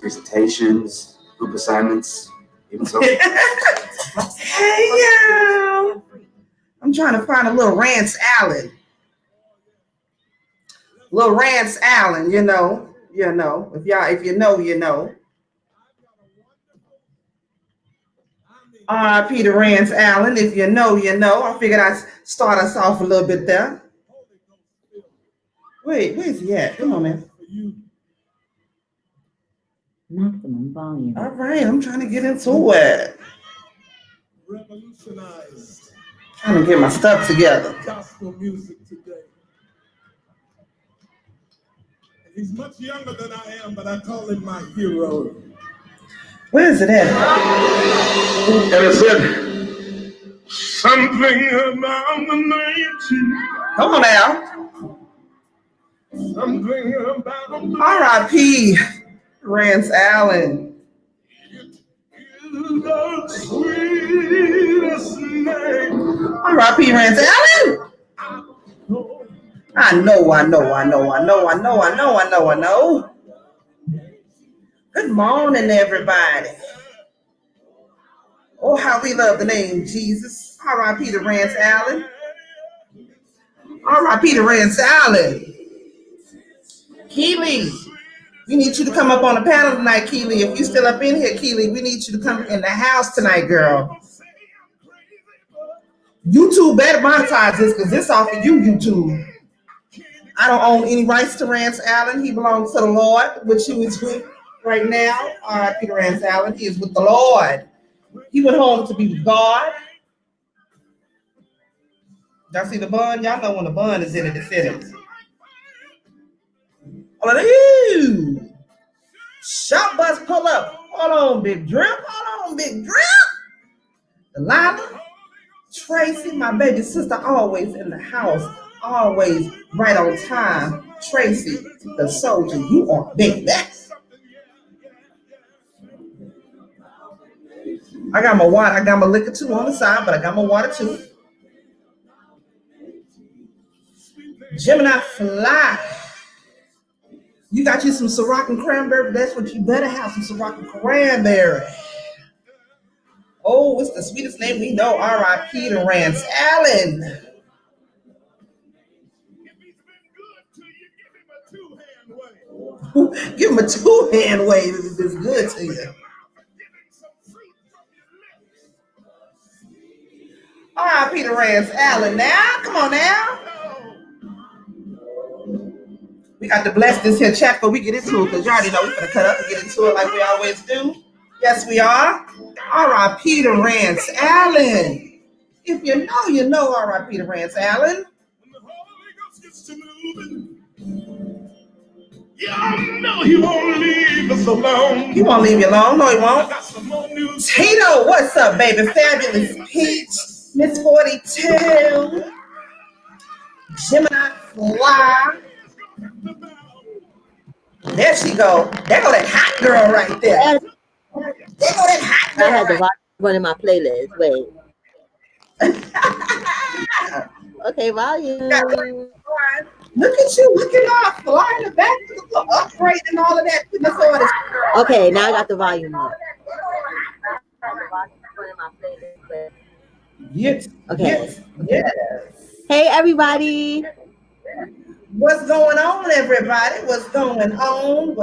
presentations, group assignments, even so. Hey, y'all. I'm trying to find a little Rance Allen. Little Rance Allen, you know. If you know, you know. R.I.P. to Rance Allen. If you know, you know. I figured I'd start us off a little bit there. Wait, where's he at? Come on, man. Maximum volume. All right, I'm trying to get into it. Revolutionized. Trying to get my stuff together. Gospel music today. He's much younger than I am, but I call him my hero. Where is it at? And it said, something about the name Jesus. Come on now. Something about the R.I.P. Rance Allen. the sweetest name. R.I.P. Rance Allen. I know. Good morning, everybody. Oh, how we love the name Jesus. R.I.P. to Rance Allen. R.I.P. to Rance Allen. Keely, we need you to come up on the panel tonight, Keely. If you're still up in here, Keely, we need you to come in the house tonight, girl. YouTube better monetize this because this off of you, YouTube. I don't own any rights to Rance Allen. He belongs to the Lord, which he is with right now. R.I.P. to Rance Allen. He is with the Lord. He went home to be with God. Y'all see the bun? Y'all know when the bun is in it, it's in it. Hallelujah. Shop bus pull up. Hold on, big drip. Lala, Tracie, my baby sister, always in the house. Always right on time. Tracie, the soldier, you are big back. I got my water. I got my liquor too on the side, but I got my water too. Gemini Fly. You got you some Ciroc and cranberry. That's what you better have, some Ciroc and cranberry. Oh, it's the sweetest name we know. R.I.P. to Rance Allen. Give him a two-hand wave if it's good to you. R.I.P. to Rance Allen now. Come on now. We got to bless this here chat before we get into it because you already know we're going to cut up and get into it like we always do. Yes, we are. R.I.P. to Rance Allen. If you know, you know R.I.P. to Rance Allen. Yeah, no, he won't leave us alone. He won't leave you alone. No, he won't. Tito, what's up, baby? Fabulous Peach. Miss 42. Gemini Fly. There she go. There go that hot girl right there. There go that hot girl. I had the one in my playlist. Wait. Okay, volume. Look at you looking off, flying the back, upright and all of that. Okay, now I got the volume up. Yes. Okay. Yes. Hey, everybody. What's going on, everybody? What's going on?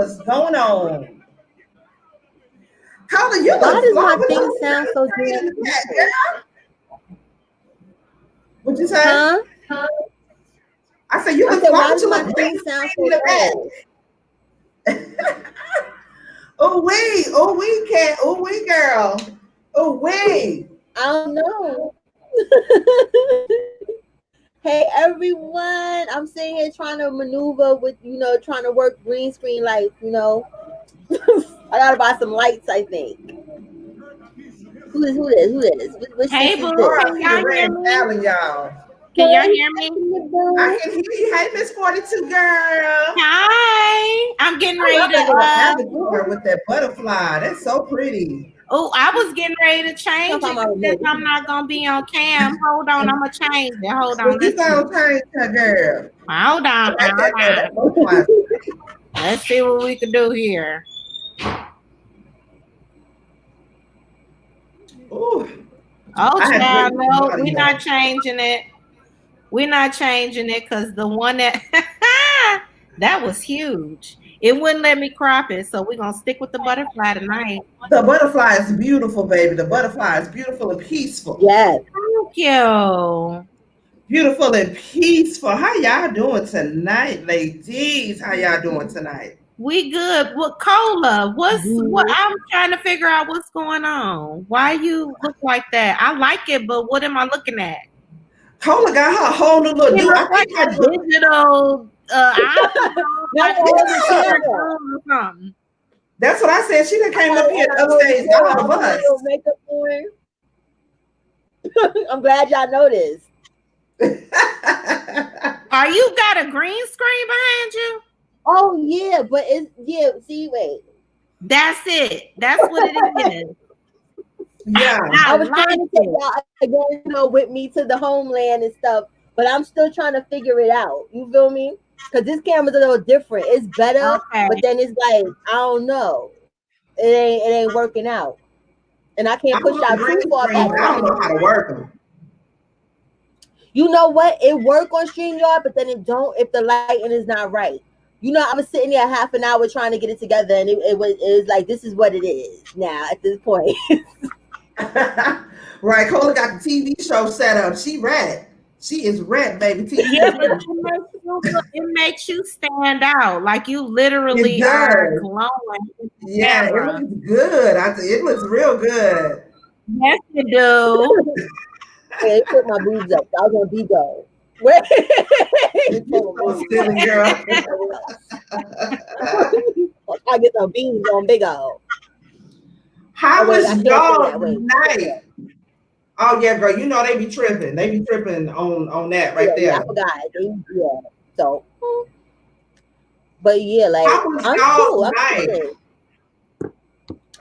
Carla, you Why look does my fly. thing sound so good? What'd you say? Huh? I said you look why fly. does my thing sound so good? Oh we can't. Oh we girl. Oh we. I don't know. Hey everyone, I'm sitting here trying to maneuver with, trying to work green screen lights, I gotta buy some lights, I think. Who is? Hey, boo, can y'all hear me? Y'all. Can y'all hear me? I can hear you. Hey, Miss 42 girl. Hi, I'm getting ready to with that butterfly. That's so pretty. Oh, I was getting ready to change it. I'm not gonna be on cam. Hold on, I'm gonna change it. Hold on. You gonna change her, girl? Hold on. Let's see what we can do here. Ooh. Oh, I had child, to wait no, for we're somebody not else. changing it. We're not changing it because the one that that was huge. It wouldn't let me crop it, so we're gonna stick with the butterfly tonight. The butterfly is beautiful, baby. The butterfly is beautiful and peaceful. Yes. Thank you. Beautiful and peaceful. How y'all doing tonight, ladies? How y'all doing tonight? We good. What Cola? What Mhm. I'm trying to figure out what's going on. Why you look like that? I like it, but what am I looking at? Cola got her whole new look. You Dude, I look like think I a digital eyes Now like I hold the camera. or something. that's what I said. She done came up here I and hold the upstaged camera. all I of put my us. little makeup on. I'm glad y'all noticed. Are you got a green screen behind you? Oh yeah, but it's see, wait. That's it. That's what it is. Yeah. I was like trying to take y'all again, with me to the homeland and stuff, but I'm still trying to figure it out. You feel me? Because this camera's a little different. It's better, Okay. but then it's like I don't know. It ain't working out, and I can't push out too far back. I don't know how to work them. You know what? It work on StreamYard, but then it don't if the lighting is not right. I was sitting there half an hour trying to get it together, and it was like, this is what it is now at this point. Right, Cola got the TV show set up. She red. She is red, baby. Yeah, but it makes you stand out. Like you literally are glowing. Yeah, it looks good. It looks real good. Yes, you do. They put my boobs up. I was on Bigo. Where? So silly, girl. I get some beans on Big O. How was I can't say y'all that. Wait. night? Oh yeah, girl. You know they be tripping. They be tripping on that right there. Yeah, I forgot. Yeah. So, but yeah, like How was I'm y'all cool. night?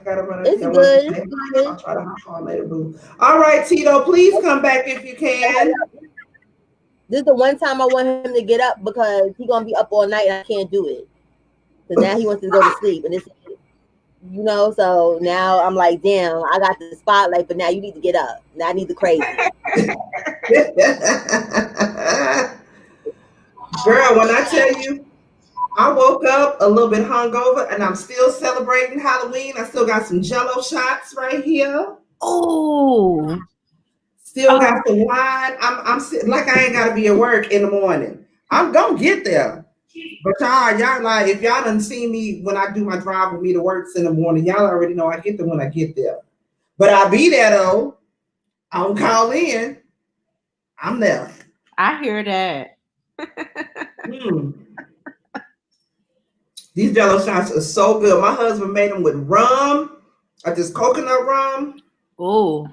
I gotta run. It's good. I'll try to hop on later, boo. All right, Tito, please come back if you can. This is the one time I want him to get up because he's gonna be up all night and I can't do it. So now he wants to go to sleep, and it's so now I'm like, damn, I got the spotlight, but now you need to get up. Now I need the crazy. Girl, when I tell you, I woke up a little bit hungover and I'm still celebrating Halloween. I still got some Jello shots right here. Oh, still got some wine. I'm sitting like I ain't gotta be at work in the morning. I'm gonna get there. But y'all like, if y'all done see me when I do my drive with me to works in the morning, y'all already know I get there when I get there. But I'll be there though. I don't call in. I'm there. I hear that. These Jello shots are so good. My husband made them with rum, or just coconut rum. Oh,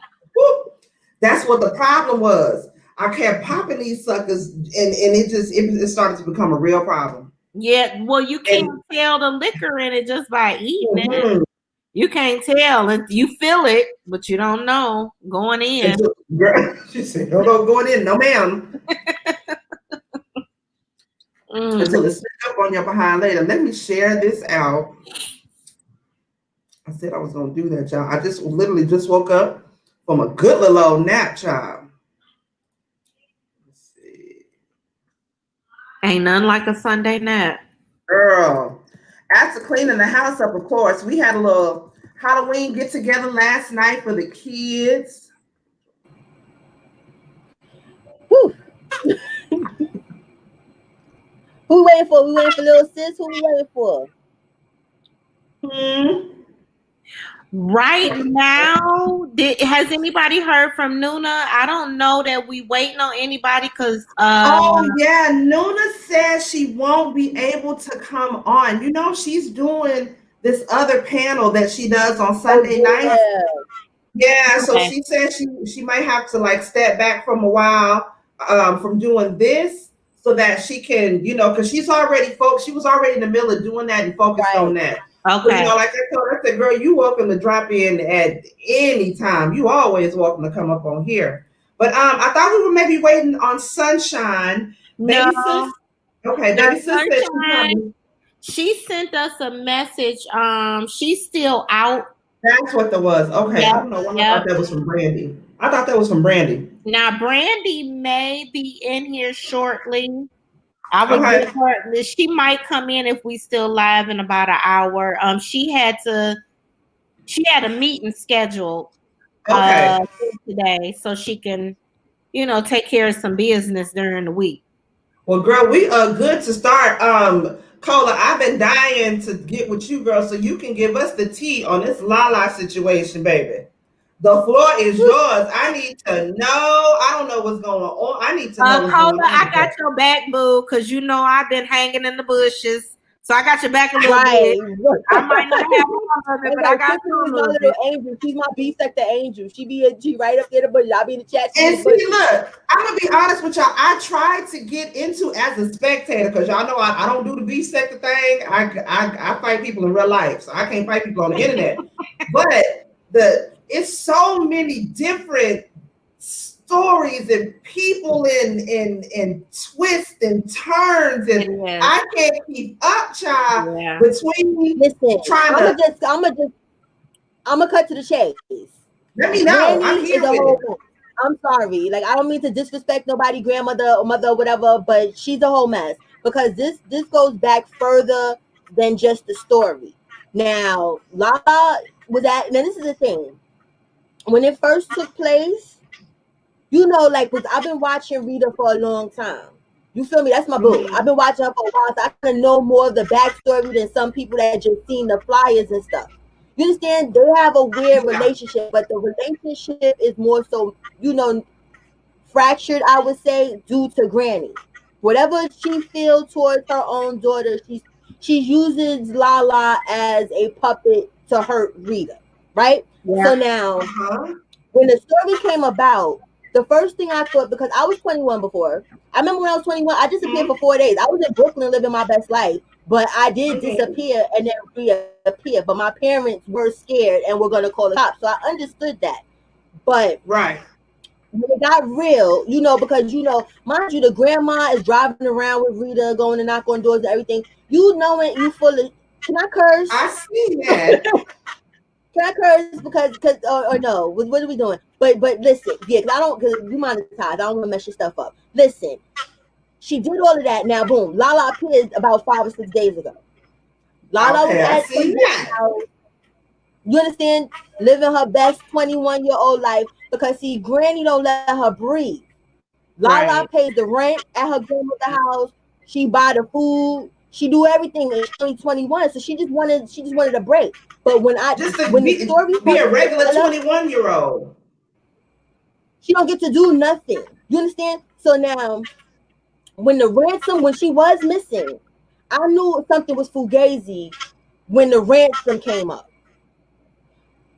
that's what the problem was. I kept popping these suckers, and it started to become a real problem. Yeah, well, you can't tell the liquor in it just by eating it. You can't tell, and you feel it, but you don't know going in. She said, "Don't go going in, no ma'am." Until it's stuck up on your behind later. Let me share this out. I said I was gonna do that, y'all. I just literally just woke up from a good little old nap, child. Let's see. Ain't nothing like a Sunday nap. Girl, after cleaning the house up, of course, we had a little Halloween get together last night for the kids. Whew. Who waiting for? We waiting for little sis? Who we waiting for? Right now, has anybody heard from Nuna? I don't know that we waiting on anybody because oh yeah, Nuna says she won't be able to come on. You know, she's doing this other panel that she does on Sunday nights. Yeah, so she said she might have to like step back from a while from doing this so that she can, because she was already in the middle of doing that and focused on that. Okay. So, like I told her, I said, girl, you welcome to drop in at any time. You always welcome to come up on here. But I thought we were maybe waiting on Sunshine. No. Sis, okay, baby sis said she sent us a message. She's still out That's what that was. Okay, I Yep, don't know why I yep. thought that was from Brandy. I thought that was from Brandy. Now Brandy may be in here shortly. I would Okay. give her. She might come in if we still live in about an hour. She had a meeting scheduled Okay. today, so she can, take care of some business during the week. Well, girl, we are good to start. Cola, I've been dying to get with you, girl, so you can give us the tea on this Lala situation, baby. The floor is yours. I need to know. I don't know what's going on. I need to know what's Cola, going on. I got your back, boo, because I've been hanging in the bushes. So I got your back a little Right. bit. I might not have all of it, but I got you a my little little bit. angel. She's my B-sector angel. She right up there, but I'll be in the chat. And see, look, I'm gonna be honest with y'all. I tried to get into as a spectator because y'all know I don't do the B sector thing. I fight people in real life, so I can't fight people on the internet. But it's so many different stories and people in twists and turns, and I can't keep up, child. Yeah. Between I'm gonna cut to the chase. Let me know. I'm here with it. I'm sorry. Like, I don't mean to disrespect nobody, grandmother or mother or whatever, but she's a whole mess because this goes back further than just the story. Now, Lala was at, now this is the thing. When it first took place, I've been watching Rita for a long time. You feel me? That's my boo. I've been watching her for a while, so I kind of know more of the backstory than some people that just seen the flyers and stuff. You understand? They have a weird relationship, but the relationship is more so, fractured, I would say, due to Granny. Whatever she feels towards her own daughter, she uses Lala as a puppet to hurt Rita, right? Yeah. So now, when the story came about, the first thing I thought, because I was 21 before, I remember when I was 21, I disappeared for 4 days. I was in Brooklyn living my best life, but I did disappear and then reappear. But my parents were scared and were going to call the cops. So I understood that. But when it got real, because, mind you, the grandma is driving around with Rita, going to knock on doors and everything. Knowing you full of, can I curse? I see that. Can I curse because or no? What are we doing? But listen, yeah, because you monetize. I don't want to mess your stuff up. Listen, she did all of that. Now, boom, Lala appeared about 5 or 6 days ago. Lala was at house. You understand? Living her best 21-year-old life because see, Granny don't let her breathe. Lala pays the rent at her grandmother's house. She buy the food. She do everything in 2021. So she just wanted a break. But when the story be a regular 21-year-old, she don't get to do nothing. You understand? So now, when she was missing, I knew something was fugazi when the ransom came up.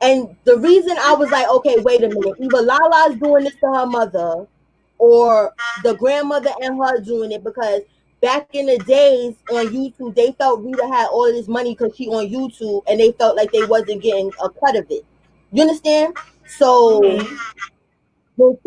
And the reason I was like, okay, wait a minute, either Lala's doing this to her mother, or the grandmother and her doing it, because back in the days on YouTube, they felt Rita had all of this money because she on YouTube, and they felt like they wasn't getting a cut of it. You understand? So, first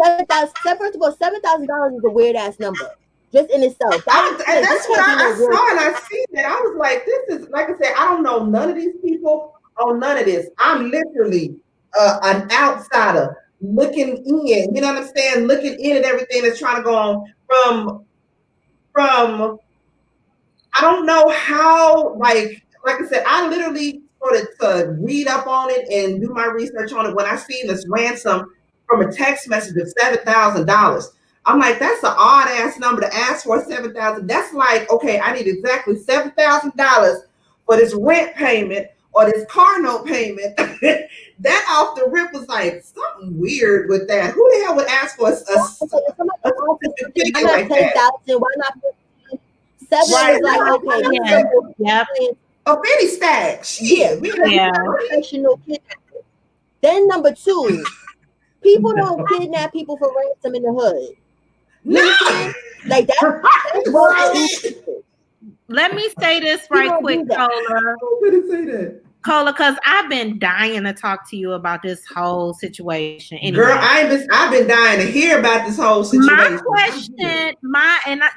of all, $7,000 is a weird ass number, just in itself. That's what I saw, and I see that. I was like, this is, like I said, I don't know none of these people on none of this. I'm literally an outsider looking in. You know what I'm saying? Looking in at everything that's trying to go on from I don't know how, like I said, I literally started to read up on it and do my research on it when I seen this ransom from a text message of $7,000. I'm like, that's an odd ass number to ask for. $7,000. That's like, okay, I need exactly $7,000 for this rent payment or this car note payment. That off the rip was like something weird with that. Who the hell would ask for a figure like that? Why not 7 was like, okay, yep. A penny stack. Shit. Yeah. Professional kidnapping. Then number 2, people don't kidnap people for ransom in the hood. No. Like that's what. Let me say this right quick, Cola. I'm gonna say that. Cola, because I've been dying to talk to you about this whole situation. Anyway. Girl, I've been dying to hear about this whole situation. My question,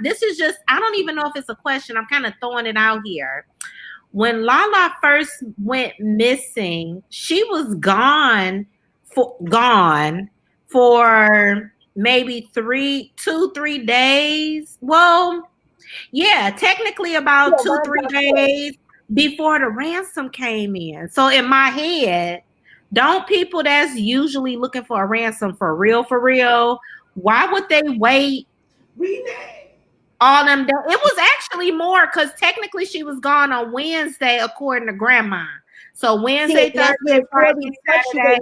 this is just, I don't even know if it's a question. I'm kind of throwing it out here. when Lala first went missing, she was gone for maybe 3 days. Well, yeah, technically about Yeah, 2-3 days before the ransom came in. So in my head, don't people that's usually looking for a ransom for real, why would they wait all them days? It was actually more because technically she was gone on Wednesday according to grandma. So Wednesday, Thursday, Friday, Saturday.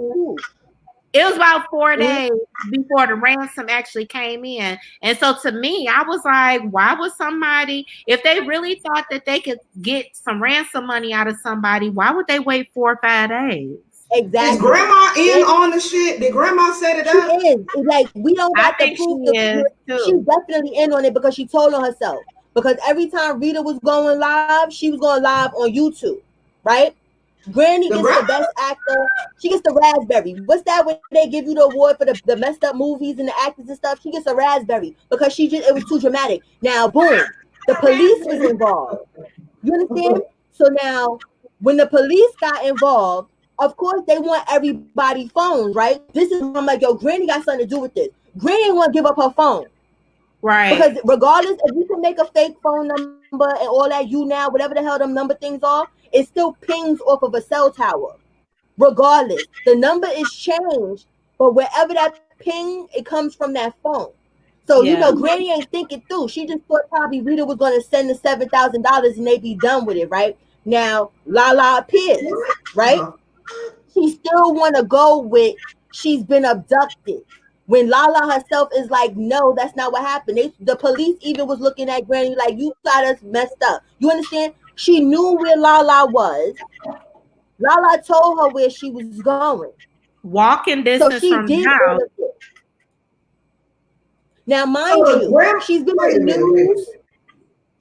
It was about 4 days before the ransom actually came in. And so to me, I was like, why would somebody, if they really thought that they could get some ransom money out of somebody, why would they wait 4 or 5 days? Exactly. Is grandma in on the shit? Did grandma set it up? She is. It's like, we don't got the proof. She's definitely in on it because she told on herself. Because every time Rita was going live, she was going live on YouTube, right? Brandy gets the best actor. She gets the raspberry. What's that when they give you the award for the messed up movies and the actors and stuff? She gets a raspberry because it was too dramatic. Now, boom, the police was involved. You understand? So now, when the police got involved, of course, they want everybody's phones, right? This is when I'm like, yo, Granny got something to do with this. Granny didn't want to give up her phone. Right. Because regardless, if you can make a fake phone number and all that, now, whatever the hell them number things are, it still pings off of a cell tower. Regardless, the number is changed, but wherever that ping, it comes from that phone. So, Granny ain't thinking through. She just thought probably Rita was going to send the $7,000 and they be done with it, right? Now, Lala appears, right? She still want to go with she's been abducted. When Lala herself is like, no, that's not what happened. The police even was looking at Granny like, you got us messed up. You understand? She knew where Lala was. Lala told her where she was going. Walking distance from the house. Now, mind you, she's been in the news.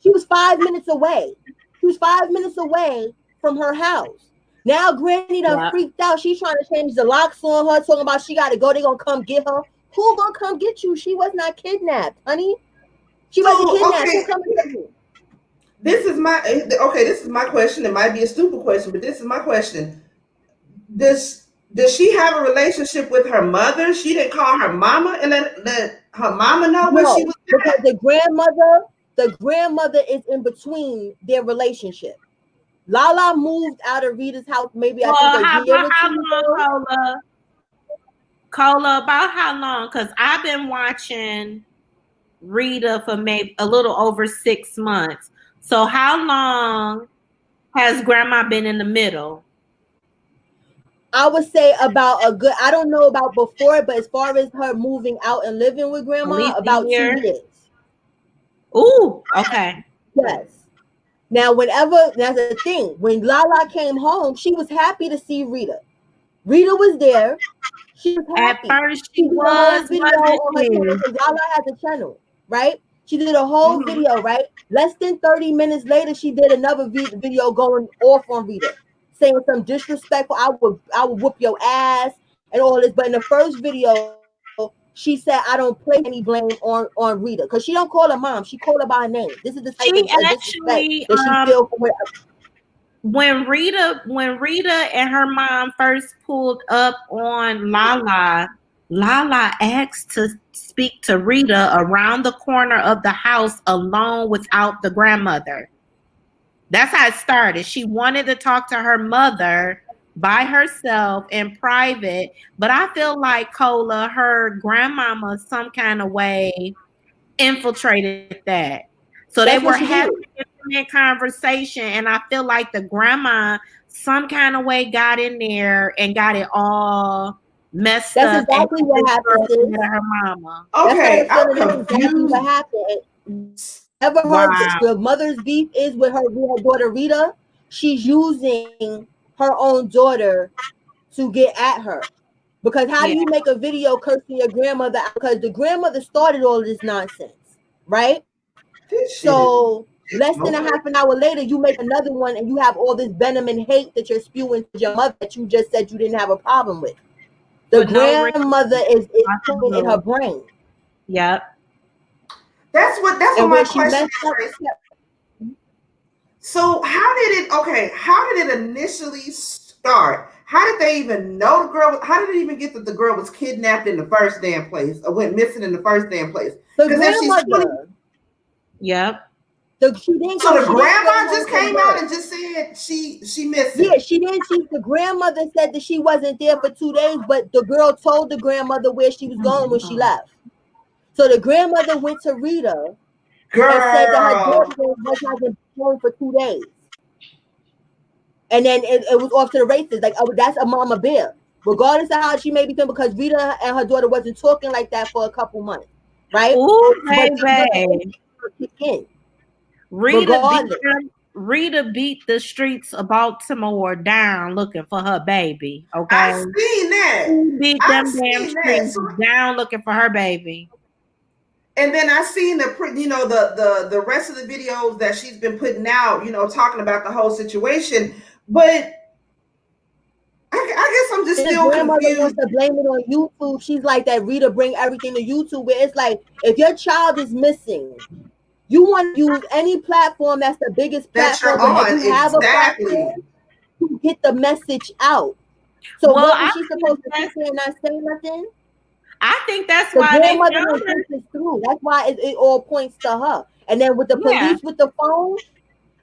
She was 5 minutes away. She was 5 minutes away from her house. Now, Granny done freaked out. She's trying to change the locks on her, talking about she got to go. They going to come get her. Who going to come get you? She was not kidnapped, honey. She wasn't kidnapped. Who coming to you? This is my question. It might be a stupid question, but this is my question. Does she have a relationship with her mother? She didn't call her mama and let her mama know where she was at? Because the grandmother is in between their relationship. Lala moved out of Rita's house maybe I think a year or two ago. Cola, about how long? Because I've been watching Rita for maybe a little over 6 months. So how long has grandma been in the middle? I would say about I don't know about before, but as far as her moving out and living with grandma, about 2 years. Ooh, okay. Yes. Now, that's the thing. When Lala came home, she was happy to see Rita. Rita was there. She was happy. At first she was, video on her channel because Lala has a channel, right? She did a whole video, right? Less than 30 minutes later, she did another video going off on Rita, saying some disrespectful, I would whoop your ass and all this. But in the first video, she said, I don't place any blame on Rita because she don't call her mom. She called her by her name. This is the type of disrespect that she feels for her. When Rita and her mom first pulled up on Lala asked to speak to Rita around the corner of the house alone without the grandmother. That's how it started. She wanted to talk to her mother by herself in private, but I feel like Cola, her grandmama, some kind of way infiltrated that. So they were having a conversation, and I feel like the grandma some kind of way got in there and got it all messed up. That's exactly what happened to her mama. Okay, I'm confused. Exactly what happened. The mother's beef is with her daughter Rita. She's using her own daughter to get at her. Because how do you make a video cursing your grandmother? Because the grandmother started all this nonsense, right? So less than a half an hour later, you make another one and you have all this venom and hate that you're spewing to your mother that you just said you didn't have a problem with. The grandmother is in her brain. Yep. That's what my question is. So how did it initially start? How did they even know the girl? How did it even get that the girl was kidnapped in the first damn place or went missing in the first damn place? The grandmother. Yep. So the grandma just came out and just said she missing. Yeah, she didn't. The grandmother said that she wasn't there for 2 days, but the girl told the grandmother where she was going when she left. So the grandmother went to Rita and said that her daughter was not home for 2 days. And then it was off to the races. Like, oh, that's a mama bear. Regardless of how she may be feeling, because Rita and her daughter wasn't talking like that for a couple months. Right? Ooh, baby. Rita beat the streets of Baltimore down looking for her baby. Okay, I seen that. She beat them damn streets down looking for her baby. And then I seen the rest of the videos that she's been putting out, talking about the whole situation. But I guess I'm just still confused. Wants to blame it on YouTube. She's like that. Rita bring everything to YouTube. Where it's like, if your child is missing, you want to use any platform that's the biggest platform that you have a platform to get the message out. So what is she supposed to sit there and not say nothing? I think that's why they found her. Through. That's why it all points to her. And then with the police with the phone,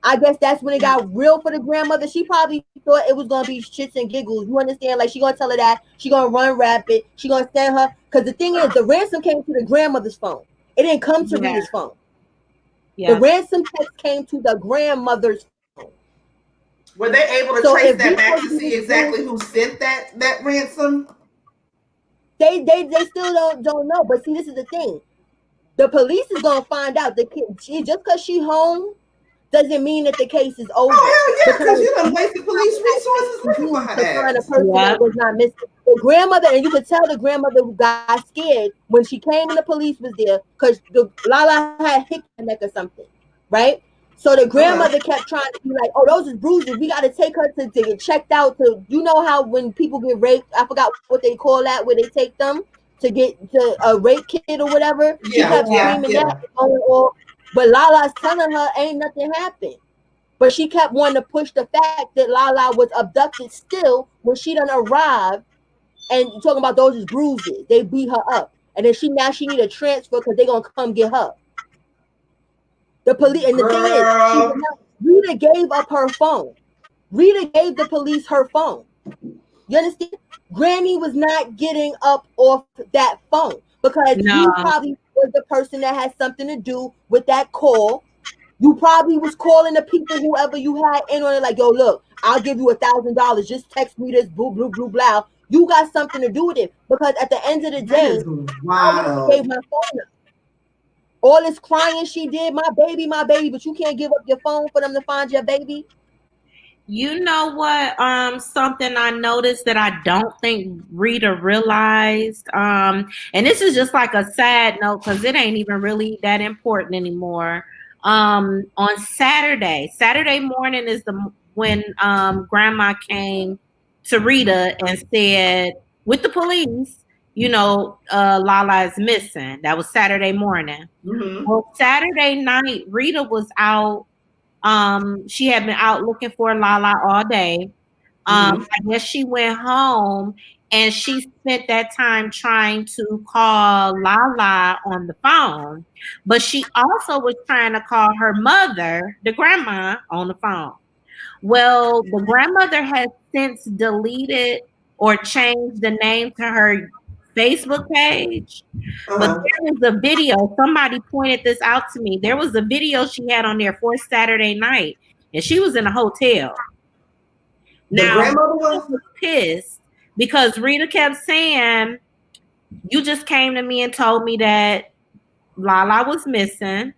I guess that's when it got real for the grandmother. She probably thought it was gonna be shits and giggles. You understand? Like, she gonna tell her that she gonna run rapid. She gonna send her, because the thing is, the ransom came to the grandmother's phone. It didn't come to Rita's phone. Yeah. The ransom text came to the grandmother's phone. Were they able to trace that back to see exactly who sent that ransom? They still don't know. But see, this is the thing. The police is gonna find out. The kid, just because she home doesn't mean that the case is over. Oh hell yeah, because you done wasted police resources looking for her. To find a person that was not missing. The grandmother, and you could tell the grandmother got scared when she came and the police was there, because Lala had hit her neck or something, right? So the grandmother kept trying to be like, "Oh, those is bruises. We got to take her to get checked out." To, you know how when people get raped, I forgot what they call that, where they take them to get to a rape kit or whatever. She kept screaming that going off. But Lala's telling her ain't nothing happened. But she kept wanting to push the fact that Lala was abducted still when she done arrived, and talking about those is bruises. They beat her up. And then she need a transfer because they're going to come get her. The police, and the thing is, Rita gave up her phone. Rita gave the police her phone. You understand? Granny was not getting up off that phone because you probably was the person that had something to do with that call. You probably was calling the people, whoever you had in on it, like, yo, look, I'll give you $1,000. Just text me this, blah, blah, blah, blah. You got something to do with it, because at the end of the day, I gave my phone up. All this crying she did, my baby, but you can't give up your phone for them to find your baby. You know what? Something I noticed that I don't think Rita realized. And this is just like a sad note because it ain't even really that important anymore. On Saturday morning is when Grandma came to Rita and said, with the police, Lala is missing. That was Saturday morning. Mm-hmm. Well, Saturday night, Rita was out. She had been out looking for Lala all day. I guess she went home and she spent that time trying to call Lala on the phone, but she also was trying to call her mother, the grandma, on the phone. Well, the grandmother has since deleted or changed the name to her Facebook page, but there was a video. Somebody pointed this out to me. There was a video she had on there for Saturday night, and she was in a hotel. Now, grandmother was pissed because Rita kept saying, "You just came to me and told me that Lala was missing,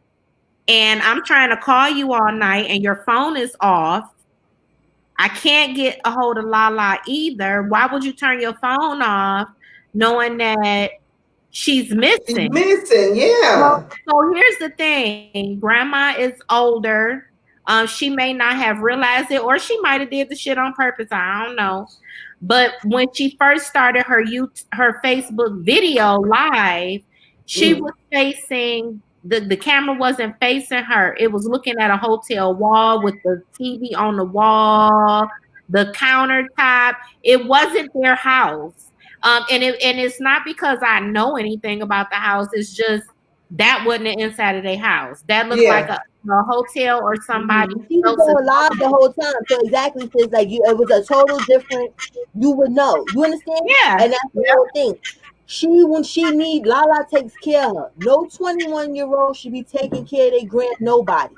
and I'm trying to call you all night, and your phone is off. I can't get a hold of Lala either. Why would you turn your phone off knowing that she's missing?" Yeah. So here's the thing. Grandma is older. She may not have realized it, or she might have did the shit on purpose. I don't know. But when she first started her Facebook video live, she was facing the camera wasn't facing her. It was looking at a hotel wall with the TV on the wall, the countertop. It wasn't their house. And it's not because I know anything about the house. It's just that wasn't the inside of their house. That looked like a hotel or somebody She was else's. going live the whole time. So exactly, sis, like it was a total different. You would know. You understand? Yeah. And that's the whole thing. When she need, Lala takes care of her. No 21-year-old should be taking care of their grand nobody.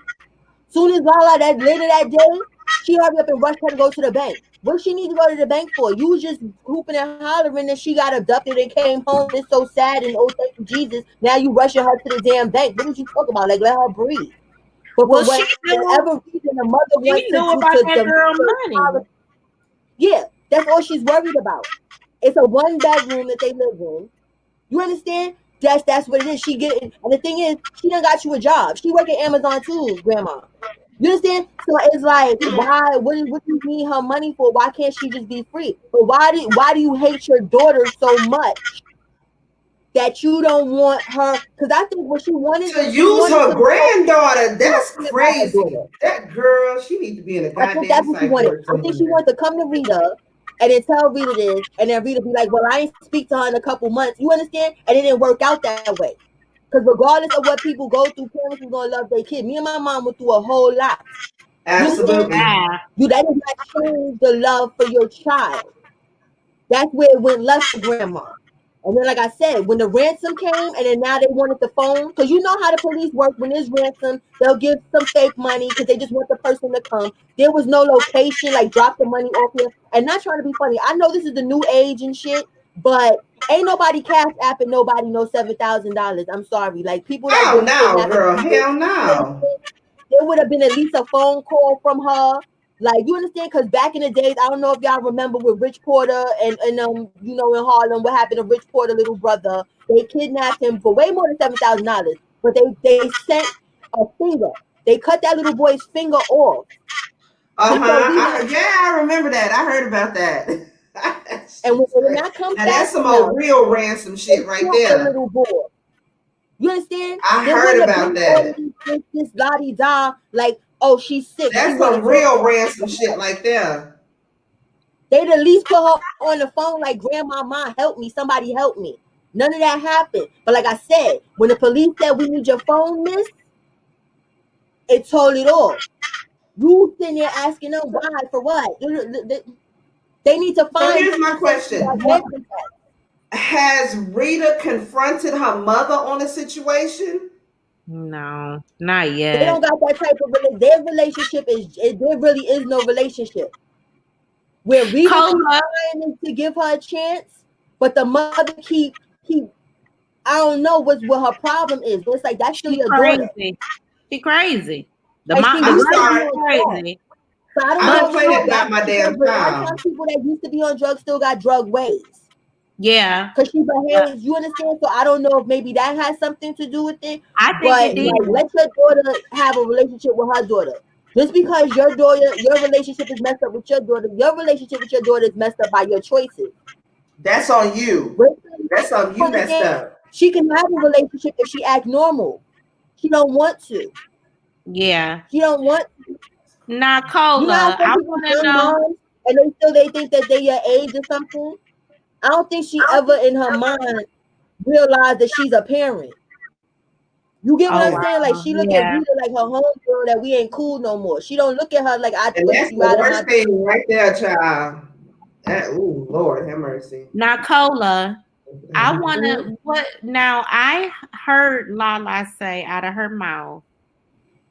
Soon as Lala later that day, she hurry up and rushed her to go to the bank. What she need to go to the bank for? You was just hooping and hollering that she got abducted and came home. It's so sad and oh thank you Jesus. Now you rushing her to the damn bank. What did you talk about? Like let her breathe. But Well, for whatever reason, the mother wants that girl money. Yeah, that's all she's worried about. It's a 1-bedroom that they live in. You understand? That's what it is. She getting, and the thing is, she done got you a job. She work at Amazon too, grandma. You understand? So it's like, why? What do you need her money for? Why can't she just be free? But why do you hate your daughter so much that you don't want her? Because I think what she wanted to use her granddaughter. That's crazy. That girl, she needs to be in a goddamn. I think that's what she wanted. I think she wanted to come to Rita and then tell Rita this, and then Rita be like, "Well, I ain't speak to her in a couple months." You understand? And it didn't work out that way. Because regardless of what people go through, parents is gonna love their kid. Me and my mom went through a whole lot. Absolutely. That does not change the love for your child. That's where it went left for grandma. And then, like I said, when the ransom came, and then now they wanted the phone, because you know how the police work. When there's ransom, they'll give some fake money because they just want the person to come. There was no location, like drop the money off here. And not trying to be funny, I know this is the new age and shit, but ain't nobody cash apping nobody no $7,000. I'm sorry, like people. Oh no, girl, hell no. There would have been at least a phone call from her. Like, you understand? Because back in the days, I don't know if y'all remember with Rich Porter and you know, in Harlem, what happened to Rich Porter little brother. They kidnapped him for way more than $7,000. But they sent a finger. They cut that little boy's finger off. I remember that. I heard about that. And when that comes back, that's some old real ransom shit right there. Little boy. You understand? I heard about that. This la-di-da, like, oh, she's sick. That's some real ransom shit like that. They'd at least put her on the phone like, Grandma, Ma, help me. Somebody help me. None of that happened. But like I said, when the police said we need your phone, miss, it told it all. You sitting there asking them why, for what? They need to find. So here's my question. Has Rita confronted her mother on the situation? No, not yet. They don't got that type of their relationship there really is no relationship. Where Rita trying to give her a chance, but the mother keep I don't know what her problem is. But it's like that's still your daughter. She crazy. The mom is crazy. So I don't know if about my damn time. People that used to be on drugs still got drug ways. Yeah, because she behaves. You understand? So I don't know if maybe that has something to do with it. I think it did. Like, let your daughter have a relationship with her daughter. Just because your relationship is messed up with your daughter, your relationship with your daughter is messed up by your choices. That's on you. That's on you messed up. She can have a relationship if she act normal. She don't want to. Yeah. She don't want to. Nah, Cola. I want to know. And they think that they your age or something. I don't think she ever in her mind realized that she's a parent. You get what I'm saying? Like she look at Rita like her homegirl that we ain't cool no more. She don't look at her like I. And that's the worst thing right there, child. Ooh, Lord have mercy. Now, Cola, I want to. What now? I heard Lala say out of her mouth,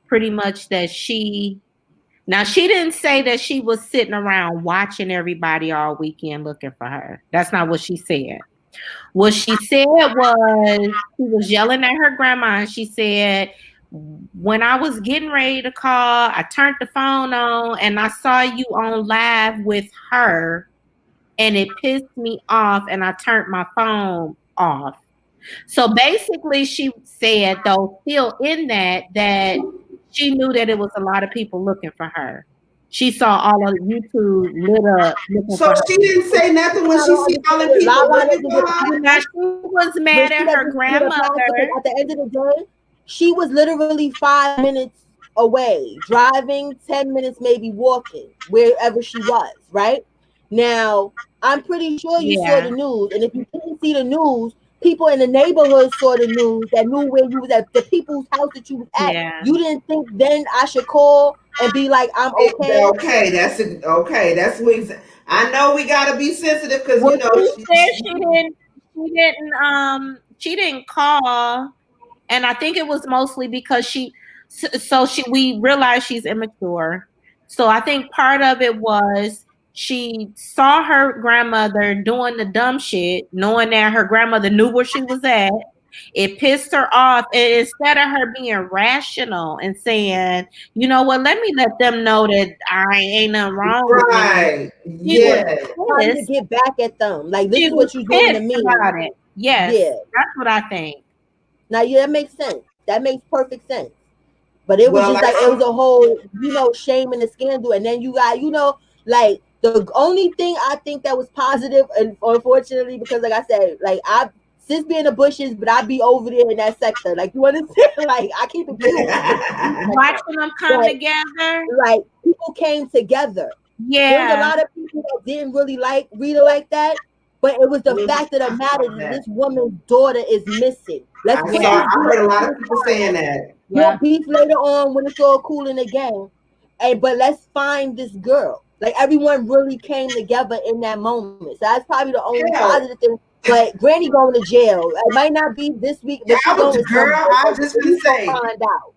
pretty much that she. Now, she didn't say that she was sitting around watching everybody all weekend looking for her. That's not what she said. What she said was she was yelling at her grandma, and she said, when I was getting ready to call, I turned the phone on, and I saw you on live with her, and it pissed me off, and I turned my phone off. So basically, she said, though, still in that she knew that it was a lot of people looking for her. She saw all of YouTube lit up. So she didn't say nothing when she see all the people looking for her? She was mad at her grandmother. At the end of the day, she was literally 5 minutes away, driving, 10 minutes maybe walking, wherever she was, right? Now, I'm pretty sure you saw the news, and if you didn't see the news, people in the neighborhood saw the news that knew where you was at, the people's house that you was at. Yeah. You didn't think then I should call and be like, I'm okay? Okay, that's it. Okay, that's what I know. We gotta be sensitive because Well, you know she said she didn't call, and I think it was mostly because we realized she's immature. So I think part of it was she saw her grandmother doing the dumb shit, knowing that her grandmother knew where she was at. It pissed her off. And instead of her being rational and saying, you know what, let me let them know that I ain't nothing wrong with me. right. She was Trying to pissed. get back at them. Like, this She is was what you're doing to pissed me. about it. Yes. Yeah. That's what I think. Now, yeah, that makes sense. That makes perfect sense. But it was Well, just like it was a whole, shame and a scandal. And then you got, like the only thing I think that was positive, and unfortunately, because like I said, like I since being in the bushes, but I be over there in that sector. Like, you understand? Like, I keep it cute. Watching them come together. Like, people came together. Yeah. There was a lot of people that didn't really like Rita like that. But it was the fact of the matter that this woman's daughter is missing. I heard a lot of people saying that. We'll beef later on when it's all cool in the game. But let's find this girl. Like, everyone really came together in that moment. So that's probably the only positive thing. But Granny going to jail. It might not be this week, but I was just gonna say, find out.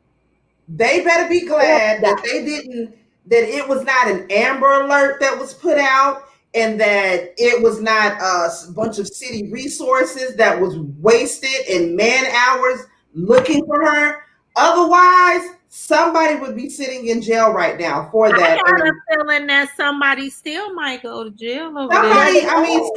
They better be glad that they didn't, that it was not an Amber Alert that was put out, and that it was not a bunch of city resources that was wasted and man hours looking for her. Otherwise, somebody would be sitting in jail right now for that. I got a feeling that somebody still might go to jail over there. I mean,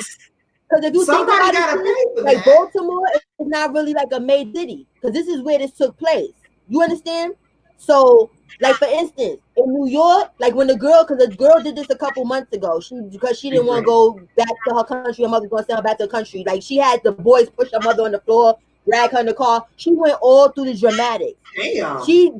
because if you think somebody about it, like Baltimore is not really like a made city, because this is where this took place. You understand? So, like, for instance, in New York, like when the girl did this a couple months ago, because she didn't want to go back to her country, her mother's going to send her back to the country. Like, she had the boys push her mother on the floor, drag her in the car. She went all through the dramatics. Damn. She's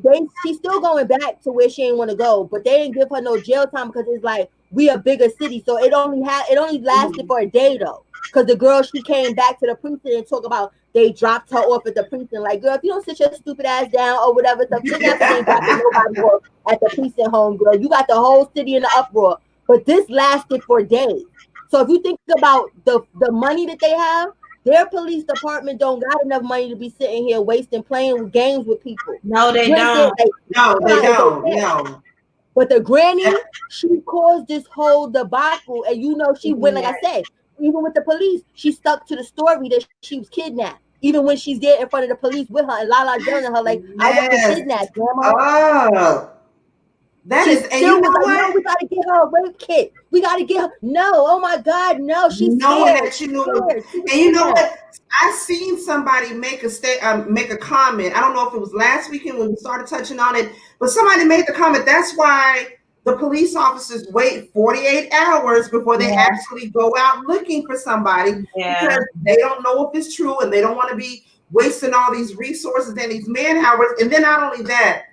still going back to where she ain't want to go, but they didn't give her no jail time because it's like, we a bigger city. So it only lasted for a day though. Because the girl, she came back to the precinct and talk about they dropped her off at the precinct. Like, girl, if you don't sit your stupid ass down or whatever stuff, you're not going to drop nobody off at the precinct home, girl. You got the whole city in the uproar. But this lasted for days. So if you think about the money that they have, their police department don't got enough money to be sitting here wasting playing games with people. No, they don't. No, they don't. No. But the granny, she caused this whole debacle, and she went, like I said, even with the police, she stuck to the story that she was kidnapped. Even when she's there in front of the police with her, and Lala telling her, like, I wasn't kidnapped, grandma. Oh. That is, and you know what? No, we gotta get her a rape kit. We gotta get her. No, oh my God, no, she's knowing scared. that you knew. And you know what? I seen somebody make a comment. I don't know if it was last weekend when we started touching on it, but somebody made the comment. That's why the police officers wait 48 hours before they actually go out looking for somebody, because they don't know if it's true and they don't want to be wasting all these resources and these man hours. And then not only that,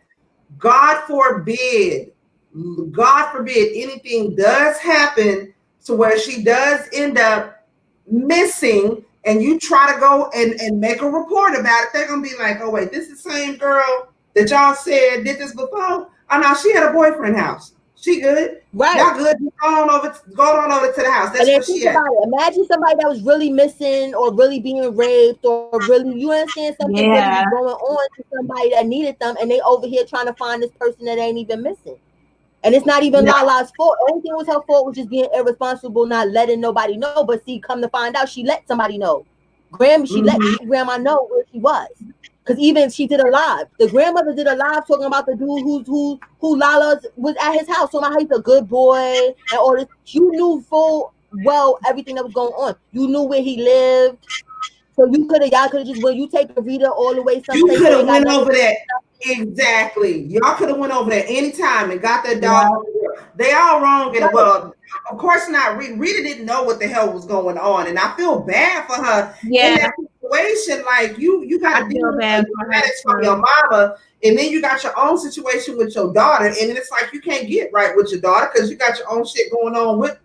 God forbid anything does happen to where she does end up missing, and you try to go and make a report about it. They're gonna be like, oh wait, this is the same girl that y'all said did this before. Oh no, she had a boyfriend house. She good. Right. Y'all good. Go on over to the house. That's what she had. Imagine somebody that was really missing or really being raped or really, you understand, something really was going on to somebody that needed them, and they over here trying to find this person that ain't even missing. And it's not even Lala's fault. The only thing was her fault was just being irresponsible, not letting nobody know. But see, come to find out, she let somebody know. She let grandma know where she was. Because even she did a live. The grandmother did a live talking about the dude who Lala was at his house, talking about how he's a good boy and all this. You knew full well everything that was going on. You knew where he lived. So y'all could have just, when you take Rita all the way someplace. You could have went over there. Exactly. Y'all could have went over there anytime and got that dog. Yeah. They all wrong. And well, of course not. Rita didn't know what the hell was going on. And I feel bad for her. Yeah. situation. Like you got I to deal feel with bad the for her, genetics from too. your mama, and then you got your own situation with your daughter, and it's like you can't get right with your daughter because you got your own shit going on with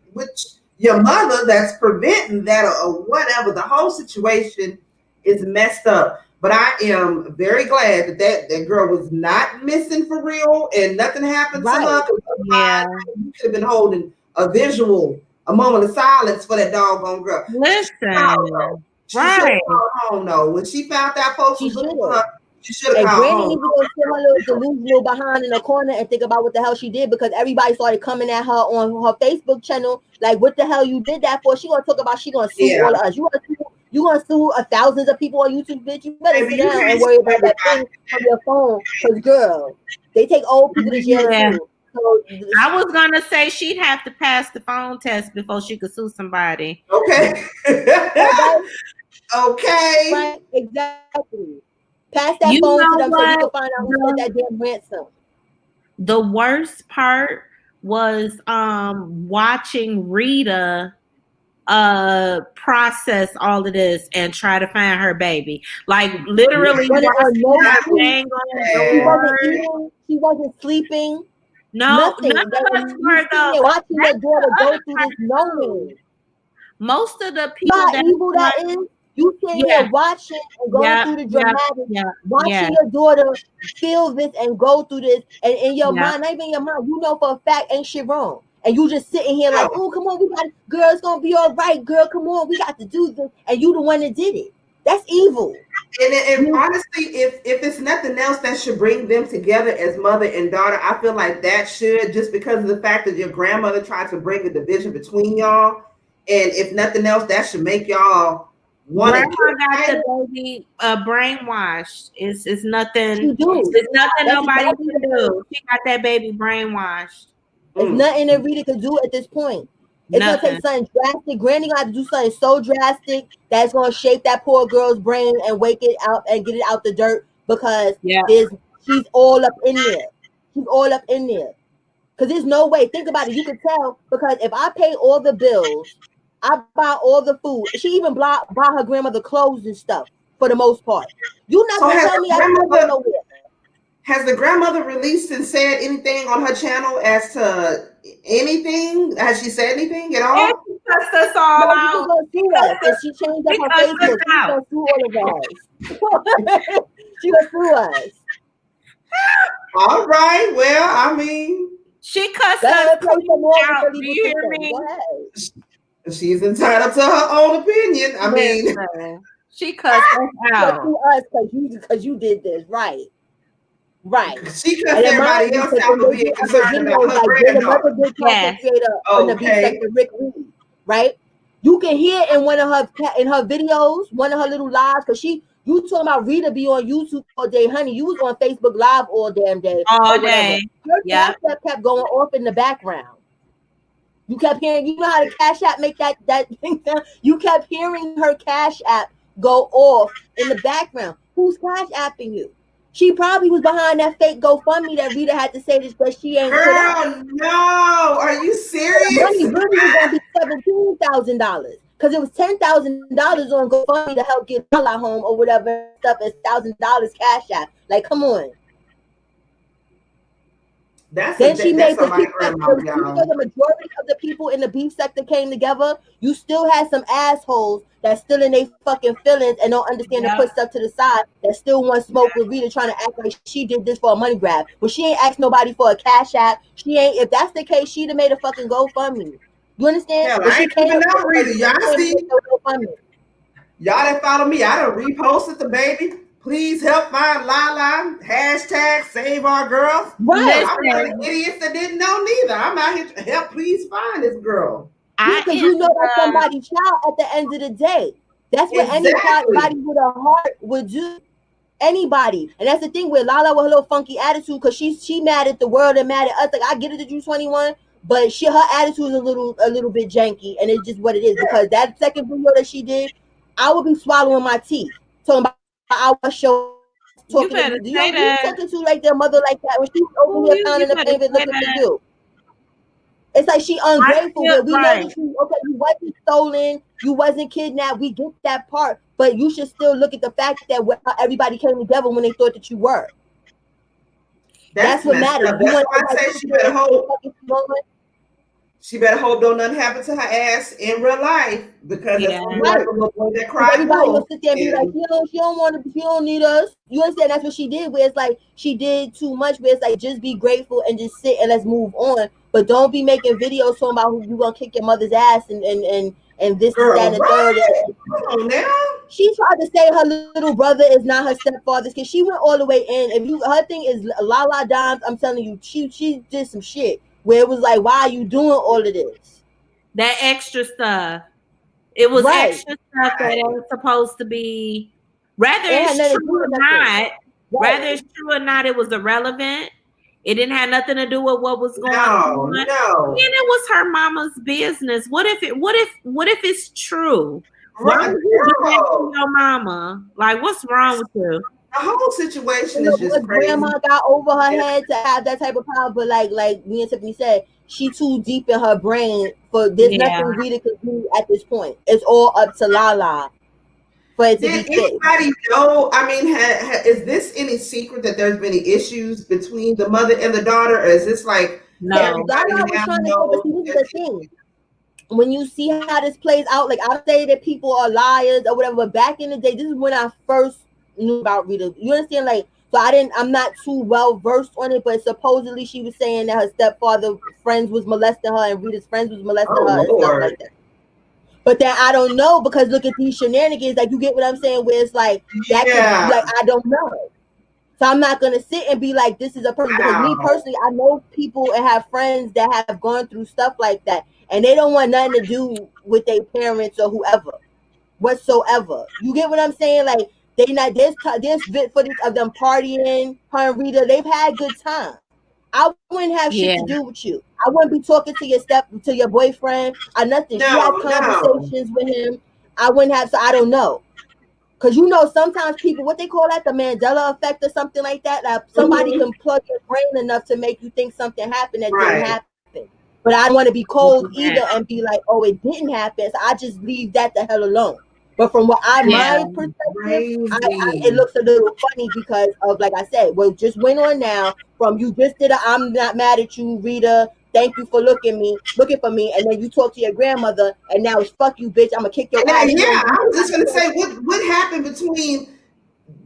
your mother that's preventing that or whatever. The whole situation is messed up. But I am very glad that girl was not missing for real and nothing happened to her. Yeah. You could have been holding a visual, a moment of silence for that doggone girl. Listen, She should have called home though. When she found out folks was looking for her, she should have And called Brandy home. needs to go sit her little delusional behind in the corner and think about what the hell she did, because everybody started coming at her on her Facebook channel. Like, what the hell you did that for? She gonna talk about she gonna sue all of us. You gonna sue thousands of people on YouTube, bitch. You better sit down and worry about that thing from your phone. Cause girl, they take old people to jail too. So I was gonna say she'd have to pass the phone test before she could sue somebody. Okay. Okay. Right, exactly. Pass that phone to them so we can find out who sent that damn ransom. The worst part was watching Rita process all of this and try to find her baby. Like literally she wasn't sleeping. No, nothing. None of us were though. Watching your daughter go through this knowing. Most of the people that evil that is, you sitting here watching and going through the dramatic, watching your daughter feel this and go through this, and in your mind, not even your mind, you know for a fact ain't shit wrong. And you just sitting here like, oh, come on, we got it. Girl, it's gonna be all right, girl. Come on, we got to do this. And you the one that did it. That's evil. And honestly, if it's nothing else that should bring them together as mother and daughter, I feel like that should, just because of the fact that your grandmother tried to bring a division between y'all. And if nothing else, that should make y'all want to. Grandma got the baby brainwashed. It's nothing. It's nothing nobody can do. She got that baby brainwashed. There's nothing that Rita could do at this point. It's gonna take something drastic. Granny gonna have to do something so drastic that's gonna shake that poor girl's brain and wake it out and get it out the dirt, because she's all up in there. She's all up in there. Because there's no way. Think about it. You can tell, because if I pay all the bills, I buy all the food. She even buy her grandmother clothes and stuff for the most part. You not gonna tell me I don't go nowhere. Has the grandmother released and said anything on her channel as to anything? Has she said anything at all? She cussed us all out. And she changed up her Facebook. She's gonna sue all of us. She gonna sue us. All right. Well, I mean, she cussed us out. Do you hear me? She's entitled to her own opinion. I mean, she cussed us out. Sue us because you did this, right? Right. She cussed everybody else out for being concerned about her granddaughter. Another good content creator on the beat like Rick Reed, right? You can hear in one of her videos, one of her little lives, because you talking about Rita be on YouTube all day, honey. You was on Facebook Live all damn day. All day. Her cash app kept going off in the background. You kept hearing, you know how the Cash App make that thing sound? You kept hearing her Cash App go off in the background. Who's Cash Apping you? She probably was behind that fake GoFundMe that Rita had to say this, but she ain't. Girl, no. Are you serious? The money really was gonna be $17,000 because it was $10,000 on GoFundMe to help get Lala home or whatever stuff. It's $1,000 Cash App. Like, come on. Then she made the majority of the people in the beef sector came together. You still had some assholes that's still in their fucking feelings and don't understand to put stuff to the side, that still want smoke with Rita, trying to act like she did this for a money grab. But she ain't asked nobody for a Cash App. She ain't. If that's the case, she'd have made a fucking GoFundMe. You understand? Hell, I ain't even know Rita. Y'all see? Y'all that follow me, I done reposted the baby. Please help find Lala. Hashtag save our girls. Right. I'm one of the idiots that didn't know neither. I'm out here to help. Please find this girl. Because you know that's somebody's child at the end of the day. That's what anybody with a heart would do. Anybody. And that's the thing with Lala with her little funky attitude, because she mad at the world and mad at us. Like, I get it that you 21, but her attitude is a little bit janky, and it's just what it is. Because that second video that she did, I would be swallowing my teeth talking about our show, talking to you talking to like their mother like that when she's over here pounding the pavement looking for you. It's like she ungrateful. But we know right. that you wasn't stolen, you wasn't kidnapped. We get that part, but you should still look at the fact that everybody came together when they thought that you were. That's what matters. That's why I say she better hope. She better hope don't nothing happen to her ass in real life, because that's like a little boy that cried. Everybody will sit there and be like, she don't want to, she don't need us. You understand? That's what she did. Where it's like she did too much. Where it's like, just be grateful and just sit and let's move on. But don't be making videos talking about who you gonna kick your mother's ass and this, girl, that, and the third. Come on now. She tried to say her little brother is not her stepfather's kid. She went all the way in. If her thing is Lala Dimes, I'm telling you, she did some shit where it was like, why are you doing all of this? That extra stuff. It was extra stuff that ain't supposed to be. Whether it's true or not, whether it's true or not, it was irrelevant. It didn't have nothing to do with what was going on. No. And it was her mama's business. What if it's true? Why would you do that to your mama? Like, what's wrong with you? The whole situation is just crazy. Grandma got over her head to have that type of power, but like me and Tiffany said, she too deep in her brain for there's nothing Rita could do at this point. It's all up to Lala for it to be fixed. Anybody know? I mean, is this any secret that there's been any issues between the mother and the daughter, or is this like Lala was trying to know? But see, this is the thing. When you see how this plays out, like, I don't say that people are liars or whatever, but back in the day, this is when I first knew about Rita. You understand? Like, so I'm not too well versed on it, but supposedly she was saying that her stepfather friends was molesting her and Rita's friends was molesting her and stuff like that. But then I don't know, because look at these shenanigans. Like, you get what I'm saying? Where it's like, that could, like, I don't know. So I'm not gonna sit and be like, this is a person. Because me personally, I know people and have friends that have gone through stuff like that, and they don't want nothing to do with their parents or whoever, whatsoever. You get what I'm saying? Like, they not there's footage of them partying. Her and Rita, they've had good time. I wouldn't have shit to do with you. I wouldn't be talking to your boyfriend or nothing. She had conversations with him. I wouldn't have. So I don't know. Because you know, sometimes people, what they call that, the Mandela effect or something like that. Like somebody can plug your brain enough to make you think something happened that didn't happen. But I don't want to be cold either and be like, oh, it didn't happen. So I just leave that the hell alone. But from what my perspective, it looks a little funny because of, like I said, what just went on now from you just did I'm not mad at you, Rita. Thank you for looking for me. And then you talk to your grandmother and now it's fuck you, bitch. I'm going to kick your ass. Yeah, I was just going to say, what happened between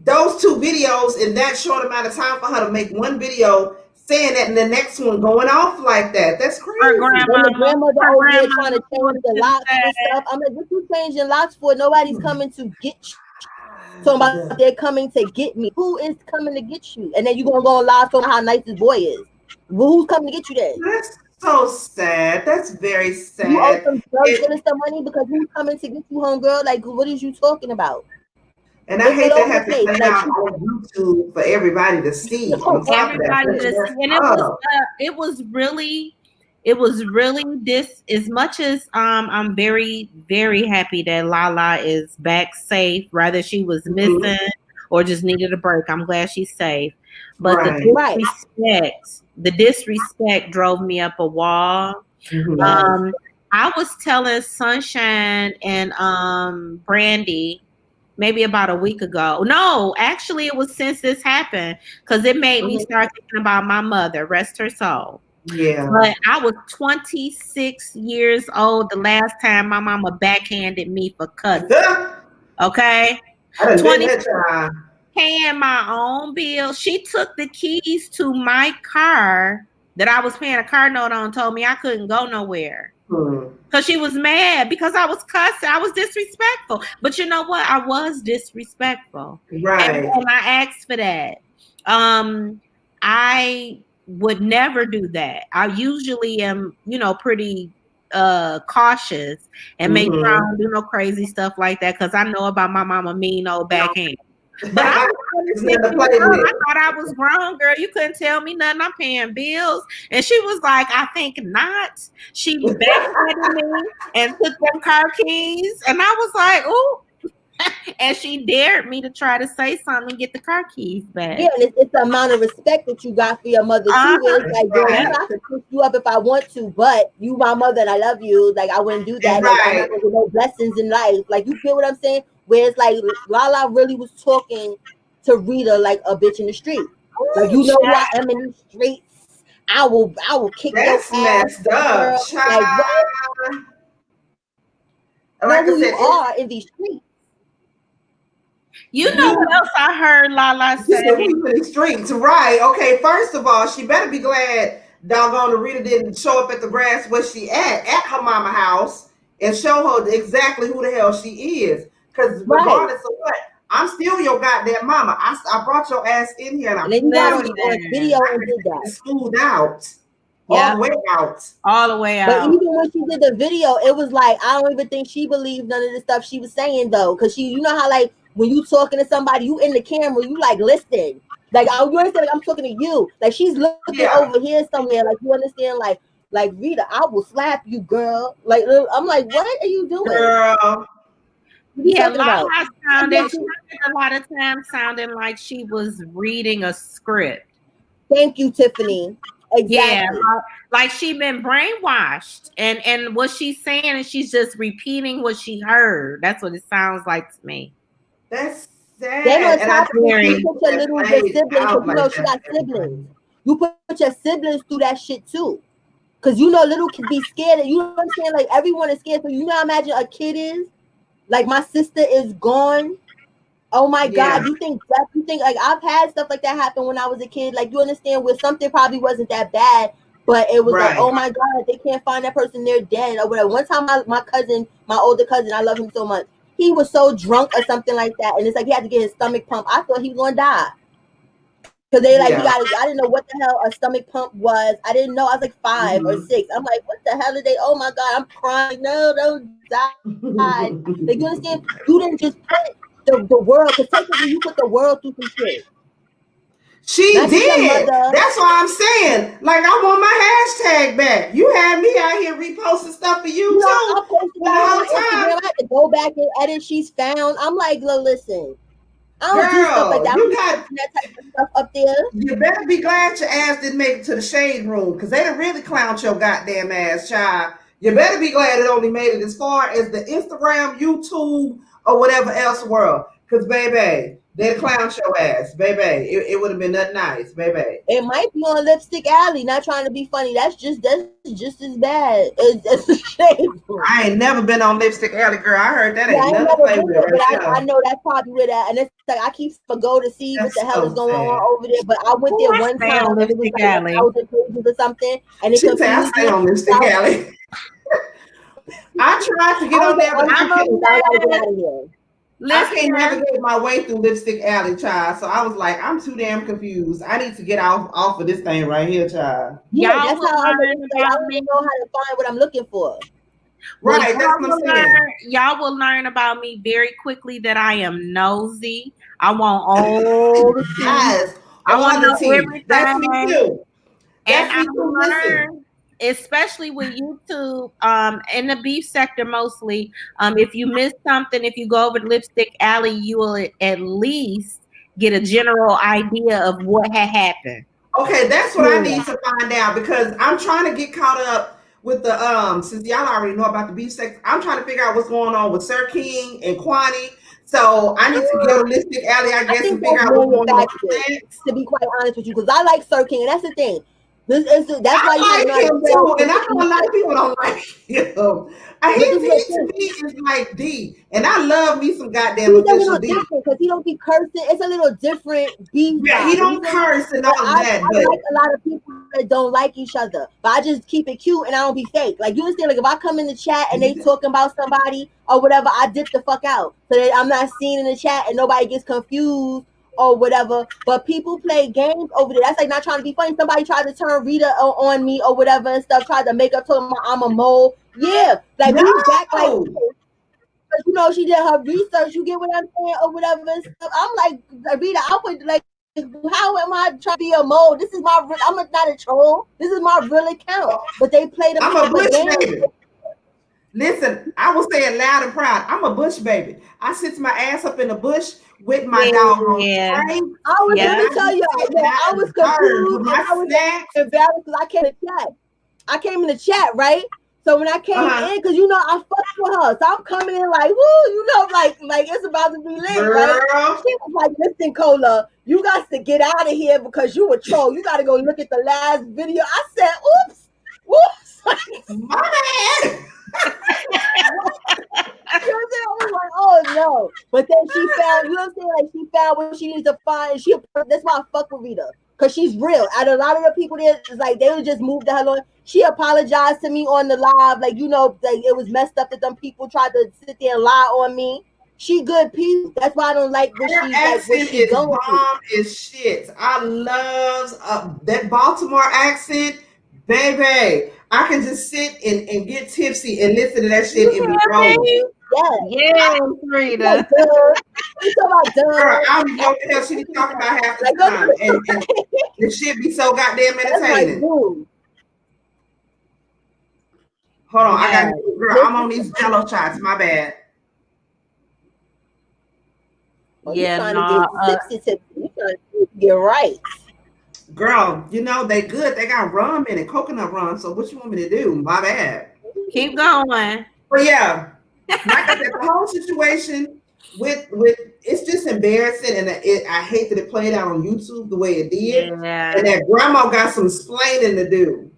those two videos in that short amount of time for her to make one video saying that and the next one going off like that? That's crazy. Her grandmother over there trying to change the locks and stuff. I'm like, what you changing locks for? Nobody's coming to get you. Talking about they're coming to get me. Who is coming to get you? And then you gonna go live talking how nice this boy is. Well, who's coming to get you then? That's so sad. That's very sad. You owe some drugs and some money because who's coming to get you, homegirl? Like, what is you talking about? And I hate to have to play out on YouTube for everybody to see. Everybody to see. And it was really this, as much as I'm very, very happy that Lala is back safe, rather she was missing or just needed a break. I'm glad she's safe. But the disrespect drove me up a wall. I was telling Sunshine and Brandy maybe about a week ago. No, actually it was since this happened, because it made me start thinking about my mother, rest her soul. Yeah. But I was 26 years old the last time my mama backhanded me for cussing. Okay? 26, paying my own bill. She took the keys to my car that I was paying a car note on, told me I couldn't go nowhere. Because she was mad because I was cussing. I was disrespectful. But you know what? I was disrespectful. Right. And I asked for that. I would never do that. I usually am, pretty cautious and make sure I don't do no crazy stuff like that, because I know about my mama mean old backhand. But I thought I was grown, girl. You couldn't tell me nothing. I'm paying bills. And she was like, I think not. She backhanded me and took them car keys. And I was like, ooh. and she dared me to try to say something and get the car keys back. Yeah, and it's the amount of respect that you got for your mother too. Where it's like, girl, Right. I can pick you up if I want to, but you my mother and I love you. Like I wouldn't do that. Like I'm not gonna get no blessings in life. Like you feel what I'm saying? Where it's like Lala really was talking to Rita like a bitch in the street. Like you know who I am in these streets. I will kick That's your ass, messed up, girl. child. Like what? Like Know I who said, you are in these streets. You know what else I heard Lala Just say? the people in the streets, right? Okay, first of all, she better be glad doggone Rita didn't show up at the grass where she at her mama house and show her exactly who the hell she is. Because regardless of what, I'm still your goddamn mama. I brought your ass in here and then you got on video and did that. Smoothed out. Yeah. All the way out. All the way But out. even when she did the video, it was like I don't even think she believed none of the stuff she was saying though, because she, you know how like when you talking to somebody, you in the camera, you like listening. Like you understand, like I'm talking to you. Like she's looking over here somewhere. Like you understand, like Rita, I will slap you, girl. Like I'm like, what are you doing, girl? Yeah, Lala sounded a lot of times sounding like she was reading a script. Thank you, Tiffany. Exactly. Yeah, like she been brainwashed, and what she's saying is she's just repeating what she heard. That's what it sounds like to me. That's sad. Then on And top of it, you put your your siblings, because you know she got siblings. You put your siblings through that shit too. Because you know little kids be scared. You know what I'm saying? Like everyone is scared. So you know how imagine a kid is? Like my sister is gone. Oh my God. You think like I've had stuff like that happen when I was a kid. Like you understand where something probably wasn't that bad, but it was like, oh my God, they can't find that person, they're dead or whatever. One time my cousin, my older cousin, I love him so much. He was so drunk or something like that. And it's like he had to get his stomach pumped. I thought he was gonna die. Because they like I didn't know what the hell a stomach pump was. I didn't know. I was like 5 or 6. I'm like, what the hell are they? Oh my God, I'm crying. No, don't die. Like you understand? You didn't just put the world, because technically you put the world through some shit. She did. That's why I'm saying, like, I want my hashtag back. You had me out here reposting stuff for you too. I posted that on my Instagram. I had to go back and edit. She's found. I'm like, listen, I don't do stuff like that. You got that type of stuff up there. You better be glad your ass didn't make it to the shade room, because they done really clowned your goddamn ass, child. You better be glad it only made it as far as the Instagram, YouTube, or whatever else world. Because, baby, they'd clown your ass, baby. It would have been nothing nice, baby. It might be on Lipstick Alley, not trying to be funny. That's just as bad. It's a shame. I ain't never been on Lipstick Alley, girl. I heard that ain't nothing to play with. But I know that's probably where that, and it's like I keep to go to see what the hell is going on over there. But I went there one time and it was like 1,000 pages or something, and it confused me. I stay on Lipstick Alley. I tried to get on there, but I couldn't. Get out of here. I can't navigate my way through Lipstick Alley, child. So I was like, I'm too damn confused. I need to get off of this thing right here, child. Yeah, that's how I don't know how to find what I'm looking for. Right, that's what I'm saying. Y'all will learn about me very quickly that I am nosy. I want all the tea. Yes, I want to know everything. That's me too. And I learn, especially with YouTube, in the beef sector mostly, if you miss something, if you go over to Lipstick Alley, you will at least get a general idea of what had happened. Okay, that's what I need to find out, because I'm trying to get caught up with the since y'all already know about the beef sector. I'm trying to figure out what's going on with Sir King and Kwani. So I need to go to Lipstick Alley, I guess, and figure out what's going on. To be quite honest with you, because I like Sir King, and that's the thing. That's why I like him too, and I know a lot of people don't like him. His D is like D, and I love me some goddamn official D. Because he don't be cursing. It's a little different beef. Yeah, he don't curse and all that. I like a lot of people that don't like each other, but I just keep it cute and I don't be fake. Like you understand? Like if I come in the chat and they talking about somebody or whatever, I dip the fuck out so that I'm not seen in the chat and nobody gets confused or whatever. But people play games over there. That's like not trying to be funny. Somebody tried to turn Rita on me or whatever and stuff, tried to make up to him I'm a mole. Yeah, like we back like, you know, she did her research. You get what I'm saying or whatever and stuff. I'm like, Rita, I would like, how am I trying to be a mole? This is my I'm not a troll. This is my real account. But they played I'm a glitch baby. Listen, I will say it loud and proud. I'm a bush baby. I sit my ass up in the bush with my doggone Yeah. tray. Let me tell you, I was confused and I was embarrassed because I came in the chat. I came in the chat, right? So when I came in, because you know I fucked with her, so I'm coming in like, woo, you know, like it's about to be lit, right? She was like, listen, Cola, you got to get out of here because you a troll. You got to go look at the last video. I said, oops, my bad. I was like, oh no. But then she found, you know what I'm saying? Like she found what she needs to find. And that's why I fuck with Rita. Because she's real. And a lot of the people there, it's like they would just move the hell on. She apologized to me on the live. Like, you know, like it was messed up that them people tried to sit there and lie on me. She good people. That's why I don't like what Her she's accent like. What she's is going bomb as shit. I love that Baltimore accent, baby. I can just sit and get tipsy and listen to that shit and be rolling. Yes, Rita. Girl, I don't know what the hell she be talking about half the time, and the shit be so goddamn entertaining. Hold on, I got girl. I'm on these Jello shots. My bad. Yeah, trying to get you trying to get right. Girl, you know they good. They got rum in it, coconut rum. So what you want me to do? My bad. Keep going. But yeah, like I said, the whole situation with it's just embarrassing, and I hate that it played out on YouTube the way it did, and that grandma got some explaining to do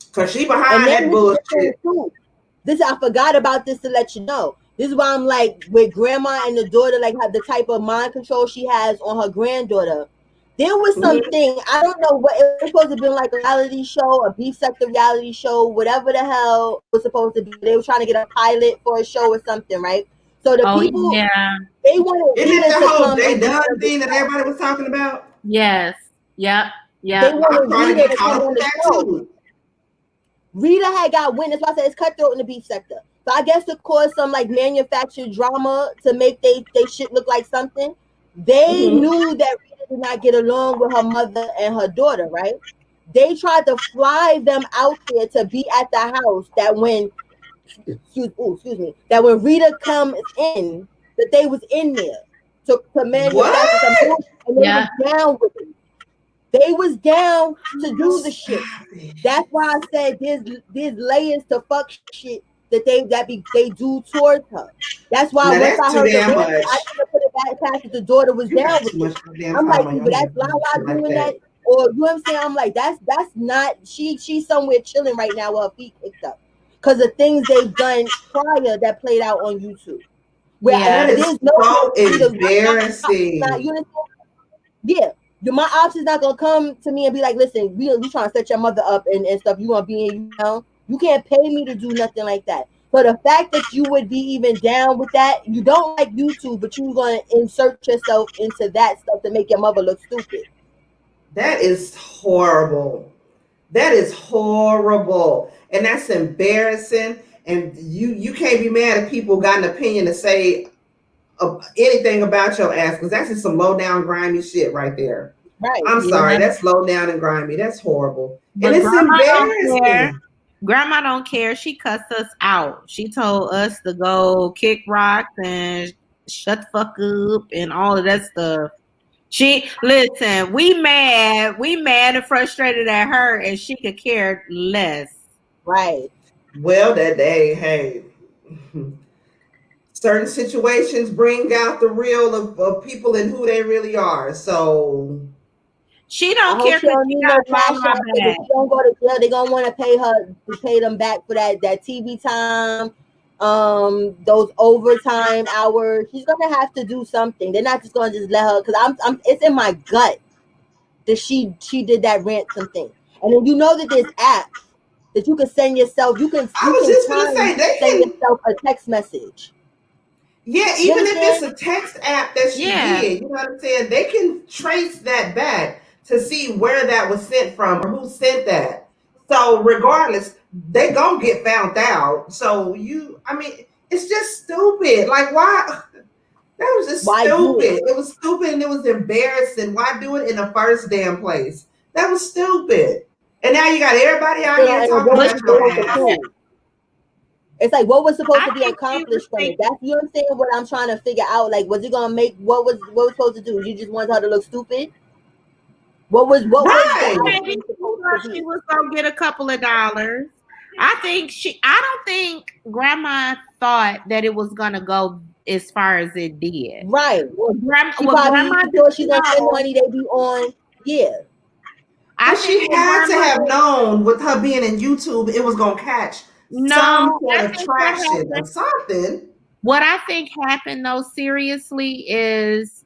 because she behind that bullshit. This I forgot about this to let you know. This is why I'm like with grandma and the daughter, like have the type of mind control she has on her granddaughter. There was something, I don't know what it was supposed to be, like a reality show, a beef sector reality show, whatever the hell it was supposed to be. They were trying to get a pilot for a show or something, right? So the people, they wanted Isn't it the whole They Done thing that everybody was talking about? Yes. Yep. They wanted Rita to come on the show. Rita had got wind. That's why I said it's cutthroat in the beef sector. So I guess to cause some like manufactured drama to make they shit look like something, they knew that Rita did not get along with her mother and her daughter, right? They tried to fly them out there to be at the house that when that when Rita comes in, that they was in there to manufacture some bullshit, and they was down with it. They was down to do the shit. That's why I said there's layers to fuck shit that they do towards her. That's why once I heard the rant, I didn't put it back past that the daughter was down with it. I'm like, but that's Lala doing that, or you know what I'm saying? I'm like, that's not she's somewhere chilling right now with her feet picked up because of things they've done prior that played out on YouTube. Where there's no embarrassing. My ops is not gonna come to me and be like, listen, we trying to set your mother up and stuff. You gonna be in, you can't pay me to do nothing like that. So the fact that you would be even down with that, you don't like YouTube, but you're gonna insert yourself into that stuff to make your mother look stupid. That is horrible. That is horrible. And that's embarrassing. And you can't be mad if people got an opinion to say anything about your ass, because that's just some low down grimy shit right there. Right. I'm sorry, that's low down and grimy. That's horrible. But and it's embarrassing. Grandma don't care. She cussed us out. She told us to go kick rocks and shut the fuck up and all of that stuff. Listen, we mad and frustrated at her, and she could care less. Right. Well, that day, hey. Certain situations bring out the real of people and who they really are. So she don't care. She don't need no CashApp. If she don't go to jail, they're gonna want to pay them back for that TV time, those overtime hours. She's gonna have to do something. They're not just gonna just let her, because I'm it's in my gut that she did that ransom thing. And then you know that there's apps that you can send yourself. You can send yourself a text message. Yeah, even if it's a text app that she did, you know what I'm saying? They can trace that back to see where that was sent from or who sent that. So regardless, they gonna get found out. So it's just stupid. Like, why? That was just stupid. It was stupid and it was embarrassing. Why do it in the first damn place? That was stupid. And now you got everybody out here talking about your ass. It's like what was supposed to I be think she was accomplished from it. thinking, That's, you know what I'm saying. What I'm trying to figure out, like, was it gonna make what was supposed to do? You just want her to look stupid. What was Right. the maybe outcome supposed to she be? was gonna get a couple of dollars. I don't think grandma thought that it was gonna go as far as it did. Right. She What probably grandma thought she didn't gonna spend the know, money they be on. Yeah. I But think she what had to grandma have known with her being in YouTube, it was gonna catch some no, sort I of think what traction or happened. something. What I think happened though, seriously, is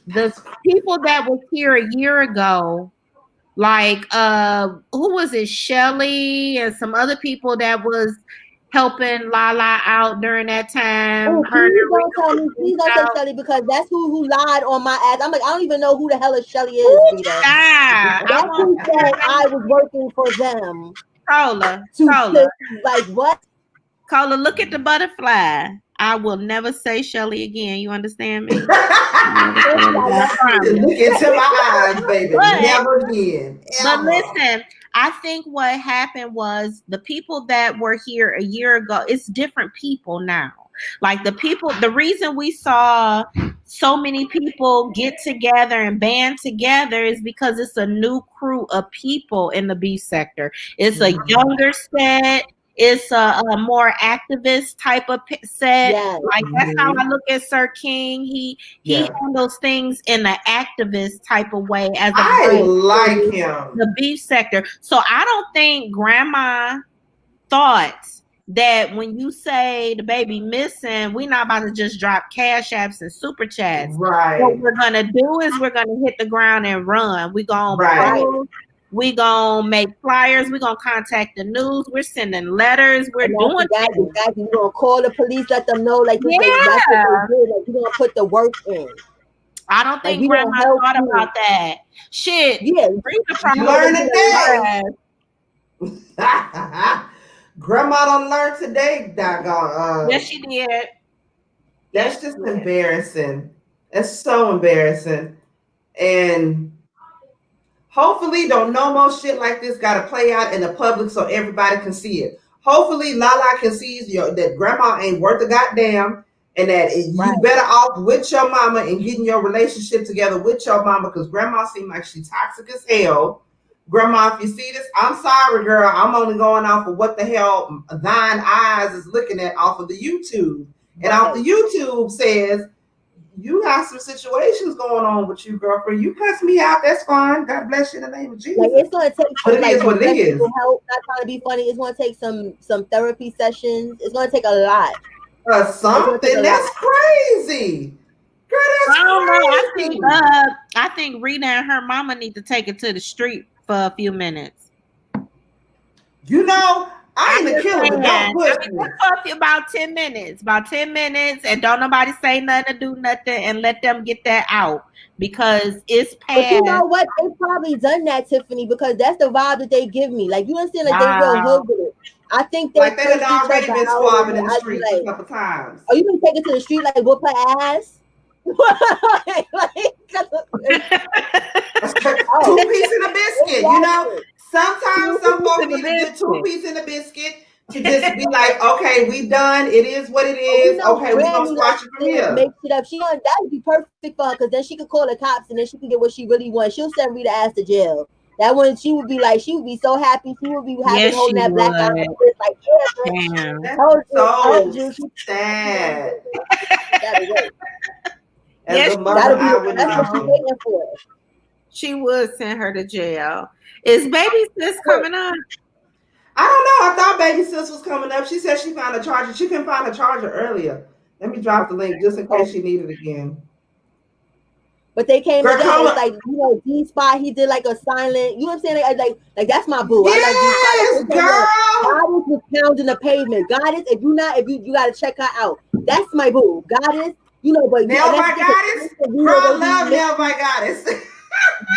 the people that was here a year ago, like who was it, Shelly and some other people that was helping Lala out during that time. Oh, Her and please don't Rita tell was me. Please moved don't say out. Shelly, because that's who lied on my ass. I'm like, I don't even know who the hell is Shelly is, Ooh, Rita. I That's want who to say said her I name. was working for them Cola, to like what? Cola, look at the butterfly. I will never say Shelly again. You understand me? Look Never say it again. I promise. into my eyes, baby. But Never again. But Ever. listen, I think what happened was the people that were here a year ago, it's different people now. Like the reason we saw so many people get together and band together is because it's a new crew of people in the beef sector. It's a younger set. It's a more activist type of set. Yes. Like that's how I look at Sir King. He handles things in an activist type of way as I opposed like to him. the beef sector. So I don't think grandma thought that when you say the baby missing, we're not about to just drop cash apps and super chats. Right. What we're gonna do is we're gonna hit the ground and run. We're gonna post, we're gonna make flyers, we're gonna contact the news, we're sending letters, we're doing exactly. You're gonna call the police, let them know, like that's what they do. Like you're gonna put the work in. I don't think grandma thought about that. Shit. Yeah, you learn today. Grandma don't learn today, doggone. Yes, she did. That's just embarrassing. That's so embarrassing. And hopefully don't no more shit like this gotta play out in the public so everybody can see it. Hopefully Lala can see that grandma ain't worth a goddamn, and that you better off with your mama and getting your relationship together with your mama, because grandma seems like she's toxic as hell. Grandma, if you see this, I'm sorry, girl. I'm only going off of what the hell thine eyes is looking at off of the YouTube. And off the YouTube says, you got some situations going on with you, girlfriend. You cuss me out, that's fine. God bless you in the name of Jesus. Like it's gonna take but it is what it is. Help. Not trying to be funny. It's gonna take some therapy sessions. It's gonna take a lot. Something that's crazy. Girl, that's I don't crazy. know. I think Rita and her mama need to take it to the street for a few minutes. You know, I ain't a killer, but don't push me. Talk to you about 10 minutes. About 10 minutes, and don't nobody say nothing or do nothing, and let them get that out, because it's past. But you know what? They probably done that, Tiffany, because that's the vibe that they give me. Like you understand, like they real hood with it. I think they had already been swabbing in the streets a couple times. Oh, you can take it to the street like whoop her ass? Two piece in a biscuit, you know. Sometimes some folks need to get 2 pieces in a biscuit to just be like, okay, we done. It is what it is. Okay, we're gonna squash it from here. Make shit up. That would be perfect for her, because then she could call the cops and then she can get what she really wants. She'll send Rita ass to jail. That one, she would be so happy. She would be happy holding that black eye. Like, yeah, that's so sad. Yes, that's what she's waiting for. She would send her to jail. Is baby sis coming up? I don't know. I thought baby sis was coming up. She said she found a charger. She couldn't find a charger earlier. Let me drop the link just in case she needed it again. But they came together. It's like, you know, D-Spot, he did like a silent, you know what I'm saying? Like that's my boo. Yes, girl. Goddess was pounding the pavement. Goddess, if you gotta check her out. That's my boo. Goddess, you know, but Nail by Goddess. Girl, love Nail by Goddess.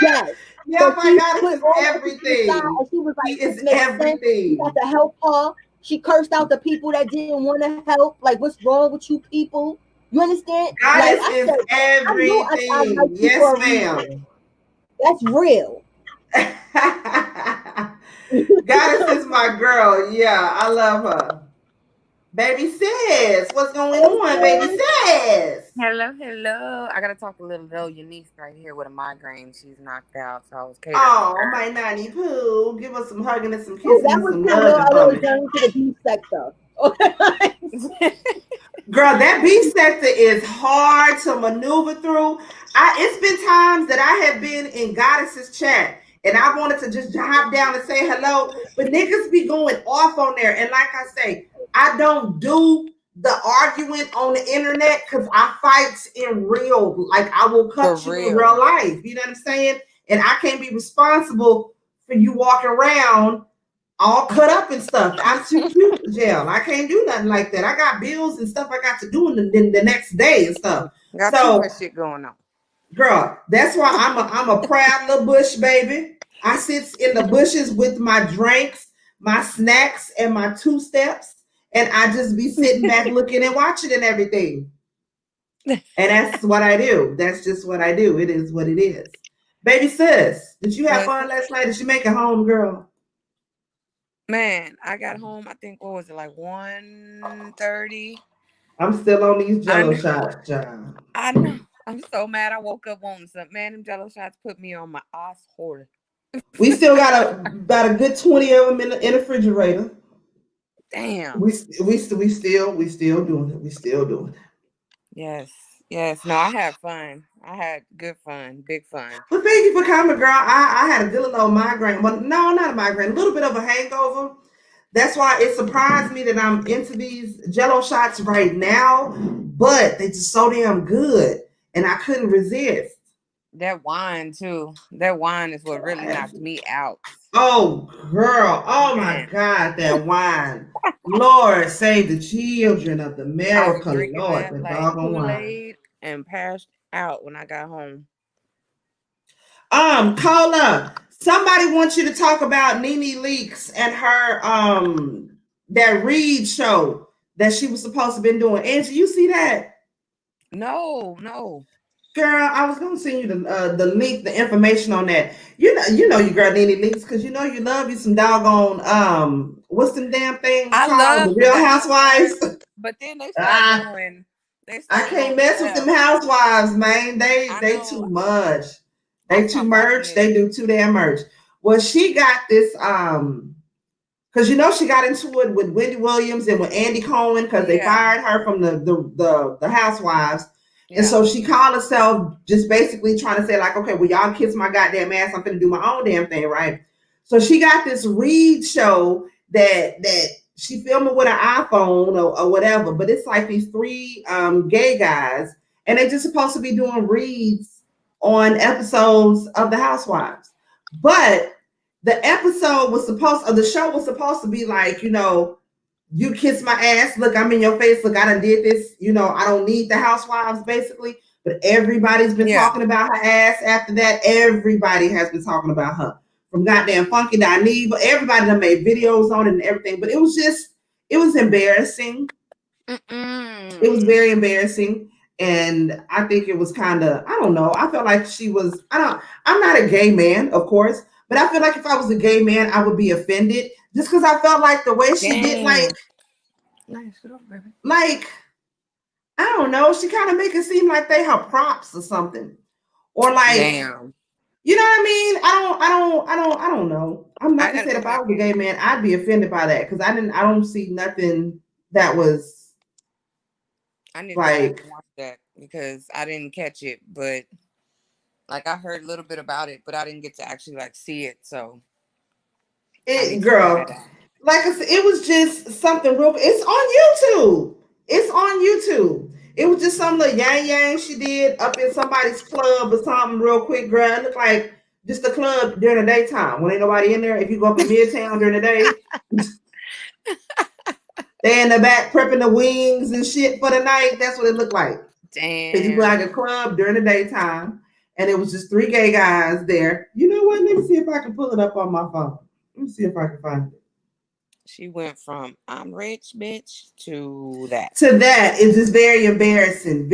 Yes. Nail by Goddess is everything. And she was like, she is everything. You got to help her. She cursed out the people that didn't want to help. Like, what's wrong with you people? You understand? Goddess is everything. Yes, ma'am. That's real. Goddess is my girl. Yeah, I love her. Baby sis, what's going on, baby sis? Hello. I gotta talk a little though. Your niece right here with a migraine. She's knocked out, so I was catering. Oh, my nanny poo. Give us some hugging and some Oh, kissing that and was some too loving little. for I was me. going to the beef sector. Okay. Girl, that beef sector is hard to maneuver through. It's been times that I have been in Goddess's chat and I wanted to just hop down and say hello, but niggas be going off on there. And like I say, I don't do the arguing on the internet because I fight in real. Like I will cut For you in real. real life. You know what I'm saying? And I can't be responsible for you walking around all cut up and stuff. I'm too cute for jail. I can't do nothing like that. I got bills and stuff I got to do in the next day and stuff. Got too So, much shit going on. girl, that's why I'm a proud little bush baby. I sit in the bushes with my drinks, my snacks, and my 2 steps, and I just be sitting back looking and watching and everything. And that's what I do. That's just what I do. It is what it is. Baby sis, did you have fun last night? Did you make it home, girl? Man, I got home, I think, what was it, like 1:30? I'm still on these Jello shots, John. I know. I'm so mad I woke up wanting something. Man, them Jello shots put me on my ass hole. We still got about a good 20 of them in the refrigerator. Damn. We still doing it. We still doing it. Yes. No, I had fun. I had good fun, big fun. Well, thank you for coming, girl. I had a good little migraine. Well, no, not a migraine. A little bit of a hangover. That's why it surprised me that I'm into these Jello shots right now. But they just so damn good, and I couldn't resist. That wine too. That wine is what really knocked me out. Oh, girl. Oh, my God, that wine. Lord, save the children of America. Lord, the like doggone wine. Kool-Aid and passed out when I got home. Cola, somebody wants you to talk about NeNe Leakes and her that Reed show that she was supposed to been doing. Angie, you see that? No. Girl, I was gonna send you the link, the information on that. You know you girl NeNe Leakes because you know you love you some doggone what's them damn things called? The Real Housewives. But then they start doing. I can't mess with them housewives, man. They too much. They too merch. They do too damn merch. Well, she got this because you know she got into it with Wendy Williams and with Andy Cohen because they fired her from the Housewives. Yeah. And so she called herself just basically trying to say like, okay, well, y'all kiss my goddamn ass. I'm gonna do my own damn thing, right? So she got this Reed show that she filming with an iPhone or whatever, but it's like these 3 gay guys, and they're just supposed to be doing reads on episodes of the Housewives. But the show was supposed to be like, you know, you kiss my ass. Look, I'm in your face. Look, I done did this. You know, I don't need the Housewives, basically. But everybody's been talking about her ass after that. Everybody has been talking about her. From goddamn Funky Dineva. Everybody done made videos on it and everything. But it was embarrassing. It was very embarrassing. And I think it was kind of, I don't know. I felt like I'm not a gay man, of course. But I feel like if I was a gay man, I would be offended. Just because I felt like the way she did, like, I don't know, she kind of make it seem like they her props or something, or like, you know what I mean? I don't know. I'm not gonna say if I was a gay man, I'd be offended by that because I don't see nothing that was. I need to watch that because I didn't catch it, but like I heard a little bit about it, but I didn't get to actually like see it. So. Girl, like I said, it was just something real. It's on YouTube. It was just some little yang she did up in somebody's club or something real quick, girl. It looked like just a club during the daytime when ain't nobody in there. If you go up in Midtown during the day, they in the back prepping the wings and shit for the night. That's what it looked like. Damn. It was like a club during the daytime, and it was just 3 gay guys there. You know what? Let me see if I can pull it up on my phone. Let me see if I can find it. She went from I'm rich, bitch, to that. It's just very embarrassing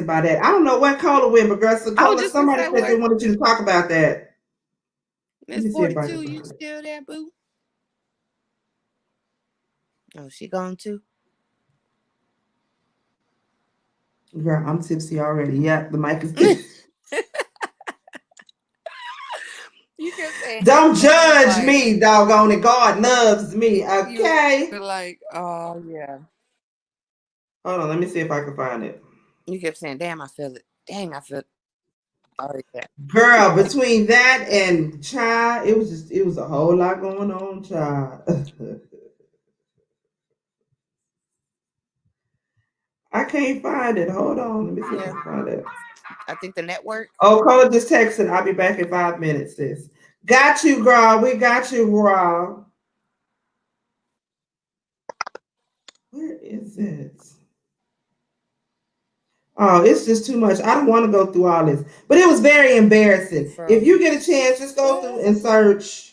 by that. I don't know what Cola went, but girl, so Cola, somebody said they wanted you to talk about that. Miss 42, you still there, boo? Oh, she gone too? Girl, I'm tipsy already. Yeah, the mic is tipsy. You kept saying, Don't judge like, me, doggone it. God loves me. Okay. You were like, oh yeah. Hold on, let me see if I can find it. You kept saying, damn, I feel it. Dang, I feel it. Oh yeah. Girl, between that and child, it was a whole lot going on, child. I can't find it. Hold on. Let me see if I can find it. I think the network. Oh, Cole just texted. I'll be back in 5 minutes, sis. Got you, girl. We got you, girl. Where is it? Oh, it's just too much. I don't want to go through all this. But it was very embarrassing. If you get a chance, just go through and search.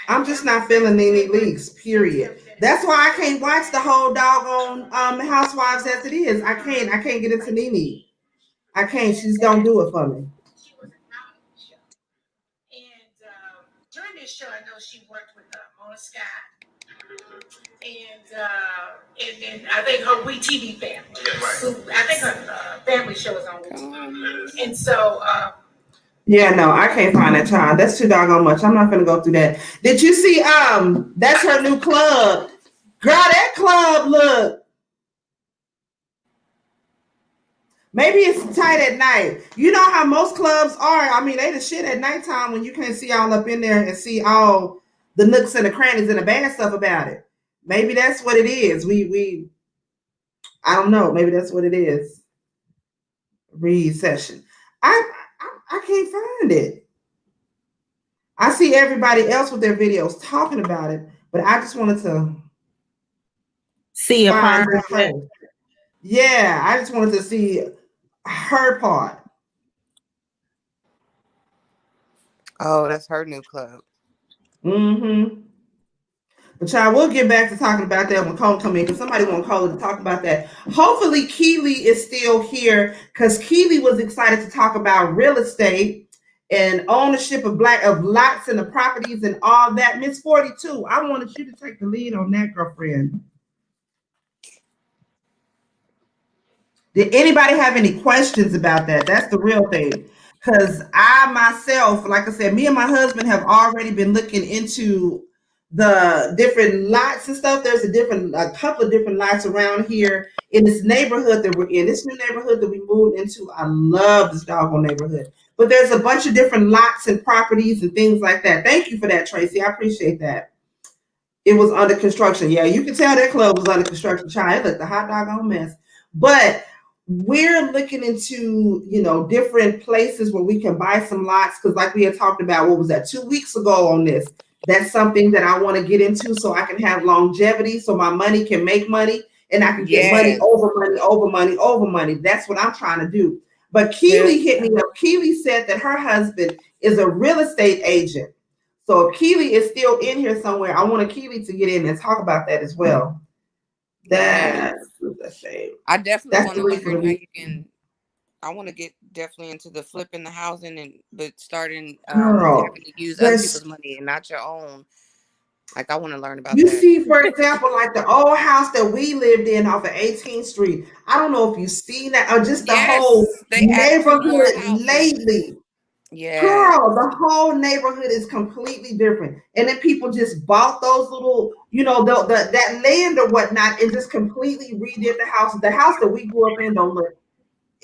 I'm just not feeling NeNe leaks, period. That's why I can't watch the whole doggone Housewives as it is. I can't get into NeNe. I can't. She's don't do it for me. During this show, I know she worked with Mona Scott, and then I think her WeTV family. I think her family show is on WeTV, and so. Yeah, no, I can't find that child. That's too doggone much. I'm not gonna go through that. Did you see? That's her new club. Girl, that club look. Maybe it's tight at night. You know how most clubs are. I mean, they the shit at nighttime when you can't see all up in there and see all the nooks and the crannies and the bad stuff about it. Maybe that's what it is. I don't know. Maybe that's what it is. Recession. I can't find it. I see everybody else with their videos talking about it, but I just wanted to see a part of it. Yeah, I just wanted to see her part. Oh, that's her new club. Mm-hmm. But child, we'll get back to talking about that when Cole come in, because somebody want Cole to talk about that. Hopefully Keely is still here, because Keely was excited to talk about real estate and ownership of lots and the properties and all that. Miss 42, I wanted you to take the lead on that, girlfriend. Did anybody have any questions about that? That's the real thing. Because I myself, like I said, me and my husband have already been looking into the different lots and stuff. There's a couple of different lots around here in this neighborhood that we're in. This new neighborhood that we moved into. I love this doggone neighborhood. But there's a bunch of different lots and properties and things like that. Thank you for that, Tracy. I appreciate that. It was under construction. Yeah, you can tell that club was under construction. Child, it looked a hot doggone mess. But we're looking into, different places where we can buy some lots, because like we had talked about, what was that, 2 weeks ago on this? That's something that I want to get into so I can have longevity, so my money can make money and I can get money over money, over money, over money. That's what I'm trying to do. But Keely hit me up. Keely said that her husband is a real estate agent. So if Keely is still in here somewhere, I want Keely to get in and talk about that as well. That's the same. I definitely want to learn how you can. I want to get definitely into the flipping the housing but starting having to use other people's money and not your own. Like, I want to learn about that. You see, for example, like the old house that we lived in off of 18th Street. I don't know if you've seen that, or just the whole neighborhood lately. Yeah, girl, the whole neighborhood is completely different. And then people just bought those little, that land or whatnot, and just completely redid the house. The house that we grew up in don't look.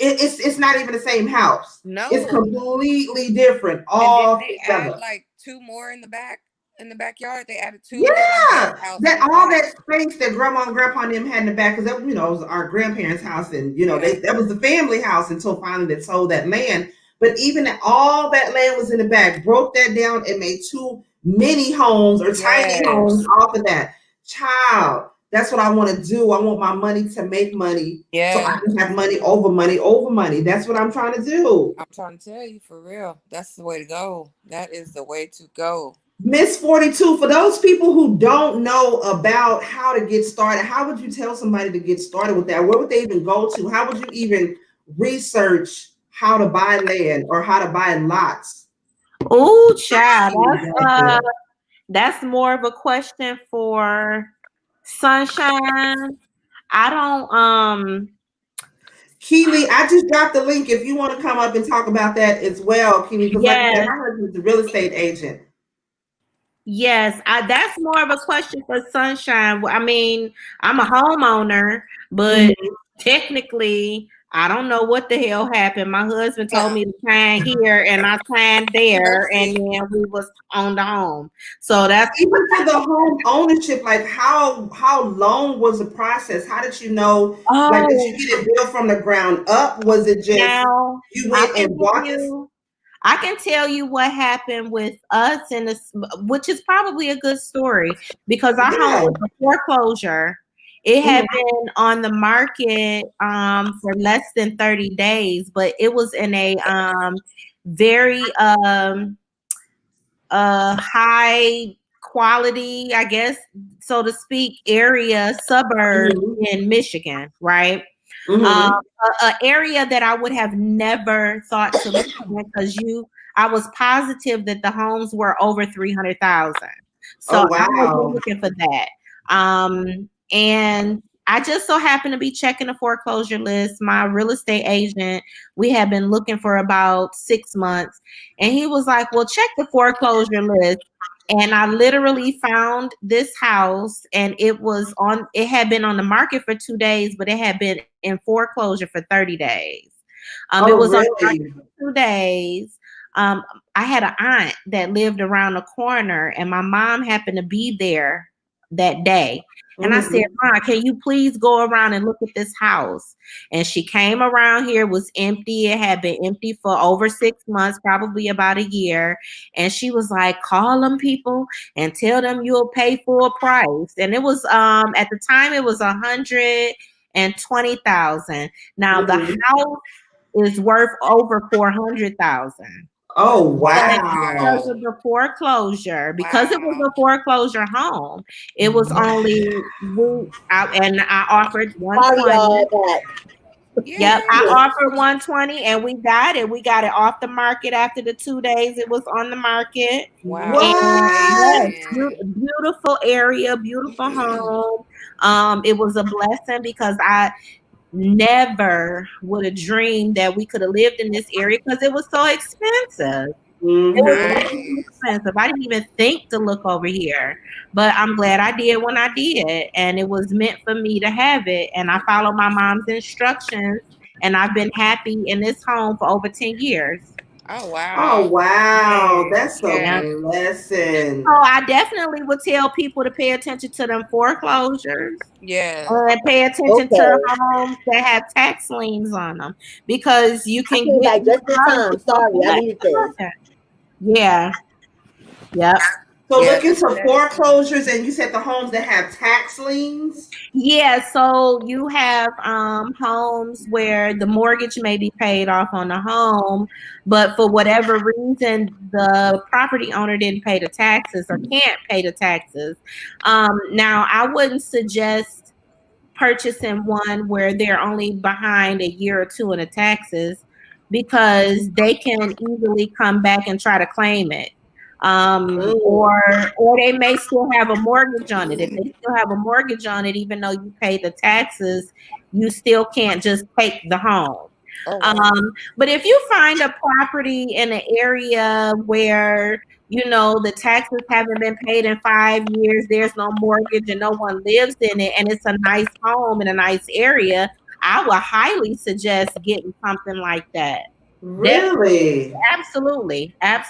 It's not even the same house. No, it's completely different. And they add like 2 more in the backyard. They added 2. Yeah, that space that grandma and grandpa and them had in the back, because that was our grandparents' house, and that was the family house until finally they sold that land. But even all that land was in the back, broke that down and made 2 mini homes or tiny homes off of that. Child, that's what I want to do. I want my money to make money. So I can have money over money over money. That's what I'm trying to do. I'm trying to tell you, for real. That's the way to go. That is the way to go. Miss 42, for those people who don't know about how to get started, how would you tell somebody to get started with that? Where would they even go to? How would you even research how to buy land or how to buy lots? Ooh, child, that's more of a question for Sunshine. I don't Keely, I just dropped the link if you want to come up and talk about that as well, Keely, because like I said, yes. my husband's a real estate agent. Yes, that's more of a question for Sunshine. I mean, I'm a homeowner, but technically, I don't know what the hell happened. My husband told me to sign here, and I signed there, and then we was on the home. So that's even for the home ownership. Like, how long was the process? How did you know? Like, did you get it built from the ground up? Was it just now you went and bought this? I can tell you what happened with us in this, which is probably a good story because our home was a foreclosure. It had been on the market for less than 30 days, but it was in a very high quality, I guess, so to speak, suburb in Michigan, right? An area that I would have never thought to live in because I was positive that the homes were over 300,000. So I wasn't looking for that. And I just so happened to be checking the foreclosure list. My real estate agent, we had been looking for about 6 months, and he was like, well, check the foreclosure list. And I literally found this house, and it had been on the market for 2 days, but it had been in foreclosure for 30 days. It was on the market for 2 days. I had an aunt that lived around the corner, and my mom happened to be there that day. And I said, Mom, can you please go around and look at this house? And she came around here, it was empty. It had been empty for over 6 months, probably about a year. And she was like, call them people and tell them you'll pay full price. And it was, at the time, it was $120,000. Now the house is worth over $400,000. Oh, wow. Because of the foreclosure, because it was a foreclosure home, it was only and I offered 120. Yep, I offered 120 and we got it. We got it off the market after the 2 days it was on the market. Wow. And beautiful area, beautiful home. It was a blessing because I never would have dreamed that we could have lived in this area because it was so expensive. It was really expensive. I didn't even think to look over here, but I'm glad I did when I did, and it was meant for me to have it. And I followed my mom's instructions, and I've been happy in this home for over 10 years. Oh, wow. Oh, wow. That's a blessing. So I definitely would tell people to pay attention to them foreclosures. Yeah. And pay attention to homes that have tax liens on them because you can get just in time. Sorry, I needed this. Yeah. Yep. So looking for foreclosures, and you said the homes that have tax liens? Yeah, so you have homes where the mortgage may be paid off on the home, but for whatever reason, the property owner didn't pay the taxes or can't pay the taxes. Now, I wouldn't suggest purchasing one where they're only behind a year or two in the taxes because they can easily come back and try to claim it. Or they may still have a mortgage on it. If they still have a mortgage on it, even though you pay the taxes, you still can't just take the home. But if you find a property in an area where the taxes haven't been paid in 5 years, there's no mortgage and no one lives in it, and it's a nice home in a nice area, I would highly suggest getting something like that. Really? Absolutely. I'm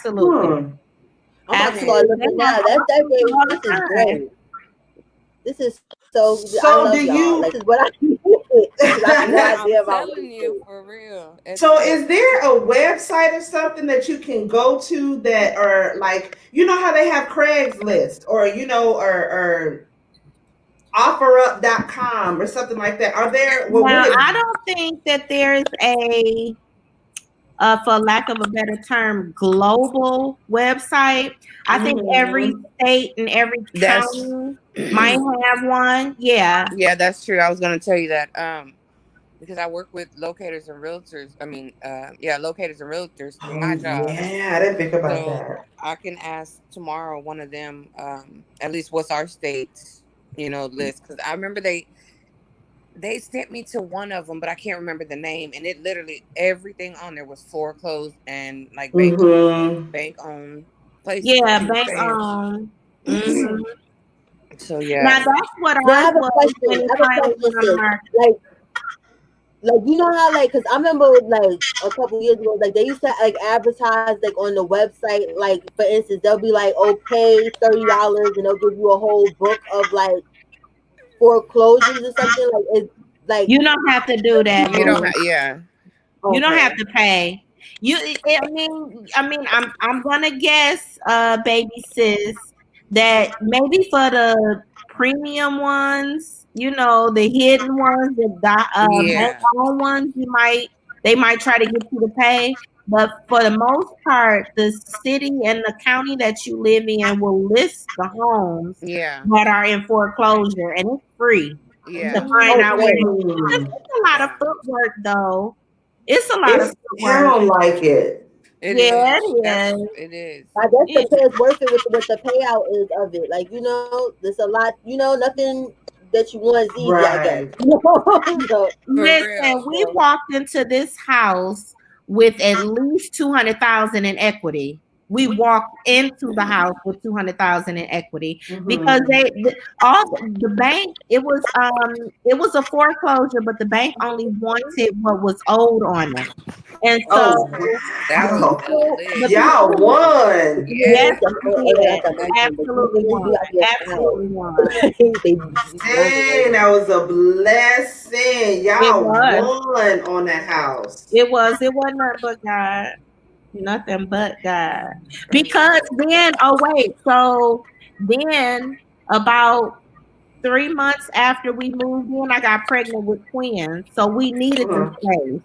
about to start looking now. This is great. This is so I love y'all. This is what I need. I'm telling you, for real. So is there a website or something that you can go to that are like, how they have Craigslist or, or OfferUp.com or something like that? Are there? I don't think that there's a for lack of a better term, global website. I think every state and every county might have one. Yeah. Yeah, that's true. I was going to tell you that. because I work with locators and realtors. I mean, locators and realtors through Oh my job. yeah, I didn't think about So that. I can ask tomorrow one of them, at least what's our state's, list. Because I remember they sent me to one of them, but I can't remember the name. And it literally everything on there was foreclosed and like Mm-hmm. bank owned places that Yeah, people bank stay on. in. So Now yeah, that's what Now I ours have a was question. when I it have a finally question, went on the sis. market. Like you know how like, cause I remember like a couple years ago, like they used to like advertise like on the website, like for instance, they'll be like, "Oh, pay $30 and they'll give you a whole book of like foreclosures or something." Like it's like You don't have to do that, you don't boo. have. Yeah, You don't have okay. to pay. I'm gonna guess, baby sis, that maybe for the premium ones, the hidden ones, bank yeah, owned ones, they might try to get you to pay. But for the most part, the city and the county that you live in will list the homes yeah, that are in foreclosure, and it's free to yeah, find out where they. Okay. It's a lot of yeah. footwork, though. It's a lot of It's I footwork. don't like it. It Yeah, is. it is. It is. I guess the It, pay is worth it with what the payout is of it. Like, there's a lot, nothing that you want is easy, I guess. Right. So, For listen, real. we walked into this house with at least 200,000 in equity. We walked into the house with 200,000 in equity because Mm-hmm. the bank, it was a foreclosure, but the bank only wanted what was owed on it. And so Oh That was wow. the lit. Y'all people, won. yes, Yeah. we did. that's amazing. But Absolutely you won. be out here Absolutely now. won. They Dang, that was a blessing. It Y'all was. won on that house. It was. It wasn't nothing but God. Nothing but God. Because then, oh wait, so then about 3 months after we moved in, I got pregnant with twins. So we needed the Uh-huh. space.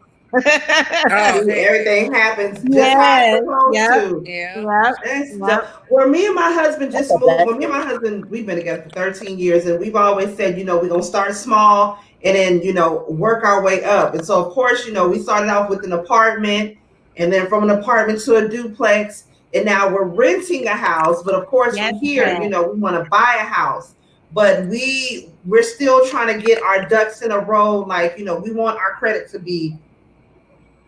Oh, See, hey. everything happens just how it's Yes. supposed Yep. to. Yeah. Yep. That's Yep. the where me and my husband That's just a moved. When me and blessing. my husband, we've been together for 13 years, and we've always said, we're gonna start small and then, work our way up. And so, of course, we started off with an apartment, and then from an apartment to a duplex, and now we're renting a house. But of course, Yes. from here, we want to buy a house. But we're still trying to get our ducks in a row. Like, we want our credit to be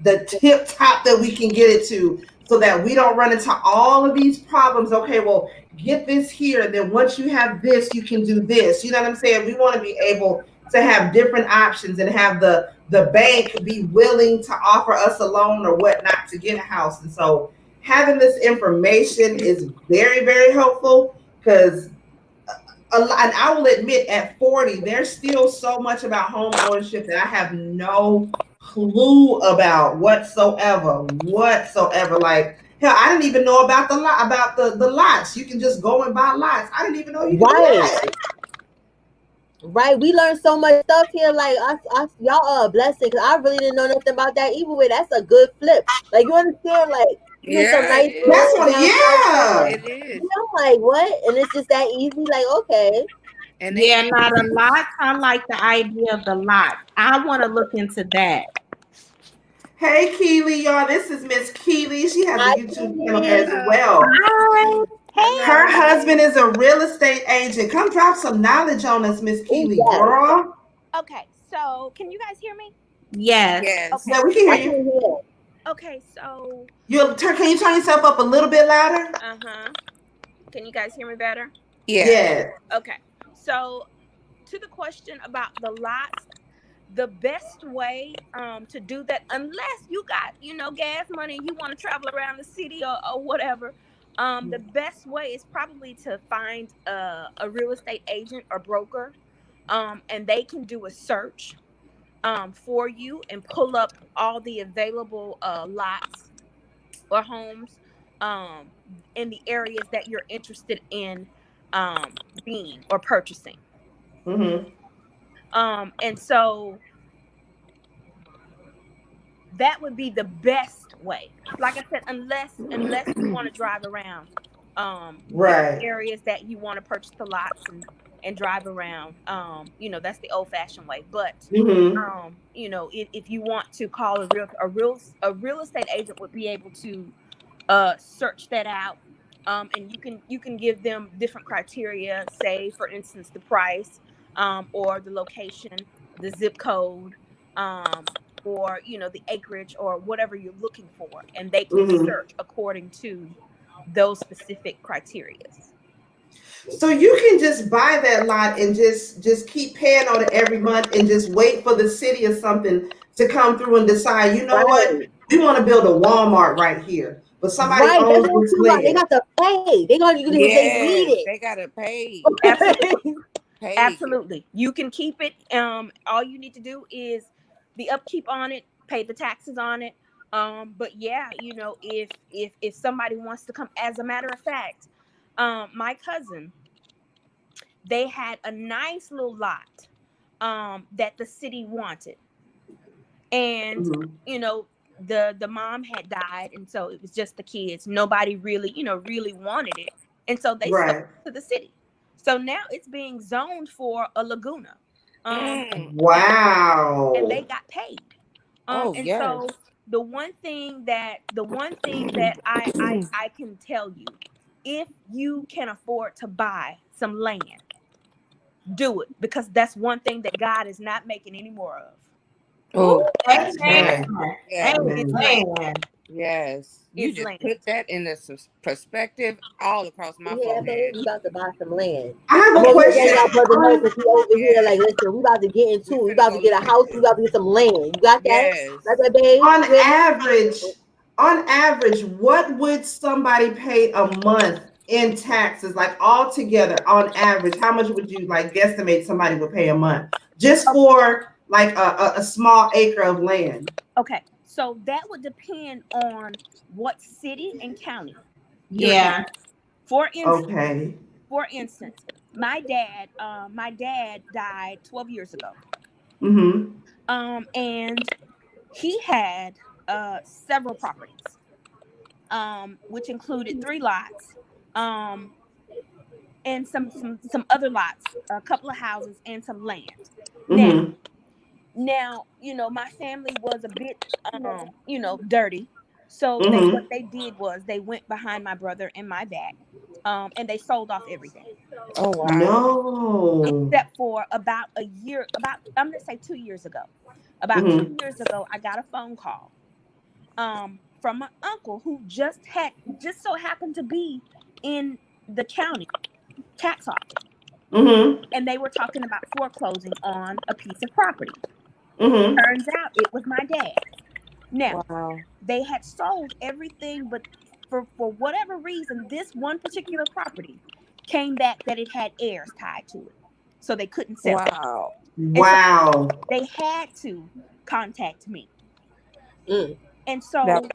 the tip top that we can get it to so that we don't run into all of these problems. Okay, well, get this here. Then once you have this, you can do this. You know what I'm saying? We want to be able to have different options and have the bank be willing to offer us a loan or whatnot to get a house. And so having this information is very, very helpful because and I will admit at 40, there's still so much about home ownership that I have no clue about whatsoever. Like hell, I didn't even know about the lots. You can just go and buy lots. I didn't even know you could do Right. that. Right. We learned so much stuff here. Like, y'all are a blessing because I really didn't know nothing about that either way. That's a good flip. Like, you understand? Like, you get some Yeah, it nice is. That's little what downtown. yeah. It is. I'm like, what? And it's just that easy. Like, okay. And they Yeah, not a lot. I like the idea of the lot. I want to look into that. Hey Keely, y'all. This is Miss Keely. She has a I YouTube channel as hello. well. Hi. Her Hello. husband is a real estate agent. Come drop some knowledge on us, Miss who's Keely, that? girl. Okay, so can you guys hear me? Yes. Yes. Okay, Yeah, we can I hear you. can hear. okay, so Can you turn yourself up a little bit louder? can you guys hear me better? Yeah. Yeah. Okay, so to the question about the lots, the best way to do that, unless you got gas money and you want to travel around the city or whatever, the best way is probably to find a real estate agent or broker, and they can do a search for you and pull up all the available lots or homes um, in the areas that you're interested in being or purchasing. Mm-hmm. And so that would be the best way. Like I said, unless you want to drive around in the Right. areas that you want to purchase the lots and drive around. You know, that's the old fashioned way. But you know, if you want to call a real estate agent would be able to search that out. And you can give them different criteria, say for instance the price, or the location, the zip code, or you know, the acreage or whatever you're looking for, and they can search according to those specific criteria. So you can just buy that lot and just keep paying on it every month and just wait for the city or something to come through and decide, you know what, we want to build a Walmart right here. But somebody owns this land. They got to pay. They gonna they need it. They gotta pay. Absolutely. Absolutely. You can keep it. All you need to do is the upkeep on it, pay the taxes on it. But yeah, you know, if somebody wants to come, as a matter of fact, my cousin, they had a nice little lot that the city wanted. And you know, the mom had died, and so it was just the kids. Nobody really, you know, really wanted it. And so they sold it to the city. So now it's being zoned for a laguna. Wow. And they got paid. So the one thing that I can tell you, if you can afford to buy some land, do it, because that's one thing that God is not making any more of. Oh, Amen. Yes. You just put that in the perspective all across my forehead. We about to buy some land. I have a question. Our brother Moses, he over here like, listen, we about to get into it. We about to get a house. We about to get some land. You got that? Yes. That's that, babe? On average, what would somebody pay a month in taxes, like all together? On average, how much would you like guesstimate somebody would pay a month just for like a small acre of land? Okay, so that would depend on what city and county. Yeah. For instance, my dad died 12 years ago. And he had several properties, which included 3 lots, and some other lots, a couple of houses, and some land. Now, you know, my family was a bit, you know, dirty. So what they did was they went behind my brother and my back, and they sold off everything. Oh, wow. No. Except for about I'm going to say 2 years ago. About 2 years ago, I got a phone call from my uncle who just so happened to be in the county tax office. And they were talking about foreclosing on a piece of property. Turns out it was my dad. Now, they had sold everything, but for whatever reason, this one particular property came back that it had heirs tied to it. So they couldn't sell it. Wow. So they had to contact me. And so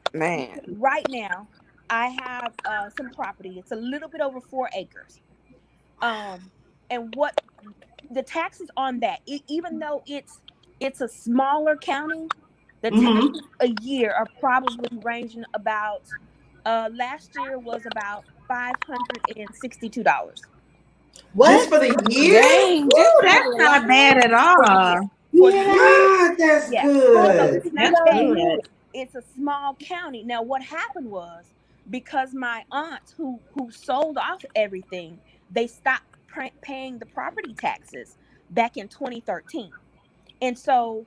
right now, I have some property. It's a little bit over 4 acres. And what the taxes on that, even though it's a smaller county, the taxes a year are probably ranging about, last year was about $562. What? Just for the year? Dang, that's not bad at all. Yeah, that's good. That's good. It's a small county. Now, what happened was, because my aunt who sold off everything, they stopped paying the property taxes back in 2013. And so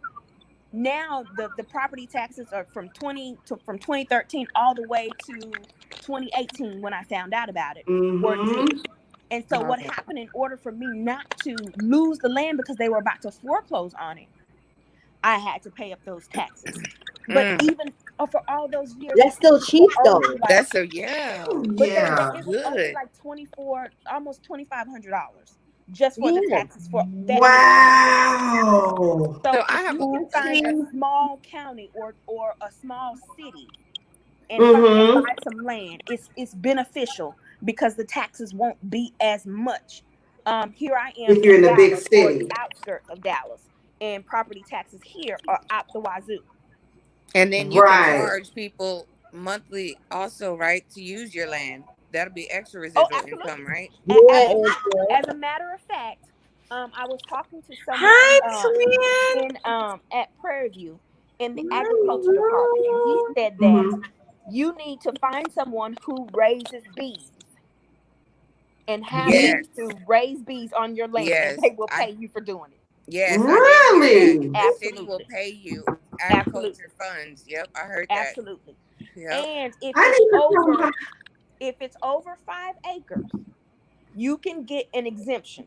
now the property taxes are from 2013 all the way to 2018 when I found out about it. And so what happened, in order for me not to lose the land because they were about to foreclose on it, I had to pay up those taxes. But even for all those years, that's still cheap though. That's But it was only like almost $2,500 just for the taxes for that. Wow. So if you can find a small county or a small city and buy some land, it's beneficial because the taxes won't be as much. Here I am if you're in the big city, or the outskirts of Dallas, and property taxes here are out the wazoo. And then you can charge people monthly also, right, to use your land. That'll be extra residual income, right? As a matter of fact, I was talking to someone Hi, in at Prairie View in the agriculture department, and he said that Mhm. you need to find someone who raises bees and have Yes. them to raise bees on your land, and Yes. they will pay you for doing it. Yes, I did hear that. Really? The city will Absolutely. pay you Absolutely. agriculture funds. Yep, I heard that. Absolutely. Yep. And if I it's need to over come. if it's over 5 acres, you can get an exemption.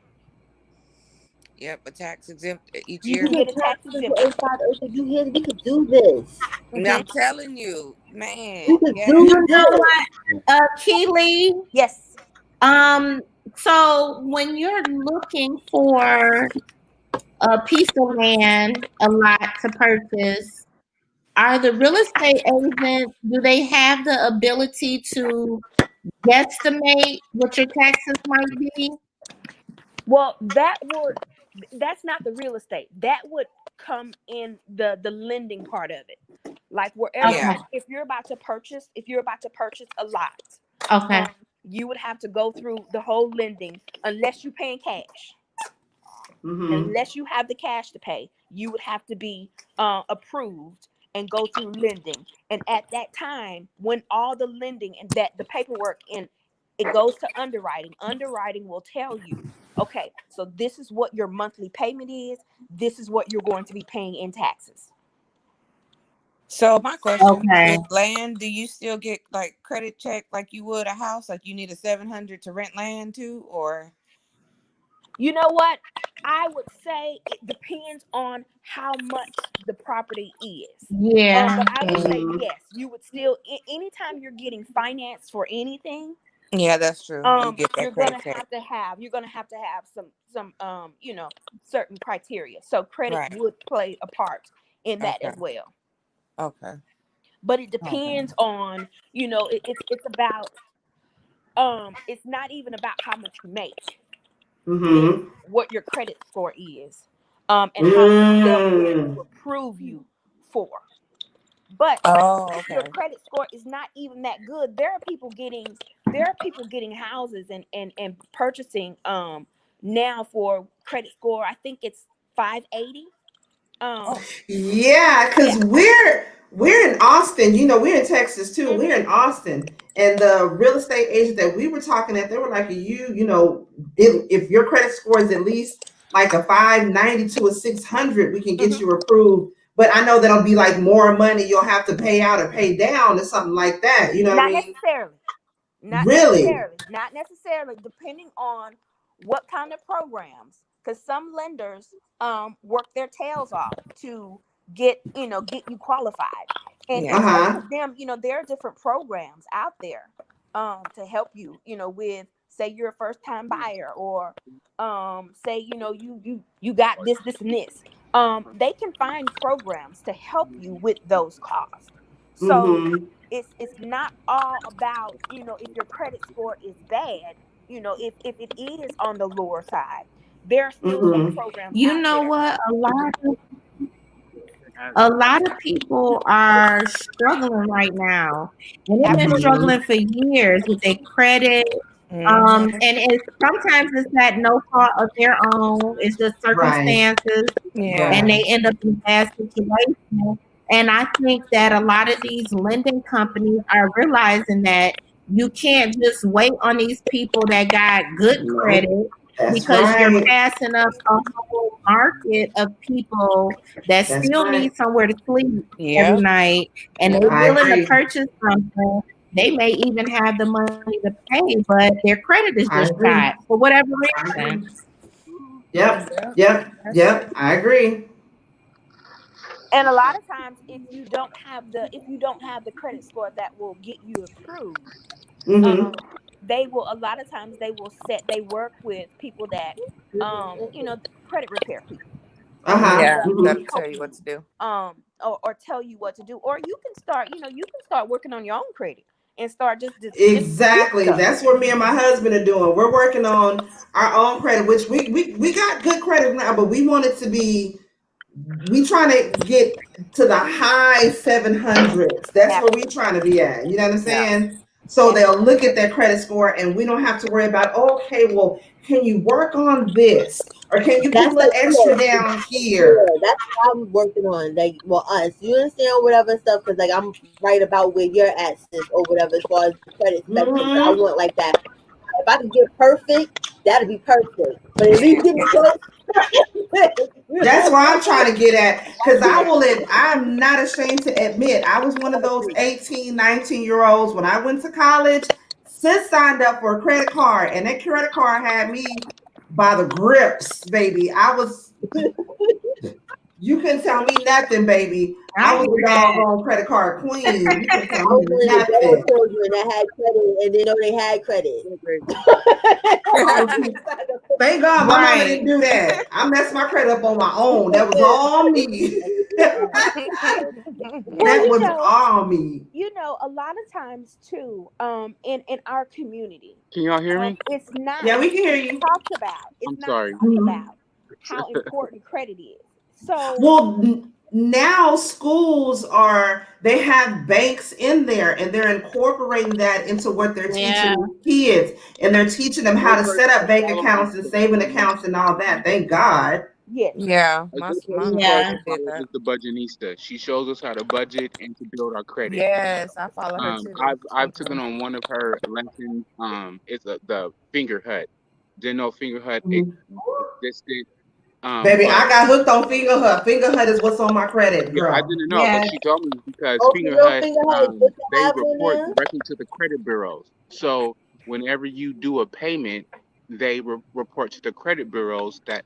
Yep, a tax exempt each You You can year. can get a tax tax into exemption. 85 acres. You hear? We could do this. And I'm telling you, man. We could Yes. do You know this. what, Keely? Yes. So when you're looking for a piece of land, a lot to purchase, are the real estate agents, do they have the ability to guesstimate what your taxes might be? Well, that's not the real estate. That would come in the lending part of it. Like wherever, Okay. Yeah. if you're about to purchase a lot, Okay. you would have to go through the whole lending unless you're paying cash. Mhm. Unless you have the cash to pay, you would have to be approved and go through lending. And at that time, when all the lending and that the paperwork and it goes to underwriting, underwriting will tell you, okay, so this is what your monthly payment is. This is what you're going to be paying in taxes. So my question Okay. with land, do you still get like credit check like you would a house? Like you need a 700 to rent land too, or You know what? I would say it depends on how much the property is. Yeah. But I would say Mhm. yes, you would still anytime you're getting finance for anything, yeah, that's true. You get you're that credit gonna check. have some certain criteria. So credit Right. would play a part in that Okay. as well. Okay. But it depends on, it's about it's not even about how much you make. It's Mhm. what your credit score is, and how much they'll be able to Mm. approve you for. But Oh, if your okay. credit score is not even that good, there are people getting houses and purchasing now for credit score. I think it's 580. Yeah, because Yeah. we're in Austin. You know, we're in Texas too. Mhm. We're in Austin, and the real estate agent that we were talking at, they were like, you know, if your credit score is at least like a 590 to a 600, we can get Mhm. you approved. But I know that'll be like more money you'll have to pay out or pay down or something like that. You know what I Not mean? necessarily. Not Really? necessarily. Not necessarily. Depending on what kind of programs, because some lenders work their tails off to get you qualified, and Yeah. some Uh-huh. of them, there are different programs out there to help you, with, say, you're a first time buyer, or say, you got this and this. They can find programs to help you with those costs. So Mm-hmm. it's not all about, if your credit score is bad, if it is on the lower side, there are still some Mm-hmm. programs You out know there. what? A lot of people are struggling right now, and they've been Absolutely. struggling for years with their credit. Mhm. And sometimes it's at no fault of their own. It's just Right. circumstances, Yeah. and Right. they end up in a bad situation. And I think that a lot of these lending companies are realizing that you can't just wait on these people that got good No, credit, that's because you're right. passing up a whole market of people that That's still right. need somewhere to sleep every Yep. night, and Yep. they're I willing to agree. purchase something. They may even have the money to pay, but their credit is I just agree. shot for whatever I reason. agree. Yep. Yep. Yep. That's true. Yep. I agree. And a lot of times, if you don't have the credit score that will get you approved, Mm-hmm. um, a lot of times they work with people that, the credit repair people Uh-huh. Yeah, that will Mm-hmm. that'll help tell you you, what to do. or tell you what to do, or you can start working on your own credit and start just dispute Exactly. stuff. That's what me and my husband are doing. We're working on our own credit, which we got good credit now, but we want it to be, we trying to get to the high 700s. That's where we Absolutely. trying to be at. You know what I'm Yeah. saying? So they'll look at their credit score, and we don't have to worry about, okay, well, can you work on this, or can you put a little extra down here? That's what I'm working on. Like, well, us, you understand whatever and stuff, because like I'm right about where you're at, sis, or whatever, as far as the credit spectrum. So I want like that. If I could get perfect, that'd be perfect. But at least get me close. That's why I'm trying to get at, because I'm not ashamed to admit I was one of those 18, 19-year-olds when I went to college. Sis signed up for a credit card, and that credit card had me by the grips, baby. You couldn't tell me nothing, baby. I was a doggone credit card queen. You couldn't tell me nothing. Children that had credit and they know they had credit. Thank God my mama didn't do that. I messed my credit up on my own. That was all me. That was all me. You know, a lot of times too, in our community. Can y'all hear me? It's not. Yeah, we can hear you. Talked about. It's not talked about how important credit is. So well, now schools they have banks in there, and they're incorporating that into what they're teaching kids, and they're teaching them how to set up bank accounts and saving accounts and all that. Thank God. Yes. Yeah. Is the budgetista. She shows us how to budget and to build our credit. Yes, I follow her too. I've taken on one of her lessons. It's the finger hut. Didn't know finger hut existed. Baby, I got hooked on Finger Hut. Finger Hut is what's on my credit, girl. I didn't know, but she told me because Finger Hut, they report directly to the credit bureaus. So whenever you do a payment, they report to the credit bureaus that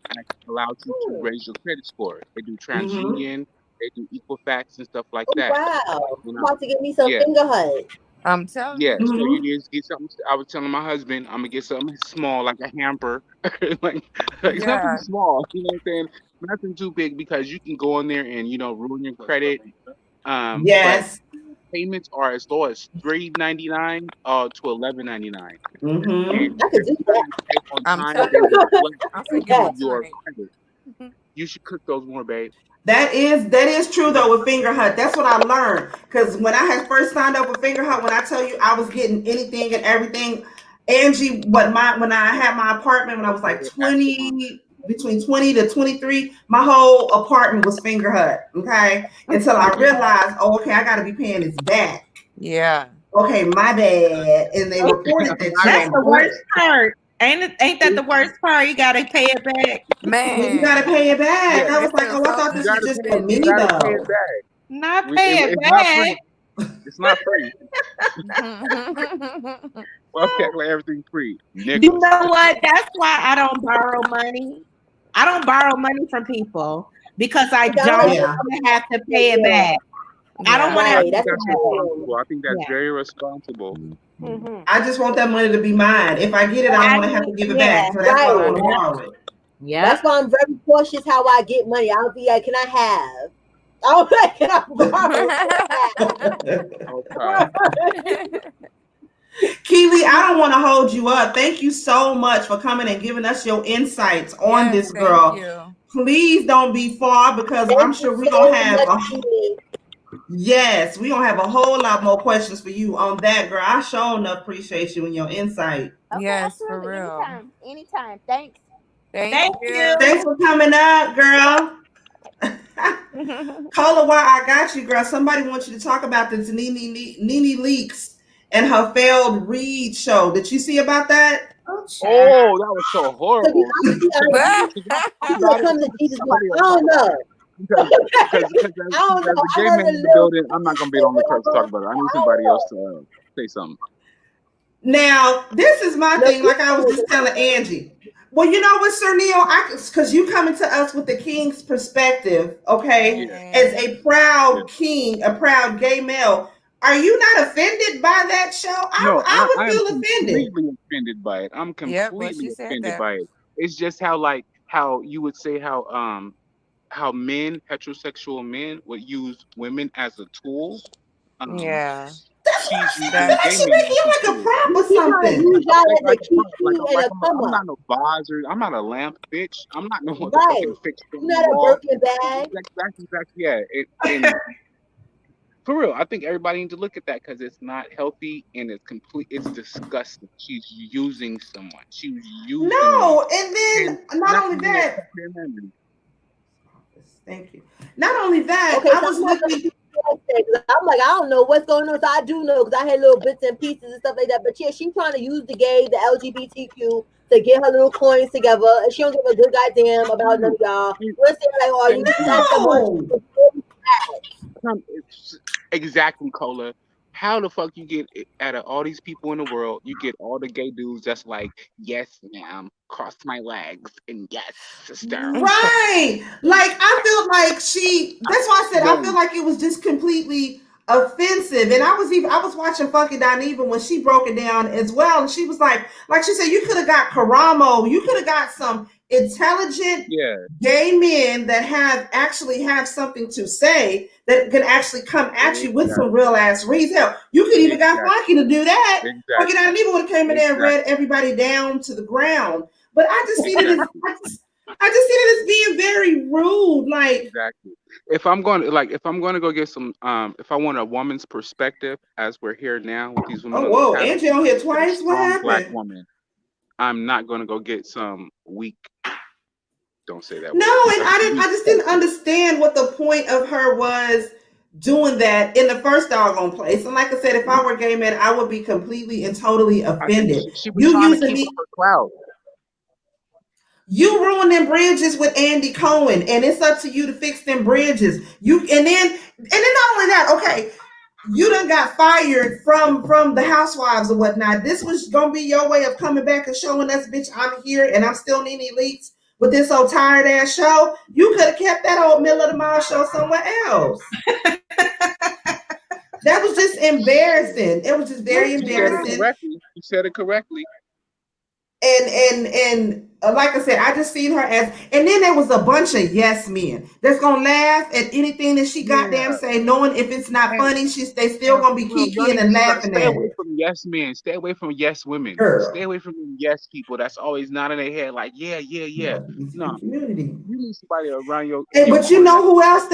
allows you to raise your credit score. They do TransUnion, they do Equifax and stuff like that. Wow, you about to get me some Finger Hut. I'm telling you. So you need to get something. I was telling my husband, I'm gonna get something small, like a hamper, like something small. You know what I'm saying? Nothing too big, because you can go in there and ruin your credit. Yes. Payments are as low as $3.99 to $11.99. I could do that. You should cook those more, babe. That is true though with Finger Hut. That's what I learned, because when I had first signed up with Finger Hut, when I tell you I was getting anything and everything, Angie, when I had my apartment when I was like between 20 to 23, my whole apartment was Finger Hut. Okay, until I realized, okay, I got to be paying this back. Yeah. Okay, my bad, and they reported that. That's the worst part. Ain't that the worst part? You gotta pay it back, man. You gotta pay it back. I was like, I thought this was just for me though. Not pay it back. It's not free. Well, like everything's free. You know what? That's why I don't borrow money. I don't borrow money from people because I don't want to have to pay it back. I don't want to. I think that's very responsible. I just want that money to be mine. If I get it, I don't want to have to give it back. So that's why I want to borrow it. Yeah, that's why I'm very cautious how I get money. I'll be like, "Can I have?" I'll be like, "Can I borrow?" Kiwi, I don't want to hold you up. Thank you so much for coming and giving us your insights on this girl. Please don't be far, because I'm sure we're gonna have we gonna have a whole lot more questions for you on that, girl. I sure enough appreciate you and your insight. Okay, yes, for real. Anytime. Thanks. Thank you. Thanks for coming up, girl. Cola, while I got you, girl, somebody wants you to talk about this NeNe leaks and her failed read show. Did you see about that? Oh, that was so horrible. I don't know. Because I'm not gonna be on the crowd to talk about it. I need somebody else to say something. Now, this is my thing. Like I was just telling Angie. Well, you know what, Sir Neil? Because you coming to us with the king's perspective, okay? As a proud king, a proud gay male, are you not offended by that show? I would feel offended. I'm completely offended by it. I'm completely offended by it. It's just how you would say how heterosexual men would use women as a tool. That should make you like a prop or something. I'm not no buzzer. I'm not a lamp, bitch. I'm not no motherfucking fix. You're not a Birkin bag. Exactly. Yeah. For real, I think everybody needs to look at that because it's not healthy and it's complete. It's disgusting. She's using someone. She was using you, No, and and then not not only even that. that, thank you. Not only that, Okay, I so was looking. I'm like, I don't know what's going on. So I do know because I had little bits and pieces and stuff like that. But yeah, she's trying to use the gay, the LGBTQ to get her little coins together, and she don't give a good goddamn about none of y'all. We're saying like, oh, you spent so much. Exactly, Cola. How the fuck you get out of all these people in the world, you get all the gay dudes that's like, yes, ma'am, cross my legs, and yes, sister. Right. Like I feel like that's why I said I feel like it was just completely offensive. And I was watching fucking Dineva when she broke it down as well. And she was like she said, you could have got Karamo, you could have got some intelligent gay men that actually have something to say that can actually come at you with some real ass reason. Hell, you could even got Funky to do that. Funky Dineva would have came in there and read everybody down to the ground. But I just see it as I just see it as being very rude. Like exactly. If I'm going to go get some, if I want a woman's perspective, as we're here now with these women. Oh, whoa, Angie on here twice. What happened? Black woman. I'm not going to go get some weak. Don't say that. No, word. And I just didn't understand what the point of her was doing that in the first doggone place. And like I said, if I were a gay man, I would be completely and totally offended. She was trying to keep up her clout. You ruined them bridges with Andy Cohen, and it's up to you to fix them bridges. And then not only that, okay, you done got fired from the Housewives or whatnot. This was gonna be your way of coming back and showing us, bitch, I'm here and I'm still NeNe Leakes with this old tired ass show. You could have kept that old middle of the mile show somewhere else. That was just embarrassing. It was just very embarrassing. You said it correctly. And like I said, I just seen her as, and then there was a bunch of yes men that's gonna laugh at anything that she goddamn say, knowing if it's not funny, they still gonna be kikiing and laughing at it. Stay away from yes men. Stay away from yes women. Girl. Stay away from yes people. That's always nodding their head like, yeah. No, community. You need somebody around your. But you know who else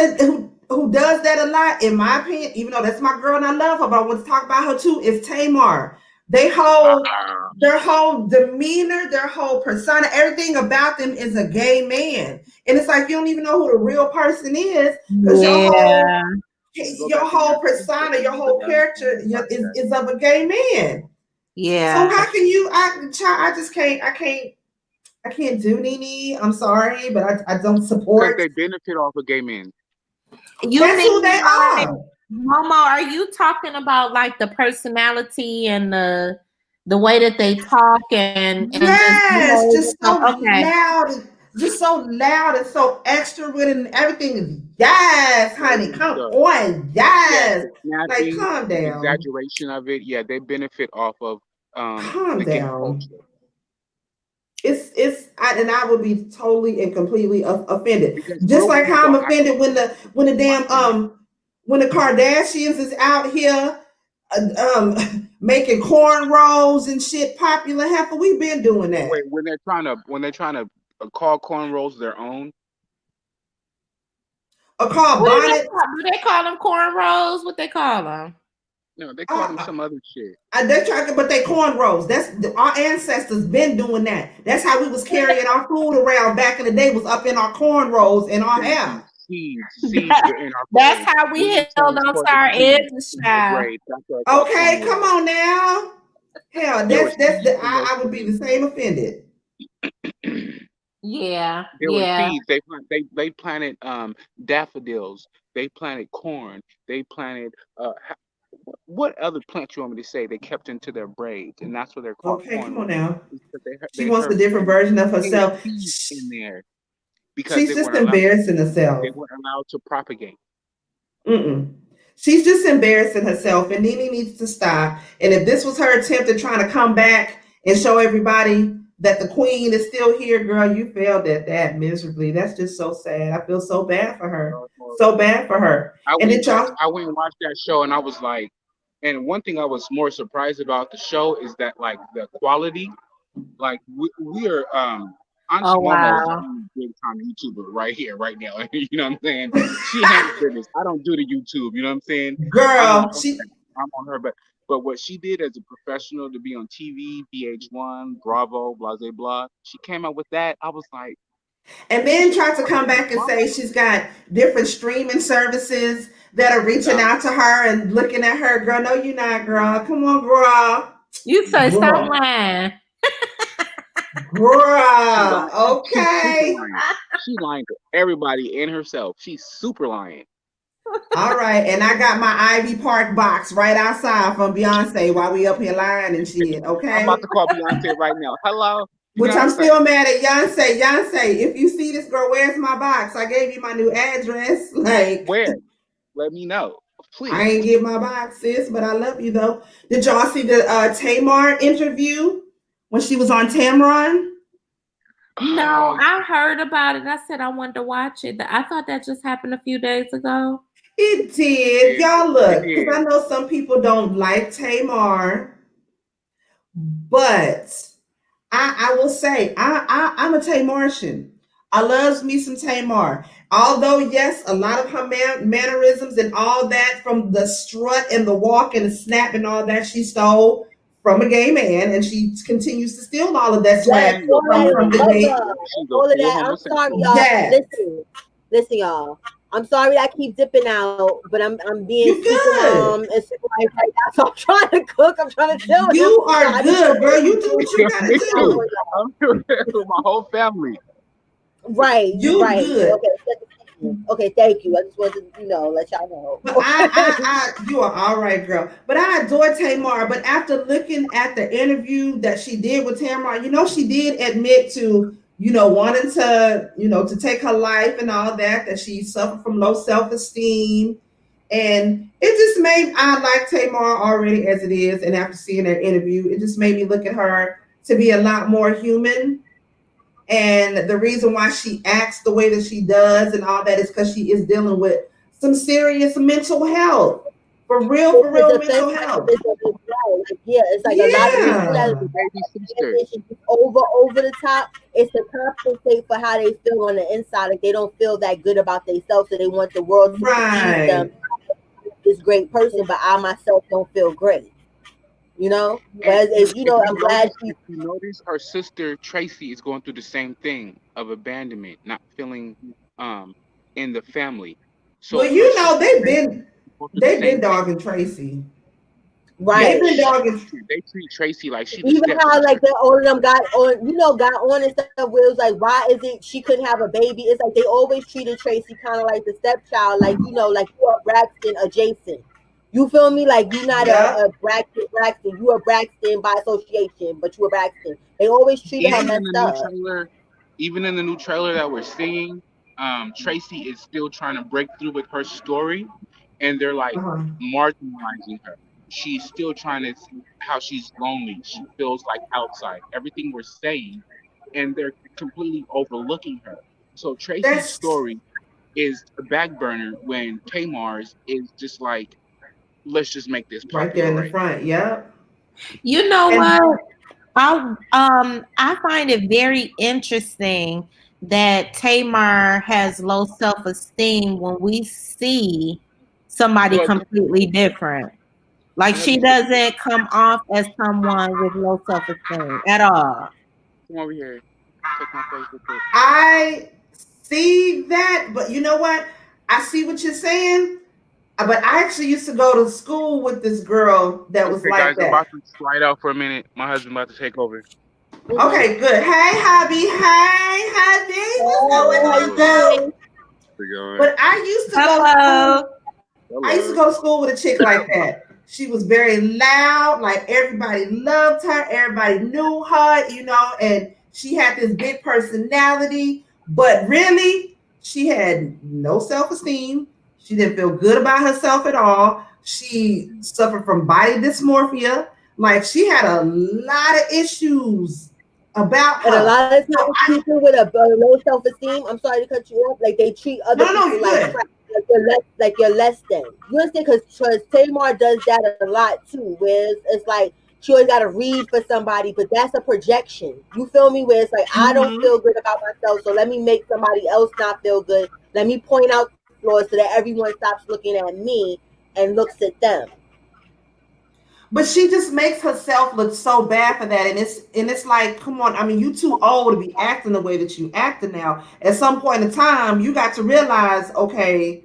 who does that a lot, in my opinion, even though that's my girl and I love her, but I want to talk about her too, is Tamar. Their whole demeanor, their whole persona, everything about them is a gay man. And it's like you don't even know who the real person is because your whole persona, your whole character is of a gay man. Yeah. So how can you? I just can't. I can't do NeNe. I'm sorry, but I don't support. Because they benefit off of gay men. That's who they are. MoMo, are you talking about like the personality and the way that they talk and yes, just so loud, just so loud and so extra with it and everything. Yes, honey, come on, yes. Like calm down. Exaggeration of it, yeah, they benefit off of calm down. And I would be totally and completely offended. Because just like how I'm offended when the damn when the Kardashians is out here making cornrows and shit popular. Half we've been doing that. Wait, when they're trying to call cornrows their own. Or call bonnet. Do they call them cornrows? What they call them? No, they call them some other shit. They try, but they cornrows. That's our ancestors been doing that. That's how we was carrying our food around back in the day. Was up in our cornrows and our hair. Seeds in our. That's how we held on to our edges, child. Okay, come on now. Hell, I would be the same offended. Yeah. There were seeds. They planted daffodils. They planted corn. They planted what other plant you want me to say? They kept into their braids, and that's what they're called. Okay, come on now. She wants a different version of herself in there because she's just embarrassing herself. They weren't allowed to propagate. She's just embarrassing herself, and NeNe needs to stop. And if this was her attempt at trying to come back and show everybody that the queen is still here, girl, you failed at that miserably. That's just so sad. I feel so bad for her. So bad for her. I went and watched that show, and I was like, and one thing I was more surprised about the show is that like the quality, like we are Auntie Oh MoMo is wow. a big time YouTuber right here, right now. You know what I'm saying? She handles business. I don't do the YouTube. You know what I'm saying? I'm on Girl, her. she I'm on her. But what she did as a professional to be on TV, VH1, Bravo, blah blah blah. She came out with that. I was like, and then tried to come back and say she's got different streaming services that are reaching stop. out to her and looking at her. Girl, no, you're not, girl. Come on, girl. You say stop Girl. lying. She Girl. lied. She's super Okay. lying. She lying to everybody and herself. She's super lying. All right. And I got my Ivy Park box right outside from Beyonce while we up here lying and shit. I'm Okay. about to call Beyonce right now. Hello. Which I'm Beyonce. still mad at Beyonce. Beyonce, if you see this girl, where's my box? I gave you my new address. Like, Where? Let me know, please. I ain't get my box, sis, but I love you though. Did y'all see the Tamar interview when she was on Tamron? No, I heard about it. I said I wanted to watch it. I thought that just happened a few days ago. It did. Y'all look, because I know some people don't like Tamar, but I will say I'm a Tamartian. I loves me some Tamar. Although, yes, a lot of her mannerisms and all that from the strut and the walk and the snap and all that she stole from a gay man, and she continues to steal all of that swag Yes, all from the gay. all of that. I'm sorry, y'all. Yes. Listen, y'all. I'm sorry I keep dipping out, but I'm being super mom and super wife right now. So I'm trying to cook. I'm trying to chill. You are good, girl. You do what you gotta do. I'm doing that with my whole family. Right. You right. good. Okay, thank you. I just wanted to, let y'all know. But you are all right, girl. But I adore Tamar. But after looking at the interview that she did with Tamar, she did admit to, wanting to, to take her life and all that she suffered from low self-esteem. And it just I like Tamar already as it is. And after seeing that interview, it just made me look at her to be a lot more human. And the reason why she acts the way that she does and all that is because she is dealing with some serious mental health. For real mental health. Yeah, it's like a lot of people over the top. It's to compensate for how they feel on the inside. Like they don't feel that good about themselves, so they want the world to perceive them this great person, but I myself don't feel great. But I'm glad if you notice, her sister Tracie is going through the same thing of abandonment, not feeling in the family. So well, they've been dogging Tracie. Right. They treat Tracie like she even how like all of them got on and stuff where it was like, why is it she couldn't have a baby? It's like they always treated Tracie kind of like the stepchild, like like you are Braxton adjacent. You feel me? Like you're not a Braxton. You are Braxton by association, but you are Braxton. They always treated her messed up. Even in the new trailer that we're seeing, Tracie is still trying to break through with her story, and they're like marginalizing her. She's still trying to see how she's lonely. She feels like outside. Everything we're saying, and they're completely overlooking her. So Tracie's story is a back burner when Tamar's is just like, let's just make this popular right there in the front. Yep. You know what? I find it very interesting that Tamar has low self-esteem when we see somebody completely different. Like she doesn't come off as someone with low self-esteem at all. Come over here. Take my place with it. I see that, but you know what? I see what you're saying. But I actually used to go to school with this girl that was like guys, that. I'm about to slide out for a minute. My husband's about to take over. Okay, good. Hey, hubby. Hey, hubby. What's going on? But I used to go to school. I used to go to school with a chick like that. She was very loud, like everybody loved her, everybody knew her, and she had this big personality, but really, she had no self-esteem. She didn't feel good about herself at all. She suffered from body dysmorphia. Like she had a lot of issues about her. And a lot of times people with a low self-esteem, I'm sorry to cut you off, like they treat other people like crap. Like you're less than. You understand? Because Tamar does that a lot too, where it's like she always got to read for somebody, but that's a projection. You feel me? Where it's like, I don't feel good about myself, so let me make somebody else not feel good. Let me point out flaws so that everyone stops looking at me and looks at them. But she just makes herself look so bad for that, and it's like, come on. I mean, you too old to be acting the way that you acting now. At some point in time, you got to realize, okay,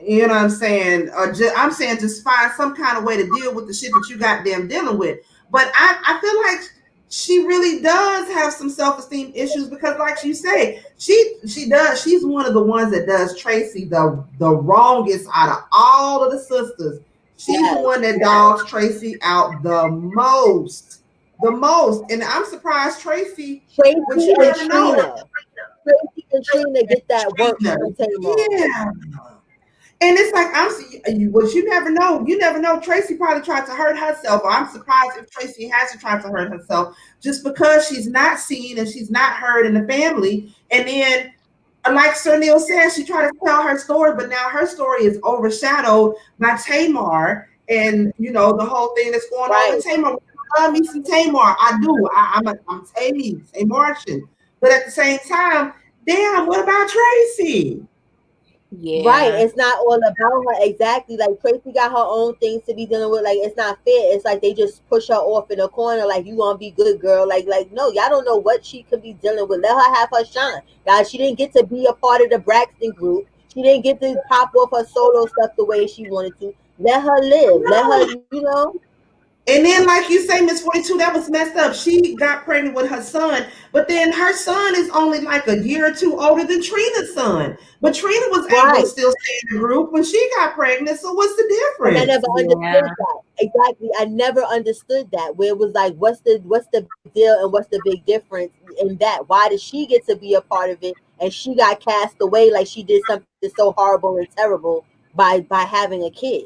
you know what I'm saying? Or I'm saying just find some kind of way to deal with the shit that you got them dealing with. But I feel like she really does have some self-esteem issues because, like you say, she does. She's one of the ones that does Tracie the wrongest out of all of the sisters. She's the one that dogs Tracie out the most. And I'm surprised Tracie but you never know. Tracie and Trina get that work from Tamar. Yeah. And it's like, what you never know. You never know. Tracie probably tried to hurt herself. Or I'm surprised if Tracie hasn't tried to hurt herself just because she's not seen and she's not heard in the family. And then, like Sir Neil said, she tried to tell her story, but now her story is overshadowed by Tamar and, you know, the whole thing that's going on with Tamar. I love me some Tamar. I do. I'm Tamartian. But at the same time, damn, what about Tracie? Yeah. Right. It's not all about her. Exactly. Like Tracie got her own things to be dealing with. Like it's not fair. It's like they just push her off in a corner. Like you gonna be good, girl. Like no, y'all don't know what she could be dealing with. Let her have her shine. Guys, she didn't get to be a part of the Braxton group. She didn't get to pop off her solo stuff the way she wanted to. Let her live. Let her, you know. And then, like you say, Miss 42, that was messed up. She got pregnant with her son, but then her son is only like a year or two older than Trina's son. But Trina was able to still stay in the group when she got pregnant. So what's the difference? And I never understood that. Exactly. I never understood that. Where it was like, what's the deal and what's the big difference in that? Why did she get to be a part of it and she got cast away like she did something so horrible and terrible by having a kid?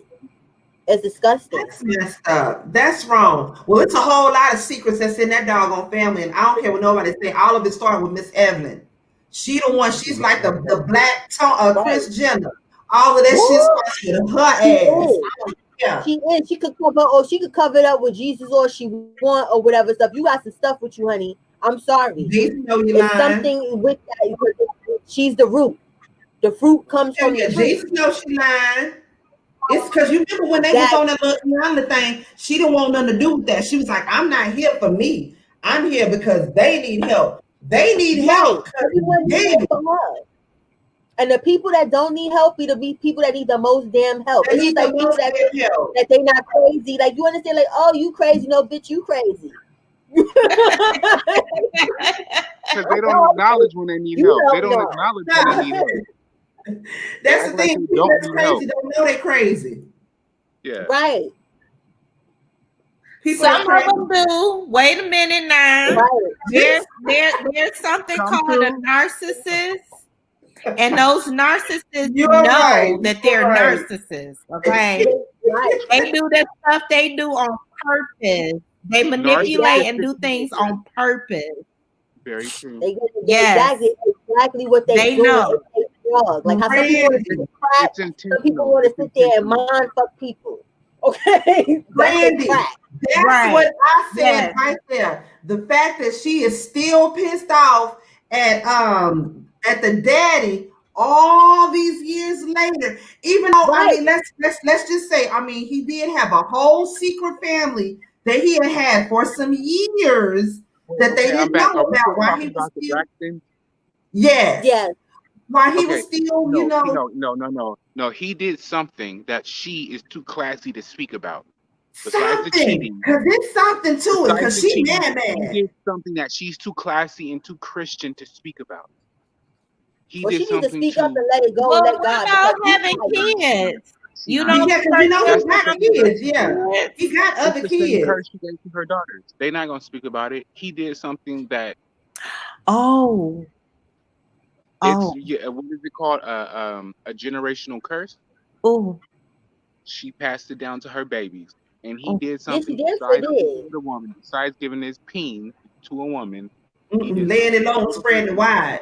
It's disgusting. That's messed up. That's wrong. Well, it's a whole lot of secrets that's in that doggone family, and I don't care what nobody say. All of it started with Miss Evelyn. She the one. She's like the black Kris Jenner. All of that shit starts with her ass. Yeah. She is. She could cover. Or she could cover it up with Jesus, or she want, or whatever stuff. You got some stuff with you, honey. I'm sorry. It's something with that. She's the root. The fruit comes from the tree. Jesus knows she lying. It's because you remember when they was on that little Rihanna thing, she didn't want nothing to do with that. She was like, I'm not here for me. I'm here because they need help. They need help. And the people that don't need help be the people that need the most damn help. It's just like people that they not crazy. Like you understand, like, oh, you crazy. No, bitch, you crazy. Because they don't acknowledge when they need help. They don't acknowledge when they need help. That's the thing. People that's crazy don't know they're crazy. Yeah. Right. Some of them do. Wait a minute now. Right. There's something called a narcissist. And those narcissists know that they're narcissists. Okay. They do that stuff they do on purpose. They manipulate and do things on purpose. Very true. Exactly what they do. Know. Like how some people want to do crack, some people want to sit there and mind fuck people. Okay, Brandy, that's what I said right there. The fact that she is still pissed off at the daddy all these years later, even though I mean, let's just say, I mean, he did have a whole secret family that he had for some years that they didn't know about. Why he was still, yes. Why he was still, No. He did something that she is too classy to speak about. Besides the cheating, because it's something to it. Because she mad. He did something that she's too classy and too Christian to speak about. She needs to speak up and let it go. And let God. About having kids. You know, he got kids. Yeah, he got other kids. She gave to her daughters. They're not gonna speak about it. He did something that. What is it called? A generational curse. Oh. She passed it down to her babies, and he did something besides giving his peen to a woman. Laying it low, spreading it wide.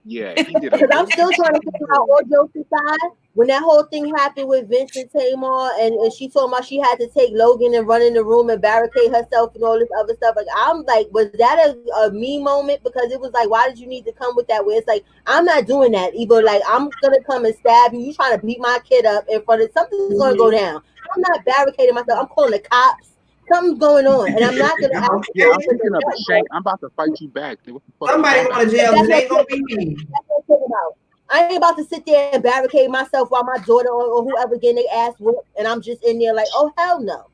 Yeah, he did. Because I'm still trying to figure out all jokes aside. when that whole thing happened with Vince and Tamar, and she told me she had to take Logan and run in the room and barricade herself and all this other stuff. Like, I'm like, was that a me moment? Because it was like, why did you need to come with that? Where it's like, I'm not doing that. Either like, I'm gonna come and stab you. You trying to beat my kid up in front of something's gonna go down. I'm not barricading myself. I'm calling the cops. Something's going on, and I'm not gonna. Yeah, I'm picking up a shank. I'm about to fight you back. What the fuck Somebody you going to jail. It ain't gonna be me. That's what I'm talking about. I ain't about to sit there and barricade myself while my daughter or whoever getting their ass whooped, and I'm just in there like, oh hell no,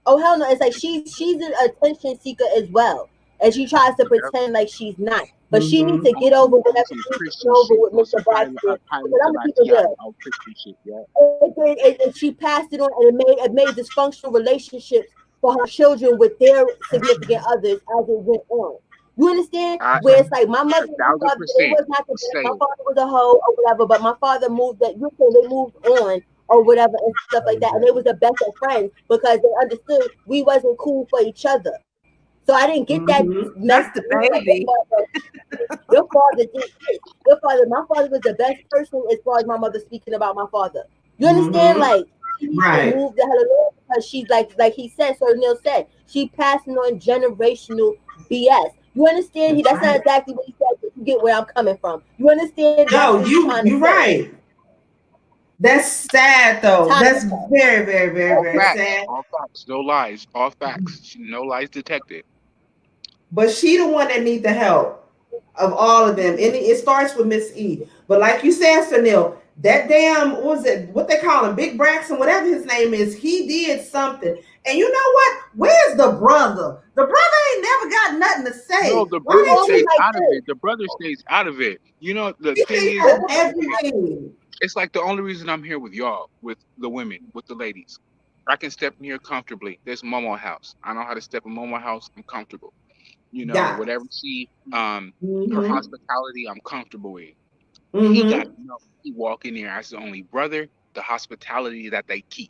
oh hell no. It's like she's an attention seeker as well, and she tries to pretend like she's not, but she needs to get over whatever she needs to get over with Mr. Braxton. Because I'm gonna keep it real. And she passed it on, and it made dysfunctional relationships for her children with their significant others as it went on. You understand? Where it's like my mother, it was not the best. My father was a hoe or whatever, but my father moved that they moved on or whatever and stuff like that, and they was the best of friends because they understood we wasn't cool for each other. So I didn't get that mess. Your father did this. My father was the best person as far as my mother speaking about my father. You understand? Like she needs to move the hell along because she's like he said, Sir Neil said, she passing on generational BS. You understand? That's not exactly what he said, but you get where I'm coming from. You understand? No, you're right. That's sad though. That's very, very, very, very sad. All facts, no lies. All facts. No lies detected. But she the one that need the help of all of them. And it starts with Miss E. But like you said, Sunil, that damn, what they call him, Big Braxton, whatever his name is, he did something. And you know what? Where's the brother? The brother ain't never got nothing to say. No, the brother stays out of it. The brother stays out of it. You know, the thing is, everything. It's like the only reason I'm here with y'all, with the women, with the ladies. I can step in here comfortably. There's MoMo house. I know how to step in MoMo house. I'm comfortable. You know, whatever she, her hospitality, I'm comfortable with. He got, he walk in there as the only brother, the hospitality that they keep.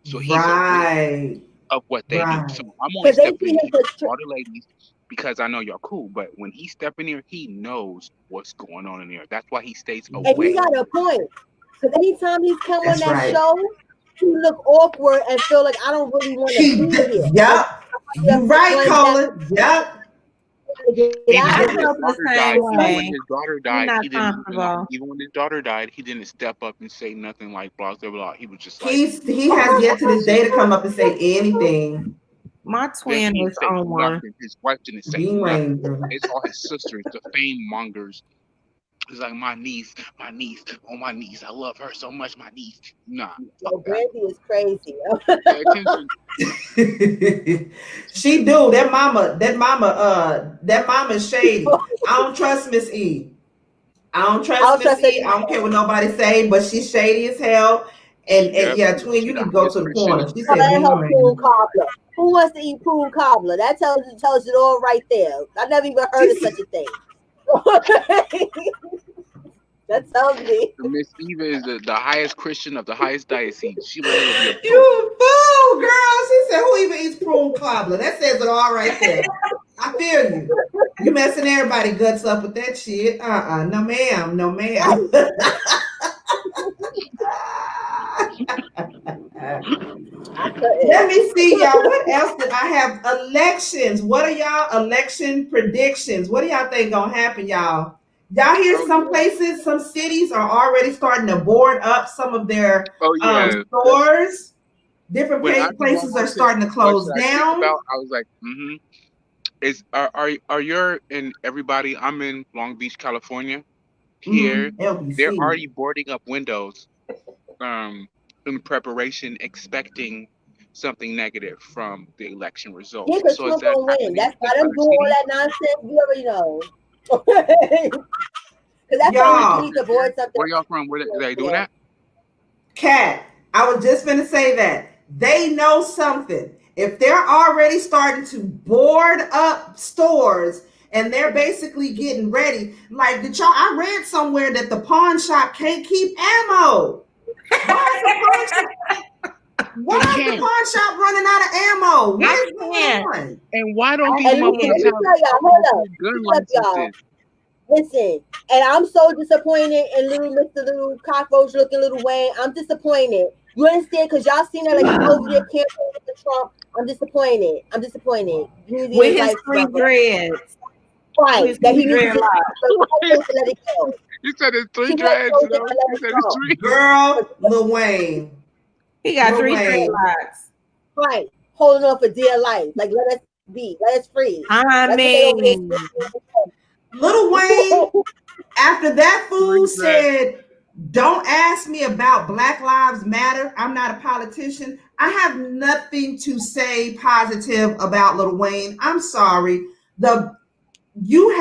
So he's aware of what they do. So I'm only stepping in here with all the ladies because I know y'all cool. But when he step in here, he knows what's going on in there. That's why he stays away. And he got a point. Because anytime he's come on that show, he look awkward and feel like I don't really want to be here. Yep. You're right, Colin. Yep. Even when his daughter died, he didn't. Even when his daughter died, he didn't step up and say nothing like blah blah blah. He was just like he has yet to this day to come up and say anything. My twin is on one. His wife didn't say nothing. It's all his sisters, the fame mongers. It's like my niece, oh my niece, I love her so much, my niece. Nah. Brandy is crazy. Pay attention. She do. That mama's shady. I don't trust Miss E. I don't trust Miss E. I don't care what nobody say, but she's shady as hell. And yeah, twin, you need to go to the corner. She said, who wants to eat prune cobbler? That tells it all right there. I never even heard of such a thing. That tells me. Miss Eva is the highest Christian of the highest diocese. She was you fool, girl. She said, "Who even eats prune cobbler?" That says it all right there. I feel you. You messing everybody guts up with that shit. No ma'am. No ma'am. Let me see, y'all. What else did I have? Elections. What are y'all election predictions? What do y'all think gonna happen, y'all? Y'all hear some places, some cities are already starting to board up some of their stores. Different places are starting to close down. I was like, are you and everybody? I'm in Long Beach, California. Here, they're already boarding up windows. In preparation, expecting something negative from the election results. Yeah, because Trump gonna win. That's why them doing all that nonsense. You already know. Because that's why we need to board something. Where y'all from? Where they doing that? Kat, I was just gonna say that they know something. If they're already starting to board up stores and they're basically getting ready, like I read somewhere that the pawn shop can't keep ammo. Why is the pawn shop running out of ammo? What is going on? And why don't these motherfuckers have gun licenses? Listen, and I'm so disappointed in little Mr. Little Cockroach looking Little Wayne. I'm disappointed. You understand? Because y'all seen that like he's over there campaigning for Trump. I'm disappointed. I'm disappointed. With his three dreads. Right. That he needs to just let it go. You said it's three dreads, you know? You said it's three. Girl, Lil Wayne. He got three dreadlocks. Right. Holding on for dear life. Like, let us be. Let us free. I mean, Lil Wayne, after that fool said, don't ask me about Black Lives Matter. I'm not a politician. I have nothing to say positive about Lil Wayne. I'm sorry. You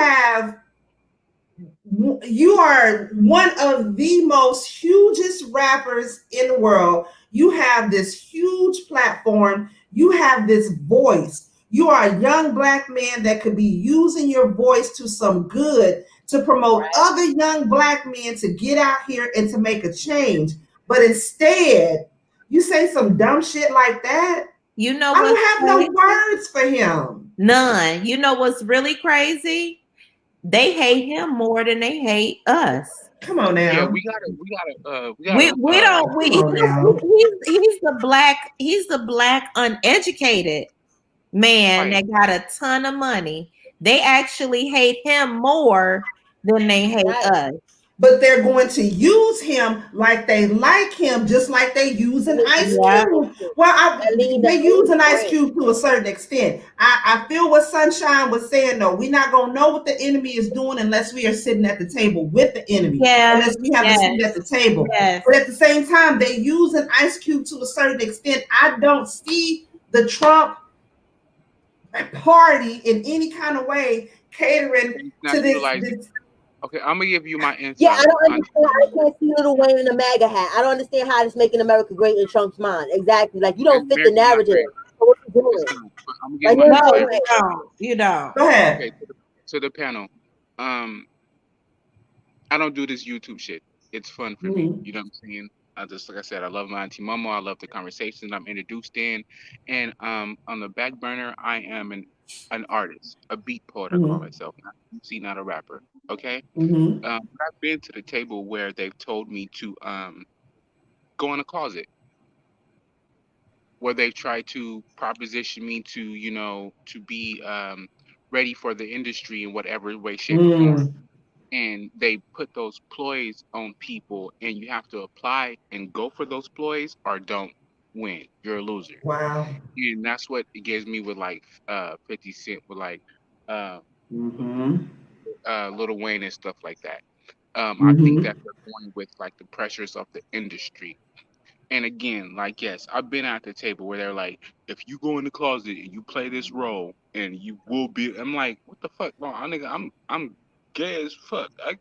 are one of the most hugest rappers in the world. You have this huge platform. You have this voice. You are a young Black man that could be using your voice to some good to promote other young Black men to get out here and to make a change. But instead, you say some dumb shit like that. You know, I don't have no words for him. None. You know what's really crazy? They hate him more than they hate us. Come on now. Yeah, we don't. He's the black uneducated man that got a ton of money. They actually hate him more than they hate us. But they're going to use him like they like him, just like they use an Ice Cube. Well, they use an Ice Cube to a certain extent. I feel what Sunshine was saying, though. We're not going to know what the enemy is doing unless we are sitting at the table with the enemy. Unless we have a seat at the table. But at the same time, they use an Ice Cube to a certain extent. I don't see the Trump party in any kind of way catering to this. Okay, I'm gonna give you my insight. Yeah, I don't understand. I can't see Lil Wayne in a MAGA hat. I don't understand how it's making America great in Trump's mind. Exactly, like you don't fit the narrative. So what you doing? You don't. Go ahead. Okay, to the panel. I don't do this YouTube shit. It's fun for me. You know what I'm saying? Like I said, I love my Auntie MoMo. I love the conversations I'm introduced in, and on the back burner, I am an artist, a beat poet. I call myself. Not a rapper. Okay. I've been to the table where they've told me to go in a closet, where they try to proposition me to to be ready for the industry in whatever way, shape, or form. And they put those ploys on people, and you have to apply and go for those ploys or don't win. You're a loser. Wow. And that's what it gives me with like 50 Cent, with like Lil Wayne and stuff like that. I think that they're going with like the pressures of the industry. And again, like, yes, I've been at the table where they're like, if you go in the closet and you play this role and you will be, I'm like, what the fuck? No, nigga, I'm gay as fuck. I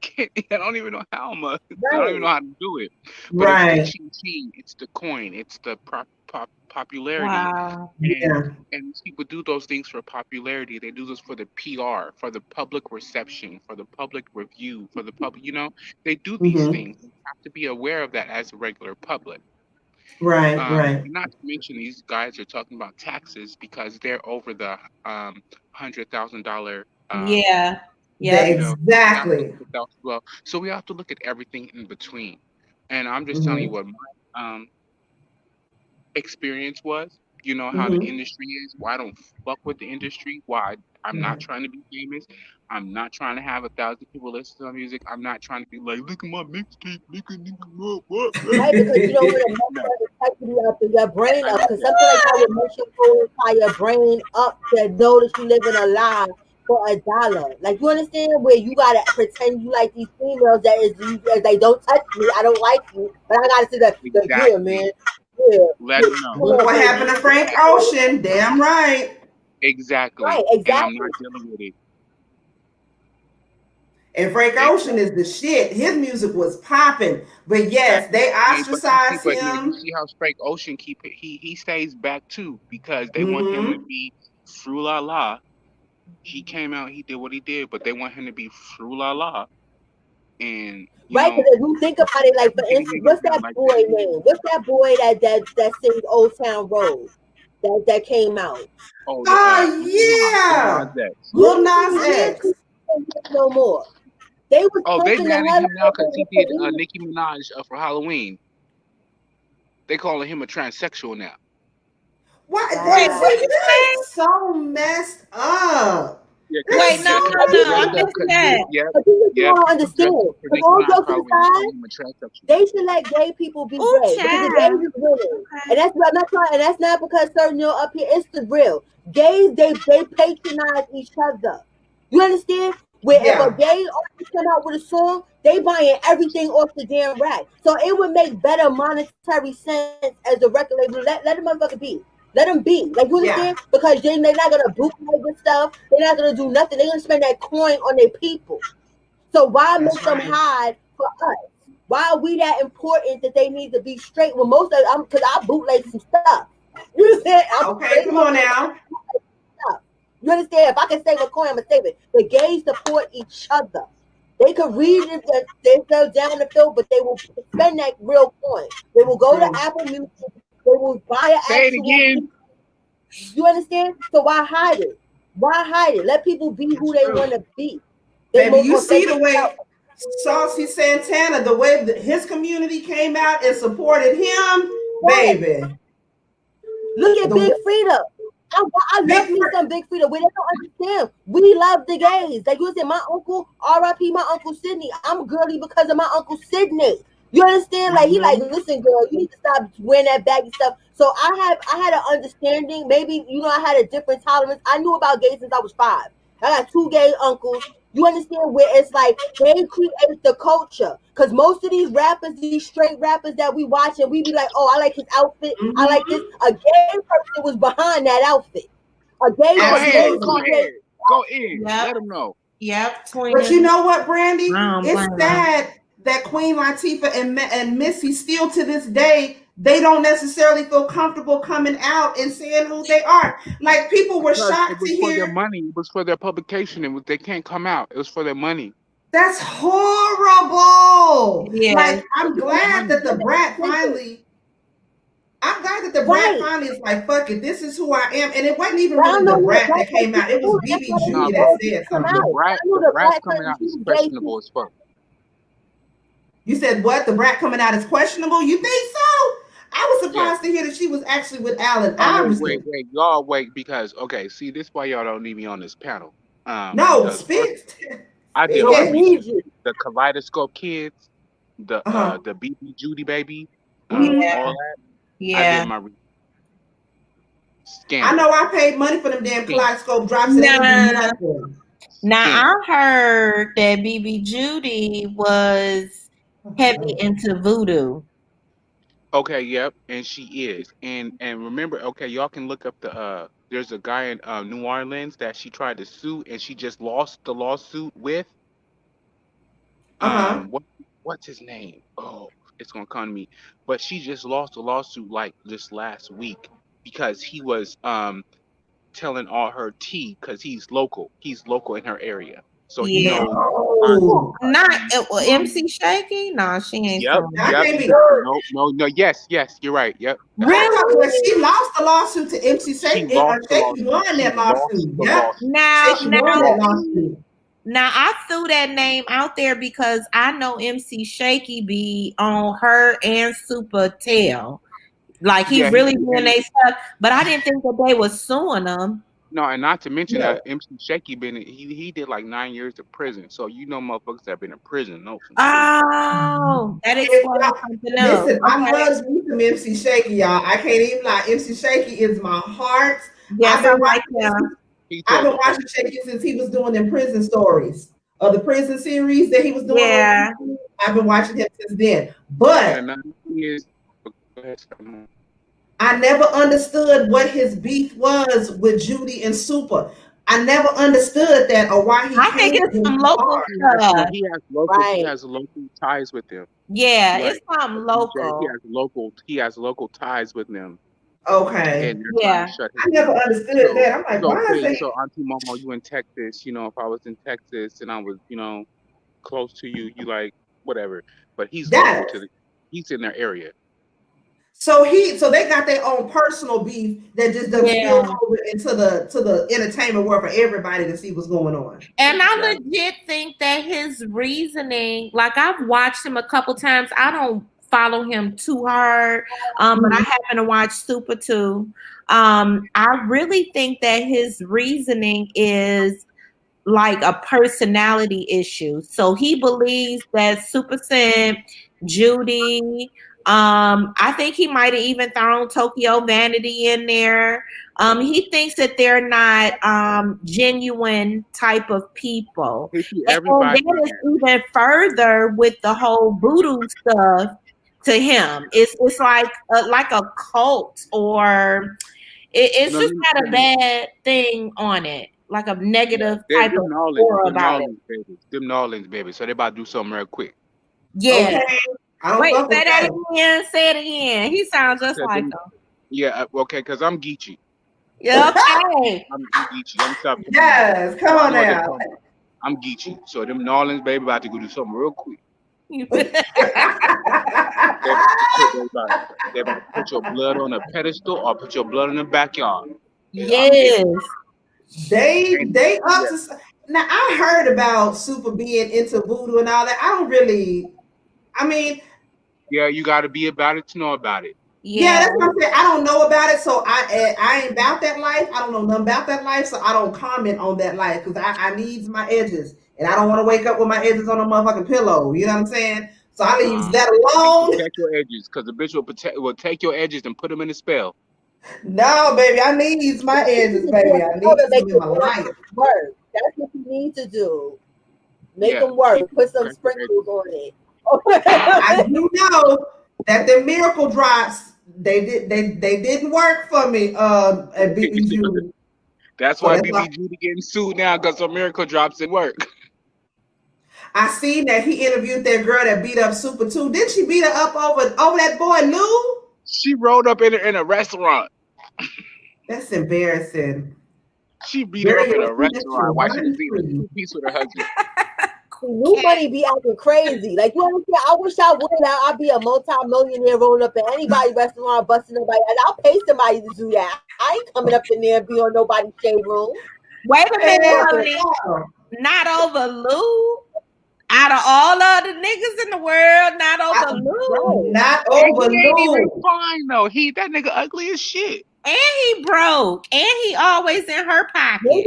don't even know how much. I don't even know how to do it. But it's the ching, it's the coin, it's the popularity. Wow. And these people do those things for popularity. They do this for the PR, for the public reception, for the public review, for the public, they do these things. You have to be aware of that as a regular public. Right. Not to mention, these guys are talking about taxes because they're over the $100,000. Exactly. Well, so we have to look at everything in between. And I'm just telling you what my experience was. You know how the industry is. Why I don't fuck with the industry. Why I'm not trying to be famous. I'm not trying to have 1,000 people listen to my music. I'm not trying to be like, look at my mixtape, what? Right, because you don't want to mess your brain up. Because something like that would make you fire your brain up to know that you living a lie for $1. Like, you understand where you gotta pretend you like these females that is they don't touch me, I don't like you, but I gotta say that yeah, man. Yeah. Let them know. What happened to Frank Ocean? Damn right. Exactly. Right, exactly. And I'm not dealing with it. And Frank Ocean is the shit. His music was popping, but yes, they ostracized him. You see how Frank Ocean he stays back too because they want him to be through Lala. He came out, he did what he did, but they want him to be through Lala. And right, because if you think about it, like for instance, what's that boy name? What's that boy that sings Old Town Road that came out? Yeah, Lil Nas X. No more. They was Oh, they pumping the mad at hell him now out because of he the did Nicki Minaj for Halloween. They calling him a transsexual now. What? Wait, Wow. what See, you that say? is so messed up. Yeah, That's Wait, because no, so no, no. I messed up. missed that. But this is what you yep, don't he was dressed understand. up for Because Nicki all Minaj jokes for Halloween. They aside, calling him a transsexual. they should let gay people be Ooh, gay because the gays child. is winning. Okay. And that's what I'm not trying, and that's not because certain up here, it's the real. Gays, they patronize each other. You understand? Where if a Yeah, gay artist come out with a song, they buying everything off the damn rack. So it would make better monetary sense as a record label. Let the motherfucker be. Let them be. Like you yeah, understand? Because they're not gonna bootleg this stuff. They're not gonna do nothing. They're gonna spend that coin on their people. So why that's make them right. hide for us? Why are we that important that they need to be straight? Well, most of them, because I bootleg some stuff. You understand? I'm Okay, straight come up on now. stuff. You understand? If I can save a coin, I'm gonna save it. The gays support each other. They could read it that they fell down the field, but they will spend that real coin. They will go to True. Apple Music. They will buy an Say it actual again. piece. You understand? So why hide it? Why hide it? Let people be who It's they true. want to be. They Baby, most you see authentic the way self. Saucy Santana, the way that his community came out and supported him, Right. baby. Look at The Big way Frida. I Big love me Fr- some Big Frida. We don't understand. We love the gays. Like you said, my uncle, R.I.P. my Uncle Sydney. I'm girly because of my Uncle Sydney. You understand? Like he like, Mhm. listen, girl, you need to stop wearing that baggy stuff. So I had an understanding. Maybe I had a different tolerance. I knew about gays since I was 5. I got 2 gay uncles. You understand where it's like they create the culture. Cause most of these rappers, these straight rappers that we watch and we be like, oh, I like his outfit. I like this. Mhm. A gay person was behind that outfit. A gay Go ahead. gay Absolutely. Go DJ. ahead. Go in. Yep. Let them know. Yep, But you twin. know what, Brandy? I don't It's blame her. sad that Queen Latifah and Missy still to this day they don't necessarily feel comfortable coming out and saying who they are. Like people were Because it shocked to was for their hear. money. It was for their publication. They can't come out. It was for their money. That's horrible. It is. Like It I'm was their glad that money. the brat finally. I'm glad that the brat Right. finally is like, fuck it, this is who I am. And it wasn't even But I really don't the know who the brat black that came out. It was person. That's BB why they Nah, Judy was that but told to said come the something. out. brat I knew the the brat black coming person. out She is was gay too. questionable as fuck. You said what? The brat coming out is questionable? You think so? I was Yes. surprised to hear that she was actually with Allen Oh Iverson. wait. Y'all wait because okay, see this why y'all don't need me on this panel. No, Because first speak. I did No, Speak my we it. need research. you. The Kaleidoscope Kids, Uh-huh. the BB Judy baby, Mhm. all Yeah. that. I did Yeah. my I know scandal. I paid money for them damn Scandal. kaleidoscope drops and they didn't do Nah. nothing. Now Scandal. I heard that BB Judy was Oh, heavy no. into voodoo. Okay, yep, and she is. And remember, okay, y'all can look up there's a guy in New Orleans that she tried to sue and she just lost the lawsuit with. Uh-huh. What's his name? Oh, it's gonna come to me. But she just lost the lawsuit like this last week because he was telling all her tea because he's local. He's local in her area. So he Yeah. knows Auntie Oh, Not Mama. MC Shaky? Nah, she ain't Yep, from. that yep. can't be. No. Yes, you're right. Yep, But that's I right. thought that Really? she lost the lawsuit to MC She Shaky. lost the Shaky lawsuit. won She that lost lawsuit. the Yep. lawsuit. Now, Shaky She won now, that lost. lawsuit. now I threw that name out there because I know MC Shaky be on her and Super Tail. Like he Yeah, really doing and they stuff, but I didn't think that they was suing them. no, and not to mention Yeah. that MC Shaky he did like 9 years of prison. So motherfuckers that been in prison know some shit. Oh, that If explains y'all, something else. listen, I Okay. love me some MC Shaky, y'all. I can't even lie. MC Shaky is my heart. I've Yes, I been like watching him. He I've told been the whole watching Shaky since he was doing them prison stories. The prison series that he was doing on Yeah. YouTube. I've been watching him since then. and But another thing is go ahead, Simon. I never understood what his beef was with Judy and Super. I never understood that or why he I think came for it's them some so local hard. stuff. He Right. has local ties with them. Yeah, it's Like something DJ, local. he has local ties with them, Okay. and they're trying to Yeah. shut his I never mouth. understood So that. I'm like, so why is okay, they so Auntie Momo, you in Texas? If I was in Texas and I was close to you, you like whatever. But he's local that? to he's in their area. So they got their own personal beef that just done spilled over into the entertainment world for everybody to see what's going on. And I legit think that his reasoning, like I've watched him a couple times. I don't follow him too hard, but I happen to watch Super 2. I really think that his reasoning is like a personality issue. So he believes that Super Simp, Judy, I think he might have even thrown Tokyo Vanity in there. He thinks that they're not genuine type of people. And that is even further with the whole voodoo stuff to him. It's like a cult, or it's just got a bad thing on it. Like a negative type of aura about it. Them Nolans, baby. So they about to do something real quick. Yeah. Okay. Wait, say that again. Say it again. He sounds just like them. Yeah, okay, because I'm Geechee. Yeah, okay. I'm Geechee. I'm sorry. Yes, come on now. I'm Geechee. So them Nolans, baby, about to go do something real quick. They about to put your blood on a pedestal or put your blood in the backyard. Yes. They up to now. I heard about Super being into voodoo and all that. Yeah, you got to be about it to know about it. Yeah, that's what I'm saying. I don't know about it, so I ain't about that life. I don't know nothing about that life, so I don't comment on that life because I needs my edges, and I don't want to wake up with my edges on a motherfucking pillow. You know what I'm saying? So I leave that alone. Protect your edges, because the bitch will take your edges and put them in a spell. No, baby, I need my edges, baby. I need them in my life. Work. That's what you need to do. Make them work. Put some sprinkles on it. I do know that the miracle drops, they didn't work for me. At BB Judy. That's why BB Judy getting sued now because her miracle drops didn't work. I seen that he interviewed that girl that beat up Super 2. Didn't she beat her up over that boy Lou? She rolled up in a restaurant. That's embarrassing. She beat her up in a restaurant while she was eating a two-piece with her husband. Nobody be acting crazy. Like, you understand? I wish I would. I'd be a multi-millionaire rolling up at anybody's restaurant, busting nobody. And I'll pay somebody to do that. I ain't coming up in there and be on nobody's shade room. Wait a minute, honey. Not over Lou. Out of all of the niggas in the world, not over Lou. Not over Lou. He ain't even fine though. That nigga ugly as shit. And he broke. And he always in her pocket.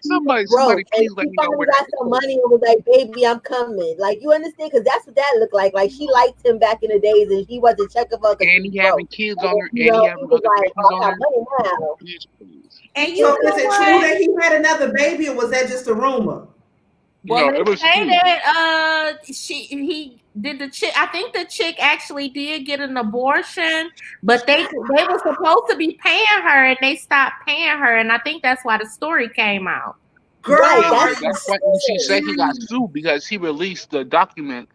Somebody please let me know where got some money and was like, baby, I'm coming. Like, you understand? Because that's what that looked like. Like, she liked him back in the days and he wasn't checking for her. And he having kids on her. And he having other babies on her. And so is it true that he had another baby or was that just a rumor? Well, no, they say that he did the chick. I think the chick actually did get an abortion, but they were supposed to be paying her and they stopped paying her, and I think that's why the story came out. Girl, that's why she said he got sued because he released the document.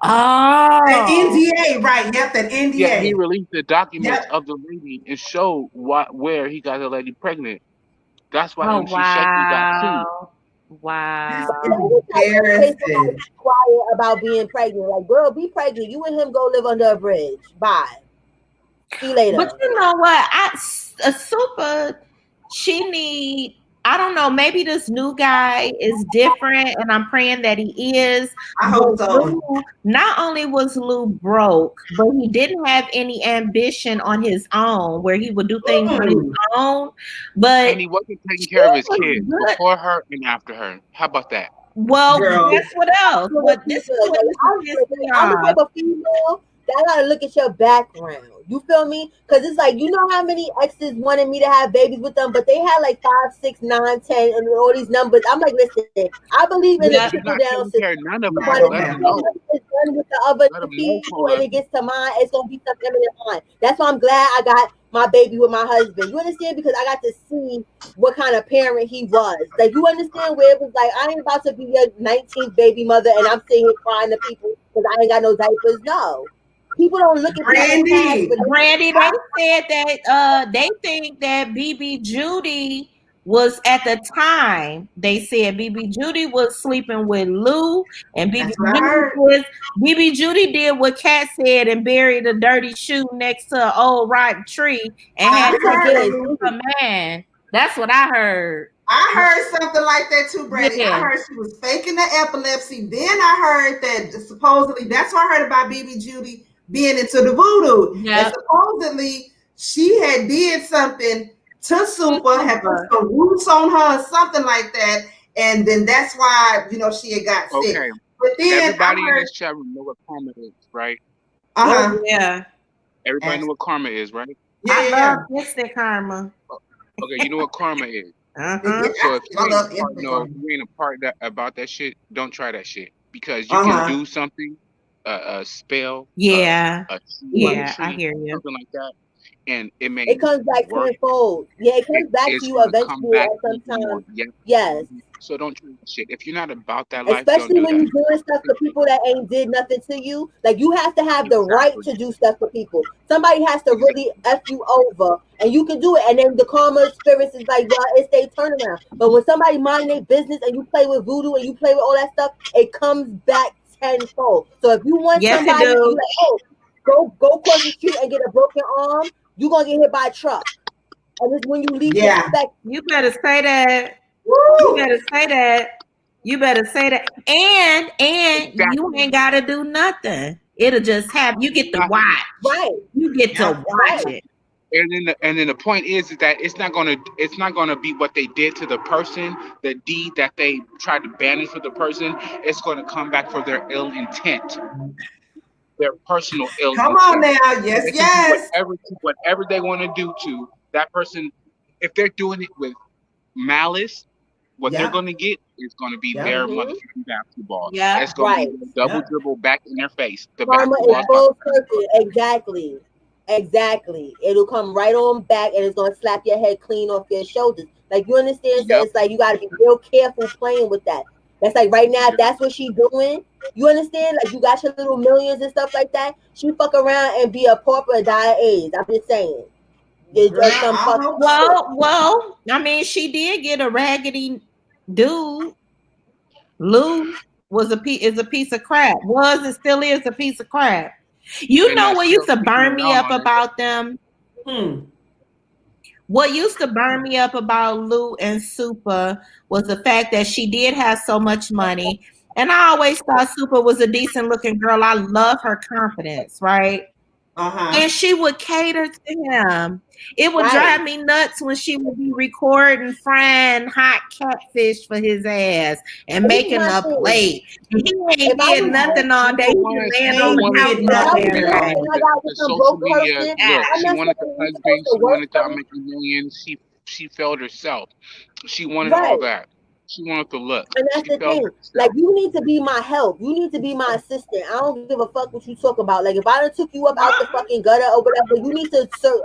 Oh, an NDA, right? Yep, that NDA. Yeah, he released the documents of the lady and showed where he got the lady pregnant. That's why she said he got sued. Wow. Quiet about being pregnant. Like, girl, be pregnant. You and him go live under a bridge. Bye. See you later. But you know what? I don't know, maybe this new guy is different, and I'm praying that he is. I hope so. Not only was Lou broke, but he didn't have any ambition on his own where he would do things on his own. But and he wasn't taking care of his kids before her and after her. How about that? Well, guess what else? But this is what I'm the type of female that gotta look at your background. You feel me? Because it's like, you know how many exes wanted me to have babies with them, but they had like 5, 6, 9, 10, and all these numbers. I'm like, listen, I believe in the trickle down system. None of them. It's done with the other people, and it gets to mine. It's gonna be something in mine. That's why I'm glad I got my baby with my husband. You understand? Because I got to see what kind of parent he was. Like, you understand where it was like, I ain't about to be your 19th baby mother, and I'm sitting here crying to people because I ain't got no diapers. No. People don't look at Brandy. They said that they think that BB Judy was at the time they said BB Judy was sleeping with Lou, and BB Judy did what Kat said and buried a dirty shoe next to an old rotten tree and had a man. That's what I heard. I heard something like that too, Brandy. Yeah. I heard she was faking the epilepsy. Then I heard that supposedly, that's what I heard about BB Judy being into the voodoo. Yep. And supposedly she had did something to Super, had put some roots on her or something like that. And then that's why, you know, she had got sick. But then everybody in this chat room know what karma is, right? Uh-huh. Oh, yeah. Everybody know what karma is, right? Yeah, I love instant karma. Okay, you know what karma is. Uh-huh. So if you ain't a part about that shit, don't try that shit, because you can do something, a spell, yeah, I hear you, something like that, and it comes back tenfold. Yeah, it comes back to you eventually at some time. Yes. So don't try that shit. If you're not about that life, especially don't do when you're doing stuff for people that ain't did nothing to you. Like, you have to have the right to do stuff for people. Somebody has to really F you over, and you can do it. And then the karma spirits is like, well, it's their turnaround. But when somebody mind their business and you play with voodoo and you play with all that stuff, it comes back tenfold. So if you want somebody, you like, oh, go across the street and get a broken arm, you're gonna get hit by a truck. And it's when you leave expect. You better say that. Woo! You better say that. You better say that. And you ain't gotta do nothing. It'll just happen. You get to watch. Right. You get to watch it. And then the point is that it's not gonna be what they did to the person, the deed that they tried to banish for the person. It's gonna come back for their ill intent, their personal ill intent. Come on now, yes. Whatever they want to do to that person, if they're doing it with malice, what they're gonna get is gonna be their motherfucking basketball. Yeah, it's gonna be a double dribble back in their face. The karma is full circle. Exactly. It'll come right on back and it's gonna slap your head clean off your shoulders. Like, you understand? So it's like you gotta be real careful playing with that. That's like right now, if that's what she's doing, you understand? Like, you got your little millions and stuff like that. She fuck around and be a pauper and die of AIDS. I'm just saying. Well, I mean, she did get a raggedy dude. Lou is a piece of crap. Was and still is a piece of crap. You know what used to burn me up about them? What used to burn me up about Lou and Super was the fact that she did have so much money. And I always thought Super was a decent looking girl. I love her confidence, right? And she would cater to him. It would drive me nuts when she would be recording frying hot catfish for his ass and making a plate. He ain't did nothing all day. He laying on the social media. Look, she wanted the husband. She wanted to make millions. She failed herself. She wanted all that. She wanted to look. And that's the thing. Like, you need to be my help. You need to be my assistant. I don't give a fuck what you talk about. Like, if I done took you up out the fucking gutter or whatever, you need to serve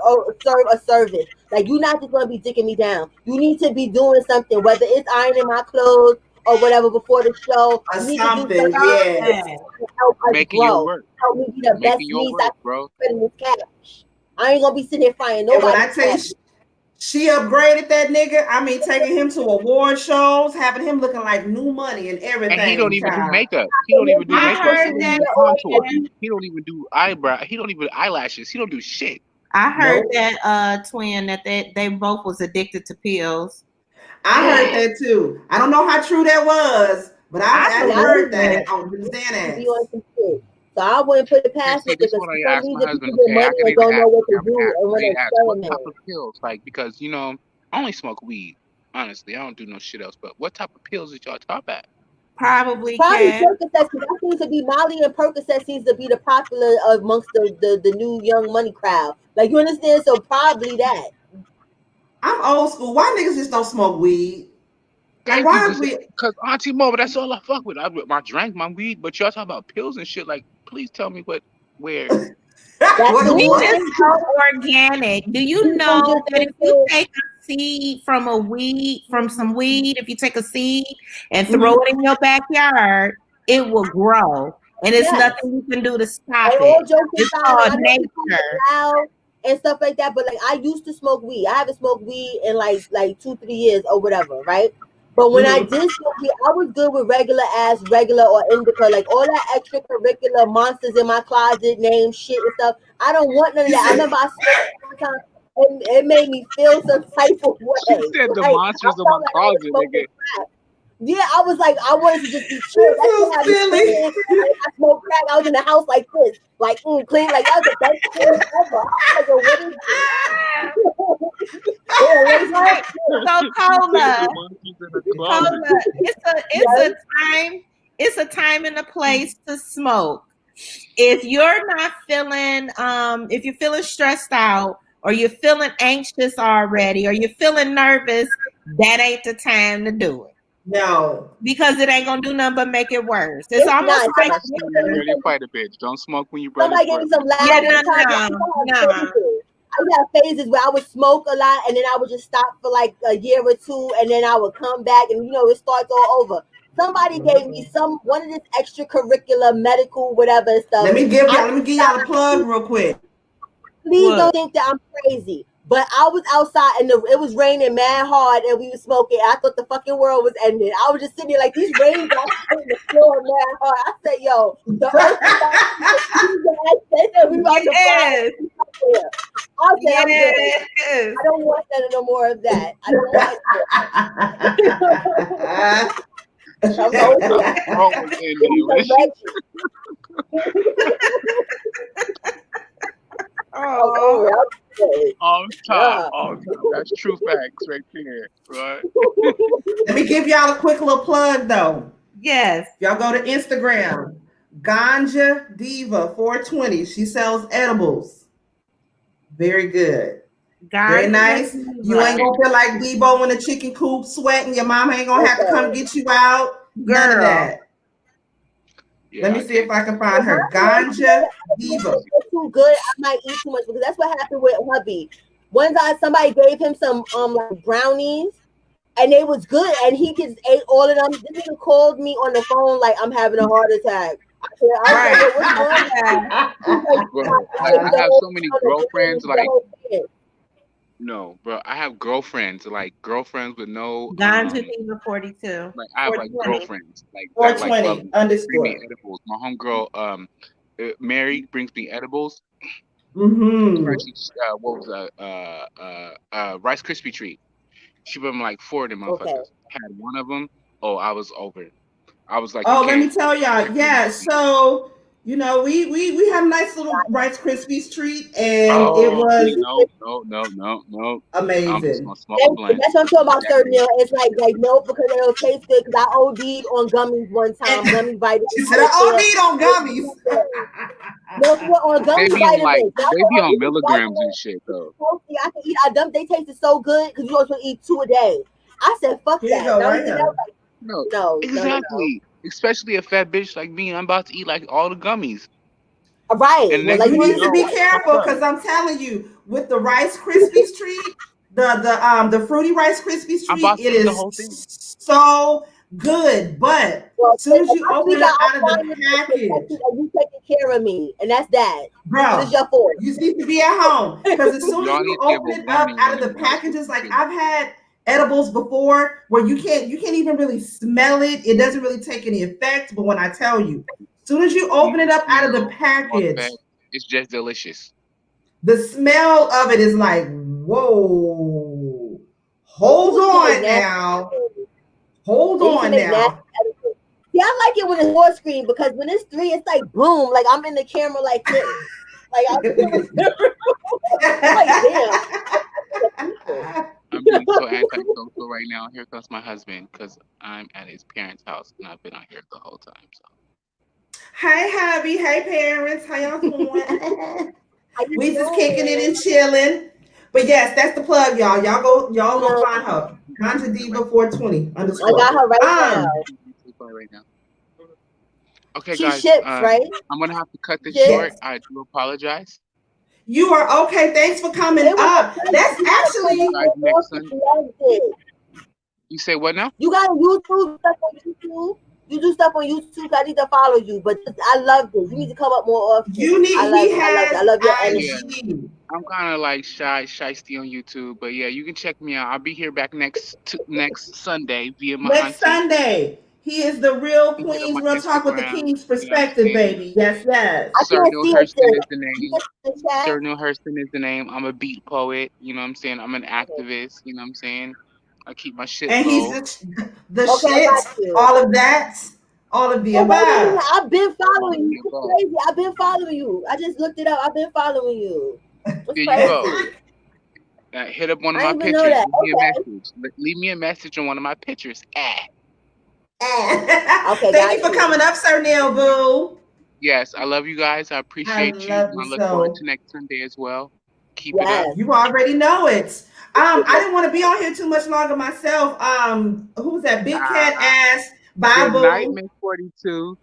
a service. Like, you're not just gonna be dicking me down. You need to be doing something, whether it's ironing my clothes or whatever before the show. Or you need something, to do something to help us making grow. your work. Help me be the best me I can spend this cash. I ain't gonna be sitting here frying nobody. And when I tell you, she upgraded that nigga. I mean, taking him to award shows, having him looking like new money and everything. And he don't even do makeup. He don't even do makeup. He don't even do eyebrow. He don't even eyelashes. He don't do shit. I heard that twin that they both was addicted to pills. I heard that too. I don't know how true that was, but I heard that on Xanax. So I wouldn't put it past it, because I asked my husband, don't know what to do and what type of pills, like, because I only smoke weed. Honestly, I don't do no shit else. But what type of pills did y'all talk about? Probably Percocet. That seems to be Molly, and Percocet seems to be the popular amongst the new young money crowd. Like, you understand? So probably that. I'm old school. Why niggas just don't smoke weed? Like, why is we? Because Auntie Mo, but that's all I fuck with. I drank my weed, but y'all talk about pills and shit. Like, please tell me where. We just so organic. Do you know that if you take a seed from some weed, if you take a seed and throw it in your backyard, it will grow, and it's nothing you can do to stop it. It's called nature. and stuff like that. But like I used to smoke weed. I haven't smoked weed in like 2-3 years or whatever, right? But when I did smoke weed, I was good with regular or indica, like all that extracurricular monsters in my closet, name shit and stuff. I don't want none of that. I remember I smoked one time and it made me feel some type of way. She said the Like, monsters in my closet, nigga. Yeah, I was like, I wanted to just be chill. That's so why I was clean. I smoked crack. I was in the house like this, like clean. Like that was the best thing ever. I was like, yo, what is this? Yeah, what is that? So Cola, it's a time and a place to smoke. If you're not feeling, if you're feeling stressed out, or you're feeling anxious already, or you're feeling nervous, that ain't the time to do it. No, because it ain't gonna do nothing but make it worse. It's almost like you're ready to fight a bitch. Don't smoke when you're ready. Somebody gave me some loud. I got phases where I would smoke a lot and then I would just stop for like a year or two and then I would come back and it starts all over. Somebody gave me one of this extracurricular medical whatever stuff. Let me give y'all a plug real quick. Please don't think that I'm crazy. But I was outside and it was raining mad hard and we were smoking. I thought the fucking world was ending. I was just sitting there like these raindrops on the floor mad hard. I said, yo, the earth is we about to fly. I said, I'm good. I don't want no more of that. I don't want All time. That's true facts right there, right? Let me give y'all a quick little plug though. Yes. Y'all go to Instagram, Ganja Diva 420. She sells edibles. Very good. Very nice. You ain't gonna feel like Debo in the chicken coop sweating. Your mama ain't gonna have to come get you out. None of that. Let me see if I can find her. Ganja Diva. Too good, I might eat too much because that's what happened with hubby. One time somebody gave him some like brownies and they was good and he just ate all of them. This nigga called me on the phone like I'm having a heart attack. I have so many girlfriends like no, bro. I have girlfriends with no Ganja Diva 42. Like I have like girlfriends like 420 underscore edibles. My homegirl Mary brings me edibles. Mm-hmm. What was Rice Krispie treat. She put them like 4 of them motherfuckers. Okay. Had one of them. Oh, I was over. I was like, let me tell y'all. Yeah, so we had a nice little Rice Krispies treat, and it was no amazing. I'm just gonna smoke a blunt. That's what I'm talking about, sir. Neil. It's like no, because it'll taste good. Because I OD'd on gummies one time. Gummy vitamins. She said I OD'd on gummies. No, on gummy vitamins. They be on milligrams and shit though. I can eat. They tasted so good because you supposed to eat 2 a day. I said, fuck that. No, exactly. No. Especially a fat bitch like me, I'm about to eat like all the gummies. Right. And you need to be careful because I'm telling you, with the Rice Krispies treat, the fruity Rice Krispies treat, it is so good. But as soon as you open it up out of the package, you taking care of me, and that's that. Bro, it's your fault. You need to be at home because as soon as you open it up out of the packages, like I've had edibles before where you can't even really smell it. It doesn't really take any effect. But when I tell you, as soon as you open it up out of the package, it's just delicious. The smell of it is like, whoa, hold on now. Hold on now. Yeah, I like it when it's 4 screen because when it's 3, it's like boom, like I'm in the camera like this. Like I'm like, damn. I'm being so antisocial right now. Here comes my husband because I'm at his parents' house and I've been out here the whole time. So, hey, hubby. Hey, parents. How y'all doing? We just kicking it and chilling. But yes, that's the plug, y'all. Y'all go find her. Ganja Diva 420 underscore. I got her right now. Okay, she guys. Ships, right? I'm gonna have to cut this short. I do apologize. You are okay. Thanks for coming up. That's actually. You say what now? You got YouTube stuff on YouTube. You do stuff on YouTube. I need to follow you, but I love this. You need to come up more often. You need. I love your energy. I'm kind of like shysty on YouTube, but yeah, you can check me out. I'll be here back next Sunday via my Next auntie. Sunday. He is the real You can hit up Queens my Real Talk with the Instagram. King's You know what I'm perspective, saying? baby. Yes, yes. I Sir can't Neil see it Hurston still. is the You name. get the chat. Sir Neil Hurston is the name. I'm a beat poet. You know what I'm saying? I'm an activist. You know what I'm saying? I keep my shit And he's low. the Okay, I got shit, you. all of that, all of the Oh, wait, above. I've been following you. There you It's go. crazy. I've been following you. I just looked it up. I've been following you. It's There you go. crazy. Hit up one of I my didn't even know pictures. that. Leave me a Okay. message. Leave me a message on one of my pictures. Okay, Thank you got for you. coming up, Sir Neil Boo. Yes, I love you guys. I I appreciate you. love And you I look forward so. to next Sunday as well. Keep it up. Yes. You already know it. I didn't want to be on here too much longer myself. Who was that? Big Cat ass. Bye, Good night, boo. Miss 42.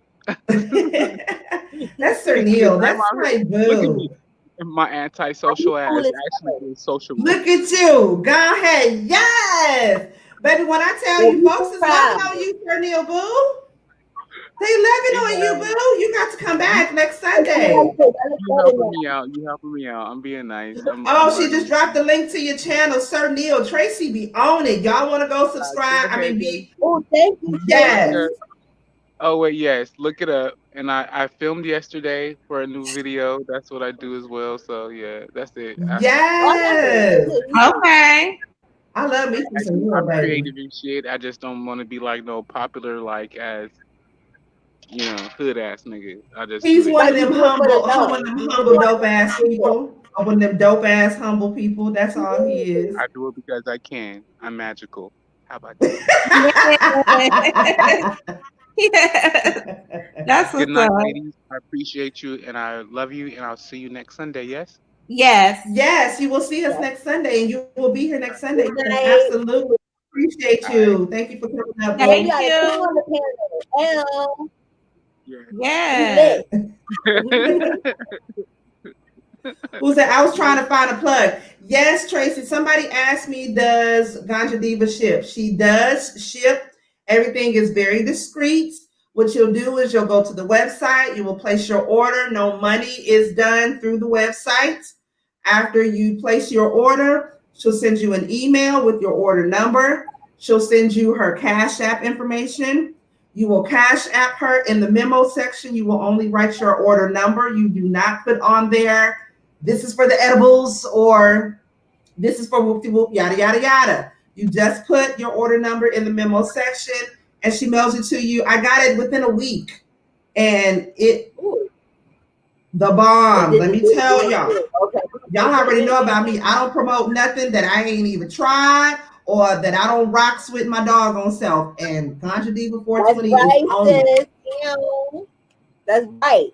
That's Sir Because Neil. I'm That's out here. my Look at me. boo. My antisocial Cool ass as actually hell. is sociable. Look at you. Go ahead. Yes. Baby, when I tell Well, you, we folks is proud. loving on you, Sir Neil Boo. They loving on you, boo. You got to come back next Sunday. You helping me out. You helping me out. I'm being nice. Oh, she just dropped the link to your channel, Sir Neil. Tracy be on it. Y'all want to go subscribe? I mean, be Oh, thank you. yes. Oh wait, yes. Look it up. And I filmed yesterday for a new video. That's what I do as well. So yeah, that's it. Yes. Okay. I love me some Neil, I'm baby. creative and shit. I just don't want to be like no popular like as hood ass nigga. I just He's do one of it. them humble, dope ass people. One of them dope ass humble people. That's all he is. I do it because I can. I'm magical. How about that? That's Good what's night, up. ladies. I appreciate you and I love you and I'll see you next Sunday. Yes. Yes. Yes, you will see us next Sunday, and you will be here next Sunday. Good night. Absolutely appreciate you. Thank you for coming up. Thank We got a king you. on the panel. Yes. Who said I was trying to find a plug? Yes, Tracy. Somebody asked me, does Ganja Diva ship? She does ship. Everything is very discreet. What you'll do is you'll go to the website, you will place your order. No money is done through the website. After you place your order, she'll send you an email with your order number. She'll send you her Cash App information. You will Cash App her in the memo section. You will only write your order number. You do not put on there, this is for the edibles, or this is for whoop-de-whoop, yada, yada, yada. You just put your order number in the memo section and she mails it to you. I got it within a week. And the bomb. Let me tell y'all. Y'all already know about me. I don't promote nothing that I ain't even tried or that I don't rocks with my doggone self. And Ganja Diva 420 is on it. That's right.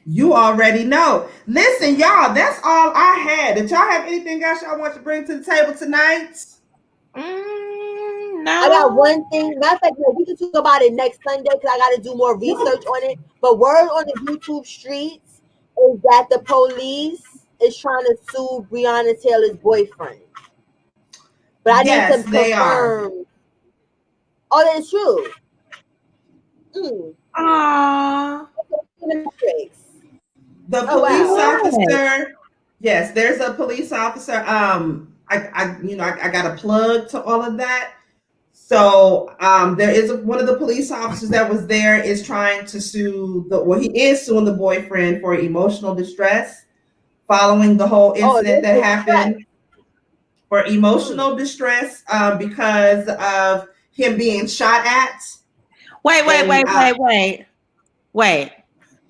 You already know. Listen, y'all, that's all I had. Did y'all have anything else y'all want to bring to the table tonight? No. I got one thing. Matter of fact, we can talk about it next Sunday because I got to do more research on it. But word on the YouTube streets is that the police is trying to sue Breonna Taylor's boyfriend. But I need to confirm. Oh, that's true. Aww. The police officer. Yes, there's a police officer. I got a plug to all of that. So there is one of the police officers that was there is trying to sue he is suing the boyfriend for emotional distress following the whole incident that happened. For emotional distress because of him being shot at. Wait.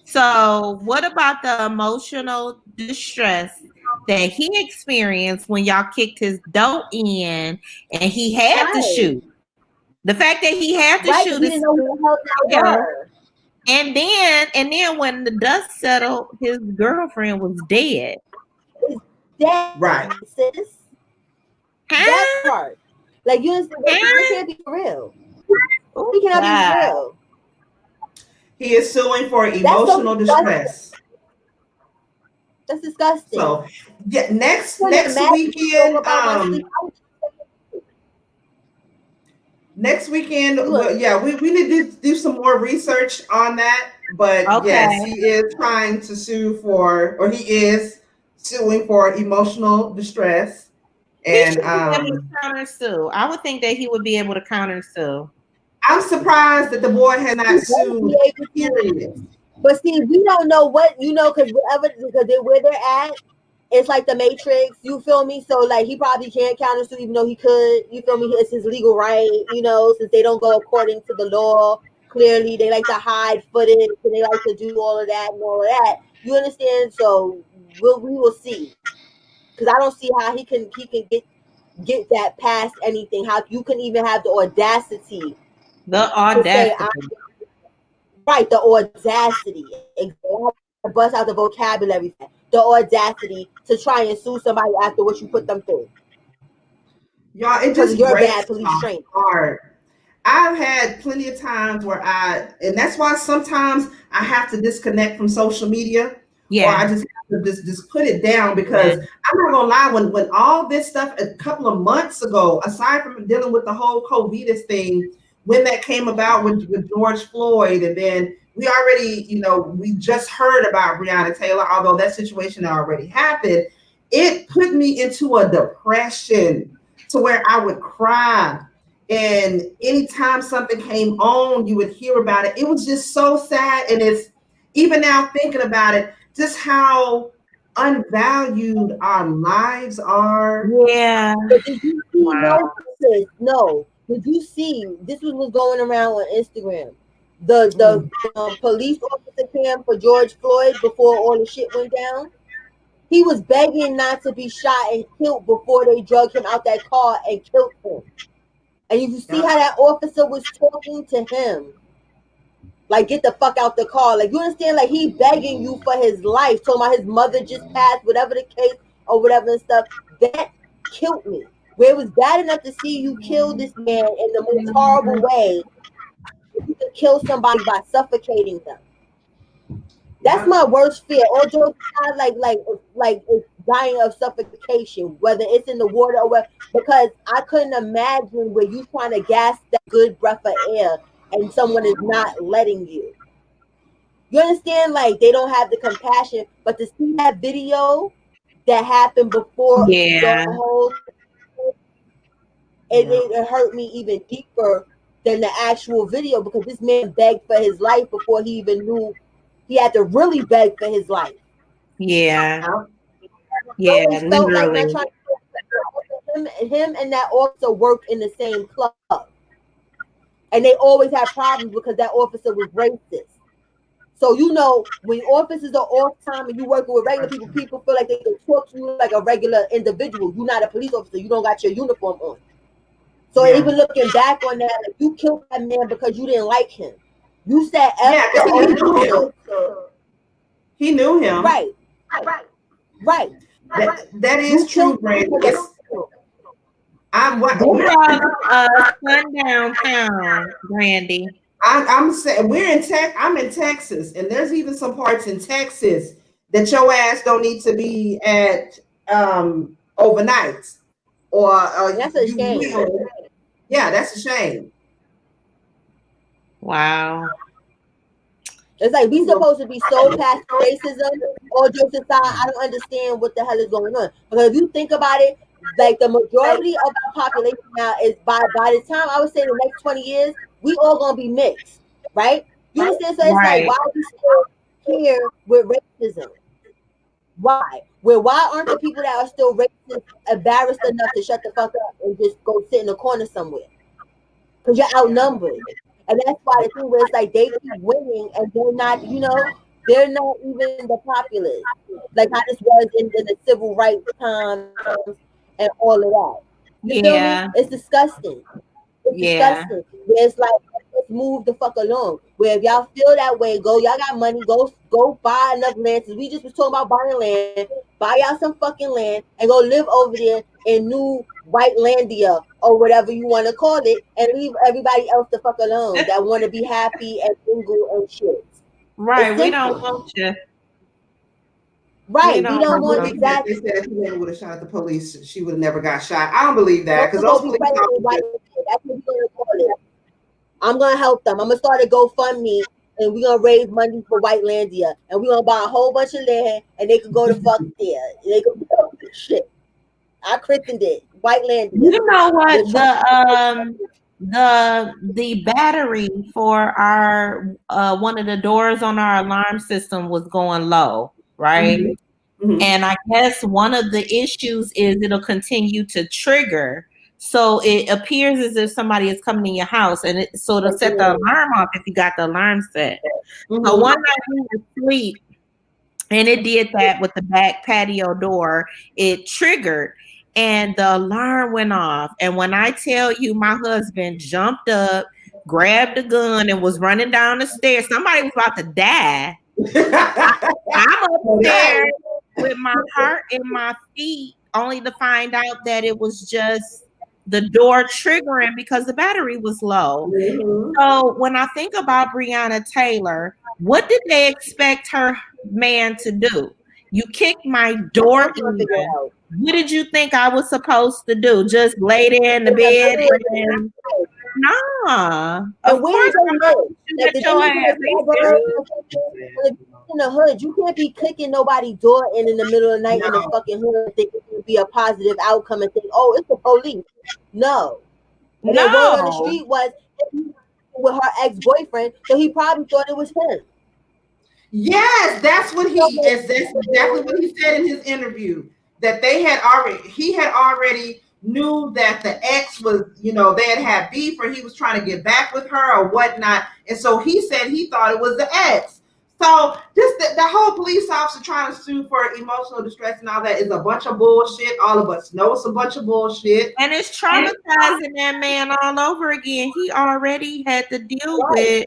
So what about the emotional distress that he experienced when y'all kicked his dough in and he had to shoot? The fact that he had to shoot is and then when the dust settled, his girlfriend was dead. Right. Sis. That part. Like you can't be real. He cannot be real. He is suing for emotional distress. That's disgusting. So yeah, next weekend. Next weekend, we need to do some more research on that. But Okay. yes, he is trying to sue for, or he is suing for emotional distress. He And should be able to counter sue. I would think that he would be able to counter sue. I'm surprised that the boy has not sued. But see, we don't know what, because where they're at, it's like the Matrix. You feel me? So like he probably can't counter sue, even though he could. You feel me? It's his legal right. Since they don't go according to the law. Clearly, they like to hide footage and they like to do all of that and all of that. You understand? So we will see. Because I don't see how he can get that past anything. How you can even have the audacity. To say, right, the audacity. Bust out the vocabulary. The audacity to try and sue somebody after what you put them through. Y'all, it just you're breaks bad police training. Hard. I've had plenty of times where and that's why sometimes I have to disconnect from social media. Yeah. Or I just have to just put it down because I'm not gonna lie, when all this stuff a couple of months ago, aside from dealing with the whole COVID thing, when that came about with George Floyd, and then we already, we just heard about Breonna Taylor, although that situation already happened, it put me into a depression to where I would cry. And anytime something came on, you would hear about it. It was just so sad. And it's even now thinking about it, just how unvalued our lives are. Yeah. But did you see No. Did you see this was going around on Instagram? The police officer cam for George Floyd before all the shit went down. He was begging not to be shot and killed before they drug him out that car and killed him. And you see how that officer was talking to him. Like, get the fuck out the car. Like, you understand? Like, he begging you for his life. Talking about his mother just passed, whatever the case or whatever and stuff. That killed me. Where it was bad enough to see you kill this man in the most horrible way. You could kill somebody by suffocating them. That's my worst fear. All jokes aside, like it's dying of suffocation, whether it's in the water or whatever, because I couldn't imagine where you trying to gas that good breath of air and someone is not letting you. You understand? Like, they don't have the compassion, but to see that video that happened before the whole, it hurt me even deeper than the actual video, because this man begged for his life before he even knew he had to really beg for his life. Yeah. Yeah, literally. Like him and that officer worked in the same club. And they always had problems because that officer was racist. So, when officers are off time and you working with regular people, people feel like they can talk to you like a regular individual. You're not a police officer. You don't got your uniform on. So even looking back on that, like, you killed that man because you didn't like him. You said he knew him. Right. That is true, Brandy. We're sundown town, Brandy. I'm saying I'm in Texas, and there's even some parts in Texas that your ass don't need to be at overnight. Or that's a shame. Yeah, that's a shame. Wow. It's like we supposed to be so past racism. All jokes aside, I don't understand what the hell is going on. Because if you think about it, like the majority of our population now is by the time I would say the next 20 years, we all gonna be mixed, right? You understand? So it's like, why are we still here with racism? Why? Why aren't the people that are still racist embarrassed enough to shut the fuck up and just go sit in a corner somewhere? Because you're outnumbered. And that's why the thing where it's like they keep winning and they're not, they're not even the populace. Like how this was in the civil rights times and all of that. You feel me? It's disgusting. It's disgusting. Where it's like, let's move the fuck along. Where if y'all feel that way, y'all got money, go buy enough land. Since we just was talking about buying land, buy y'all some fucking land and go live over there in New Whitelandia or whatever you want to call it, and leave everybody else the fuck alone that want to be happy and single and shit. Right, we don't want you. Right, we don't want exactly. They said if he never would have shot the police, she would have never got shot. I don't believe that, because those police officers. That's what we're gonna call it. I'm gonna help them. I'm gonna start a GoFundMe and we're gonna raise money for Whitelandia, and we're gonna buy a whole bunch of land, and they could go to fuck there. They could build this shit. I christened it Whitelandia. You know what? The battery for our one of the doors on our alarm system was going low, right? Mm-hmm. And I guess one of the issues is it'll continue to trigger. So it appears as if somebody is coming in your house, and so it'll set the alarm off if you got the alarm set. Mm-hmm. So one night we were asleep, and it did that with the back patio door. It triggered, and the alarm went off. And when I tell you, my husband jumped up, grabbed a gun, and was running down the stairs. Somebody was about to die. I'm upstairs with my heart in my feet, only to find out that it was just the door triggering because the battery was low. Mm-hmm. So when I think about Breonna Taylor, what did they expect her man to do? You kicked my door in. What did you think I was supposed to do? Just lay there in the bed? Nah. Of course, in the hood, you can't be kicking nobody's door in the middle of the night in the fucking hood and think it's gonna be a positive outcome and think, oh, it's the police. No. And the word on the street was with her ex-boyfriend, so he probably thought it was him. Yes, that's exactly what he said in his interview. That he had already knew that the ex was, they had beef, or he was trying to get back with her or whatnot. And so he said he thought it was the ex. So just the whole police officer trying to sue for emotional distress and all that is a bunch of bullshit. All of us know it's a bunch of bullshit. And it's traumatizing that man all over again. He already had to deal with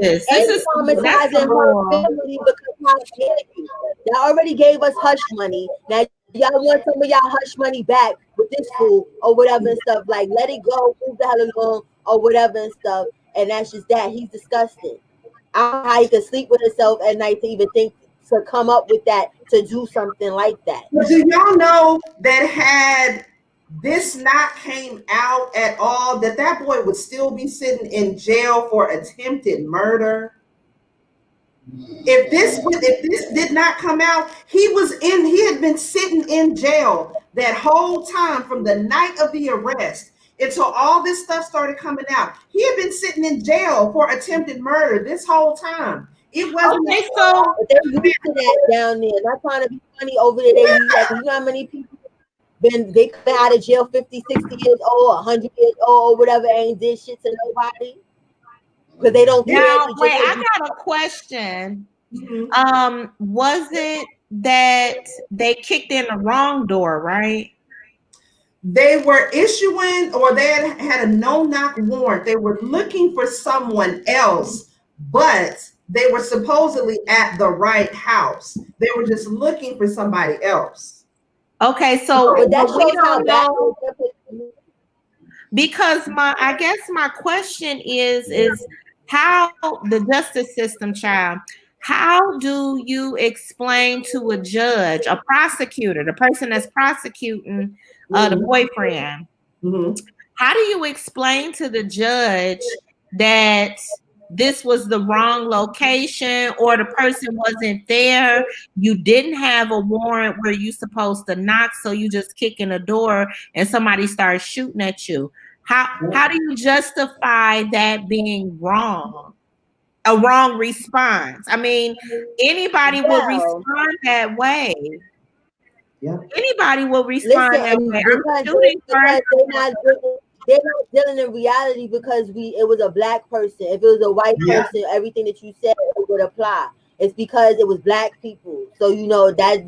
this. This is traumatizing her family because how scared you. Y'all already gave us hush money. Now y'all want some of y'all hush money back with this fool or whatever and stuff. Like, let it go, move the hell along or whatever and stuff. And that's just that. He's disgusting. I don't know how he could sleep with himself at night to even think to come up with that, to do something like that. But do y'all know that had this not came out at all, that boy would still be sitting in jail for attempted murder? If this did not come out, he had been sitting in jail that whole time from the night of the arrest until all this stuff started coming out. He had been sitting in jail for attempted murder this whole time. It wasn't they used to that down there. Not trying to be funny over there. They use that. You know how many people they come out of jail 50, 60 years old, 100 years old, or whatever, ain't did shit to nobody. Because they don't care. Now, wait, I got a question. Mm-hmm. Was it that they kicked in the wrong door, right? They were issuing, or they had a no-knock warrant. They were looking for someone else, but they were supposedly at the right house. They were just looking for somebody else. Okay, so but that shows how bad. Because I guess my question is how the justice system, child, how do you explain to a judge, a prosecutor, the person that's prosecuting the boyfriend, how do you explain to the judge that this was the wrong location or the person wasn't there? You didn't have a warrant where you're supposed to knock, so you just kick in the door and somebody starts shooting at you. How do you justify that being wrong? A wrong response. I mean, anybody will respond that way. Yeah. Anybody will respond that way. They're not dealing in reality because it was a black person. If it was a white person, everything that you said would apply. It's because it was black people. So we don't get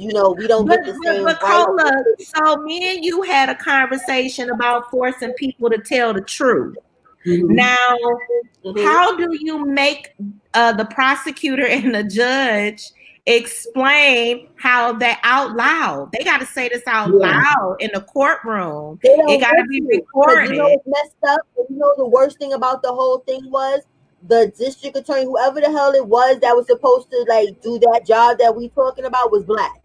the same. But Cola, so me and you had a conversation about forcing people to tell the truth. Mm-hmm. Now, how do you make the prosecutor and the judge explain how that out loud? They got to say this out loud in the courtroom. It got to be recorded. You know what's messed up? You know the worst thing about the whole thing was the district attorney, whoever the hell it was that was supposed to do that job that we talking about, was black.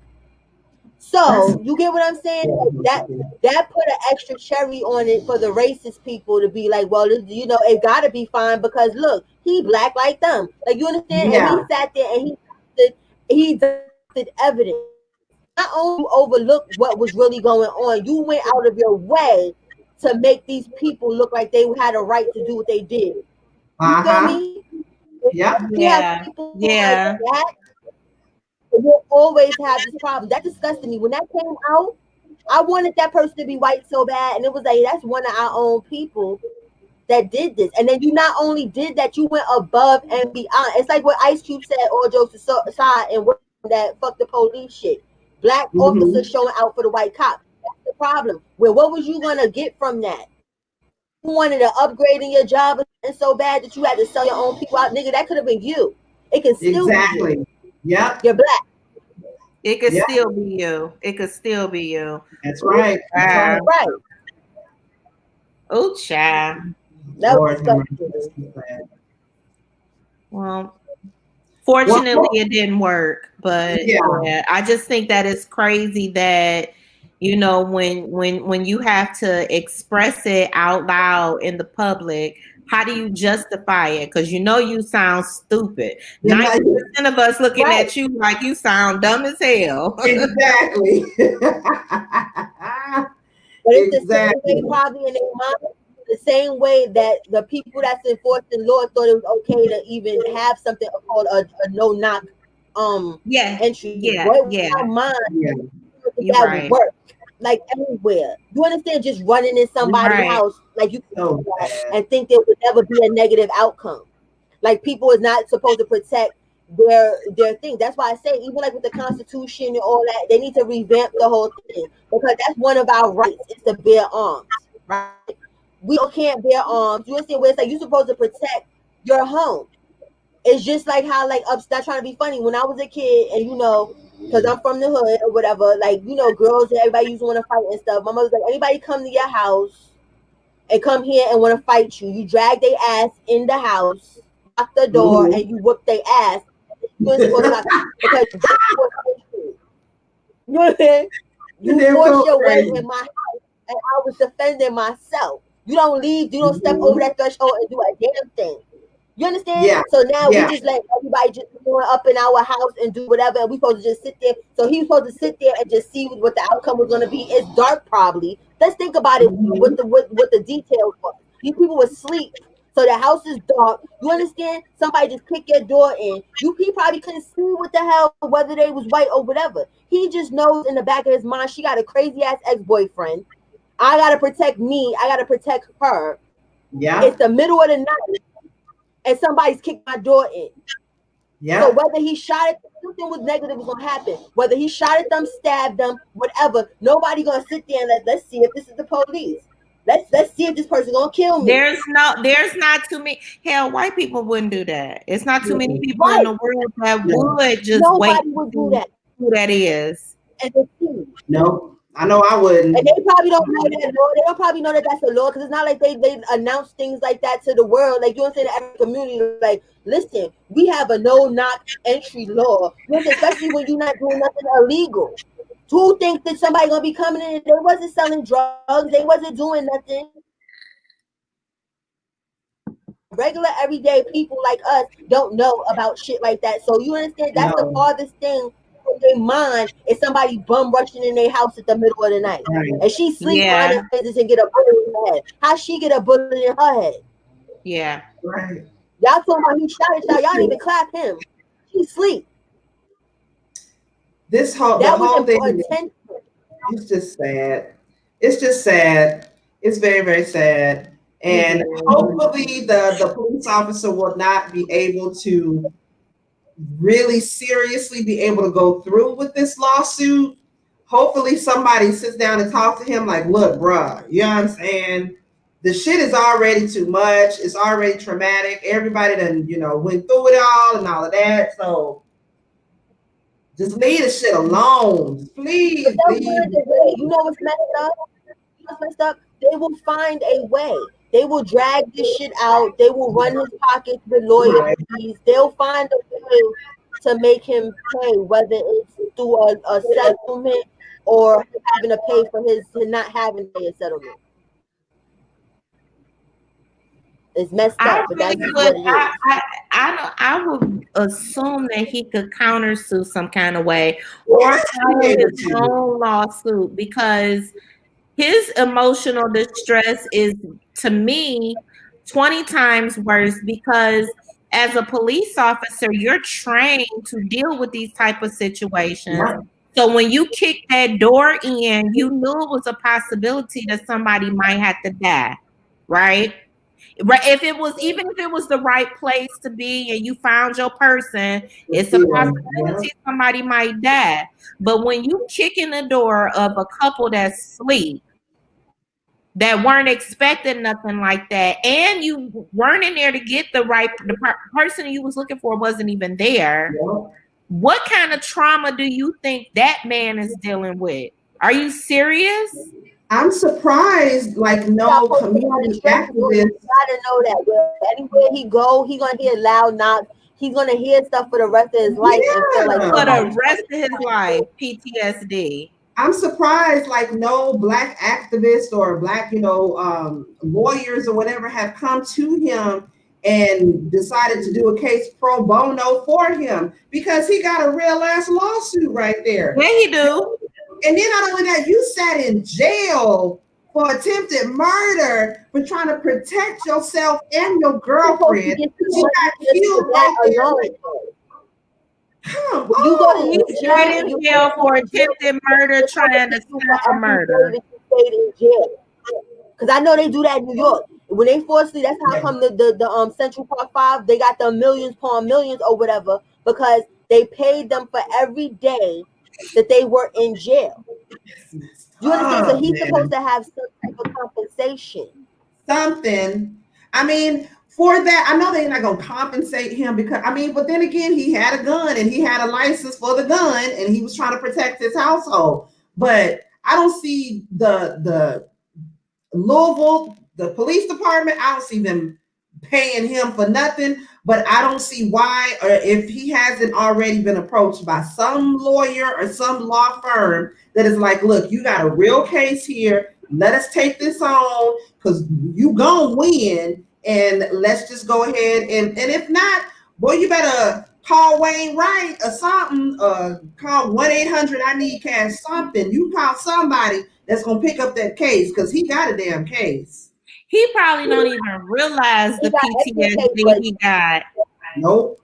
So you get what I'm saying? Like that put an extra cherry on it for the racist people to be like, well, you know, it gotta be fine because look, he black like them. Like you understand? And he sat there and he dusted evidence. Not only overlooked what was really going on, you went out of your way to make these people look like they had a right to do what they did. You feel me? Yeah. You have people like that, you'll always have this problem. That disgusted me. When that came out, I wanted that person to be white so bad. And it was like, that's one of our own people that did this. And then you not only did that, you went above and beyond. It's like what Ice Cube said, all jokes aside, and that fuck the police shit. Black officers showing out for the white cop. That's the problem. Well, what was you gonna get from that? You wanted to upgrade in your job and so bad that you had to sell your own people out, nigga. That could have been you. It can still be you. Yeah. You're black. It could still be you. It could still be you. That's right. Right. Oh, child. That was well, fortunately, it didn't work. But yeah, I just think that it's crazy that, you know, when you have to express it out loud in the public, how do you justify it? Because you know you sound stupid. 90% of us looking at you like you sound dumb as hell. Exactly. But it's the same way probably in their mind, the same way that the people that's enforcing law thought it was okay to even have something called a no knock entry. That would work. Like everywhere. You understand? Just running in somebody's house like you and think there would never be a negative outcome. Like people is not supposed to protect their thing. That's why I say even like with the Constitution and all that, they need to revamp the whole thing because that's one of our rights is to bear arms, right? We can't bear arms. You understand where it's like you're supposed to protect your home. It's just like how like not trying to be funny. When I was a kid and you know, because I'm from the hood or whatever, like you know, girls and everybody used to want to fight and stuff. My mother was like, anybody come to your house and come here and want to fight you, you drag their ass in the house, lock the door, and you whoop their ass. You because that's what you know what I'm saying? You force your way in my house, and I was defending myself. You don't leave, you don't step over that threshold and do a damn thing. You understand? Yeah. So now we just let everybody just going up in our house and do whatever, and we supposed to just sit there. So he was supposed to sit there and just see what the outcome was going to be. It's dark, probably. Let's think about it. What the details was. These people were asleep, so the house is dark. You understand? Somebody just kicked your door in. He probably couldn't see what the hell, whether they was white or whatever. He just knows in the back of his mind she got a crazy ass ex-boyfriend. I gotta protect me. I gotta protect her. Yeah. It's the middle of the night. And somebody's kicked my door in. Yeah. So whether he shot at them, something was negative was gonna happen. Whether he shot at them, stabbed them, whatever, nobody gonna sit there and let's see if this is the police. Let's see if this person gonna kill me. There's not too many. Hell, white people wouldn't do that. It's not too many people in the world that would just nobody would do that. Who that is? And the thing. No. I know I wouldn't. And they probably don't know that law. They don't probably know that that's a law because it's not like they announce things like that to the world. Like you understand, every community, like, listen, we have a no-knock entry law. Especially when you're not doing nothing illegal. Who think that somebody gonna be coming in? They wasn't selling drugs. They wasn't doing nothing. Regular, everyday people like us don't know about shit like that. So you understand? That's the farthest thing from their mind is somebody bum rushing in their house at the middle of the night. And she sleep on her business and get a bullet in her head. How she get a bullet in her head? Yeah. Right. Y'all talking about he shot it, y'all didn't even clap him. He sleep. This whole thing it's just sad. It's just sad. It's very, very sad. And hopefully the police officer will not be able to really seriously be able to go through with this lawsuit. Hopefully somebody sits down and talks to him like, look, bruh, you know what I'm saying? The shit is already too much. It's already traumatic. Everybody done, went through it all and all of that. So just leave the shit alone. Please. You know what's messed up? They will find a way. They will drag this shit out. They will run his pockets with lawyer fees. They'll find a way to make him pay, whether it's through a settlement or having to pay for his not having to pay a settlement. It's messed I up, but really that's just would. what it is. I would assume that he could countersue some kind of way or file his own lawsuit, because his emotional distress is, to me, 20 times worse, because as a police officer, you're trained to deal with these type of situations. So when you kick that door in, you knew it was a possibility that somebody might have to die, right? Right. If it was, even if it was the right place to be and you found your person, it's a possibility somebody might die. But when you kick in the door of a couple that's asleep, that weren't expecting nothing like that, and you weren't in there to get the person you was looking for wasn't even there. What kind of trauma do you think that man is dealing with? Are you serious? I'm surprised, like, no community activists. You gotta know that anywhere he go, he gonna hear loud knocks. He's gonna hear stuff for the rest of his life and feel like for the rest of his life, PTSD. I'm surprised, like, no black activists or black, lawyers or whatever have come to him and decided to do a case pro bono for him, because he got a real ass lawsuit right there. Yeah, he do. And then not only that, you sat in jail for attempted murder for trying to protect yourself and your girlfriend. You got killed right there. Come on. You go to He's right in jail for attempted murder, trying to stop a murder. Because I know they do that in New York. When they fall asleep, that's how come the Central Park 5, they got the millions upon millions or whatever, because they paid them for every day that they were in jail. You understand? So he's supposed to have some type of compensation. Something. I mean, for that, I know they're not going to compensate him because, but then again, he had a gun and he had a license for the gun and he was trying to protect his household. But I don't see the Louisville, the police department, I don't see them paying him for nothing, but I don't see why, or if he hasn't already been approached by some lawyer or some law firm that is like, look, you got a real case here. Let us take this on because you gonna win, and let's just go ahead and if not, boy, you better call Wayne Wright or something, call 1-800 I need cash, something. You call somebody that's gonna pick up that case because he got a damn case. He probably don't even realize the PTSD he got. Nope.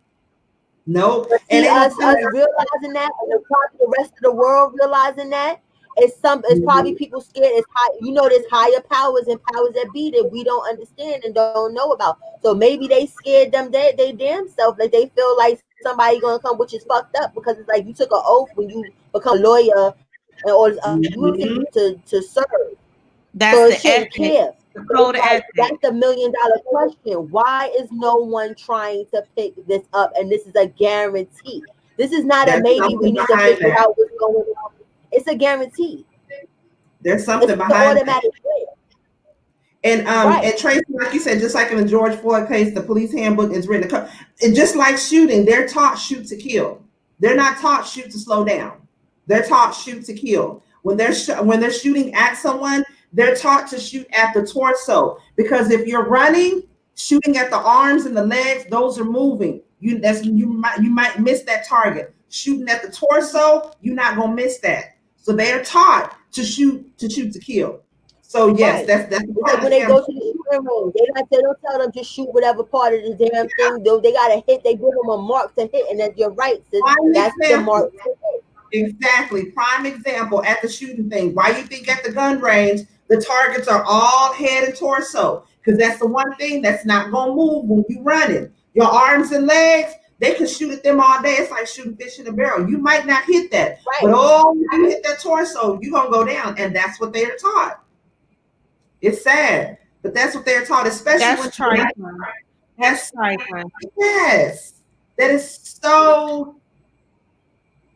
But see, us realizing that, and probably the rest of the world realizing that, it's probably people scared. It's high, there's higher powers and powers that be that we don't understand and don't know about. So maybe they scared them they damn self, like they feel like somebody gonna come, which is fucked up, because it's like you took an oath when you become a lawyer and or to serve. That's the ethic. That's the $1 million question. Why is no one trying to pick this up? And this is a guarantee. This is not a maybe we need to figure out what's going on. It's a guarantee. There's something behind it. And Tracy, like you said, just like in the George Floyd case, the police handbook is written. And just like shooting, they're taught shoot to kill. They're not taught shoot to slow down. They're taught shoot to kill. When they're shooting at someone, they're taught to shoot at the torso, because if you're running, shooting at the arms and the legs, those are moving. You might miss that target. Shooting at the torso, you're not gonna miss that. So they are taught to shoot to kill. So yes, that's like when they go to the shooting range, they don't tell them just shoot whatever part of the damn thing. Though they gotta hit, they give them a mark to hit, and you're right, sis, that's the mark to hit. Exactly. Prime example at the shooting thing. Why you think at the gun range the targets are all head and torso? Because that's the one thing that's not gonna move when you running. Your arms and legs, they can shoot at them all day. It's like shooting fish in a barrel. You might not hit that, but you hit that torso, you're gonna go down, and that's what they are taught. It's sad, but that's what they're taught, especially that's trifling. That's trifling. Yes, that is so.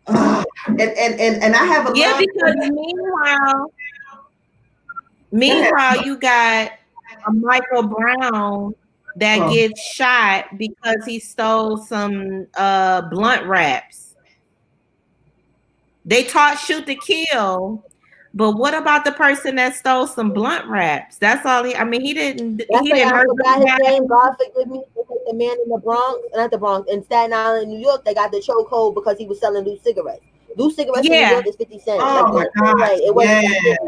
And I have a because meanwhile you got a Michael Brown that gets shot because he stole some blunt wraps. They taught shoot to kill, but what about the person that stole some blunt wraps? That's all he. I mean, he didn't. That's He like didn't I hurt forgot his nobody. name. God forgive me. It's like the man in the Bronx, not the Bronx, in Staten Island, New York. They got the chokehold because he was selling loose cigarettes. Loose cigarettes in New Yeah. York is 50 cents. Oh my God! Like it wasn't that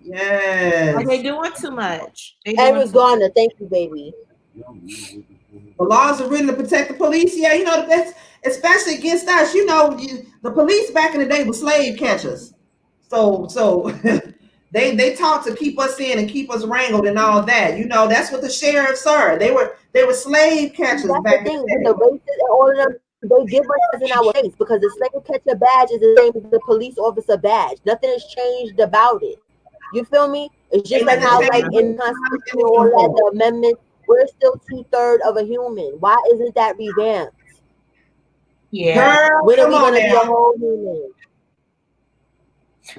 Yes, serious. Are they yes. doing too much? They Eric doing too Garner, thank you, baby. The laws are written to protect the police. Yeah, you know that's especially against us. You know, the police back in the day were slave catchers. So they taught to keep us in and keep us wrangled and all that. You know, that's what the sheriffs are. They were slave catchers That's the back in thing the with day. the races and all of them. They give us in our face because the slave catcher badge is the same as the police officer badge. Nothing has changed about it. You feel me? It's just Ain't like how, nothing like changed. in the Constitution and all that, the amendment, we're still 2/3 of a human. Why isn't that revamped? Yeah. Girl, When are come we on gonna be a now. whole human?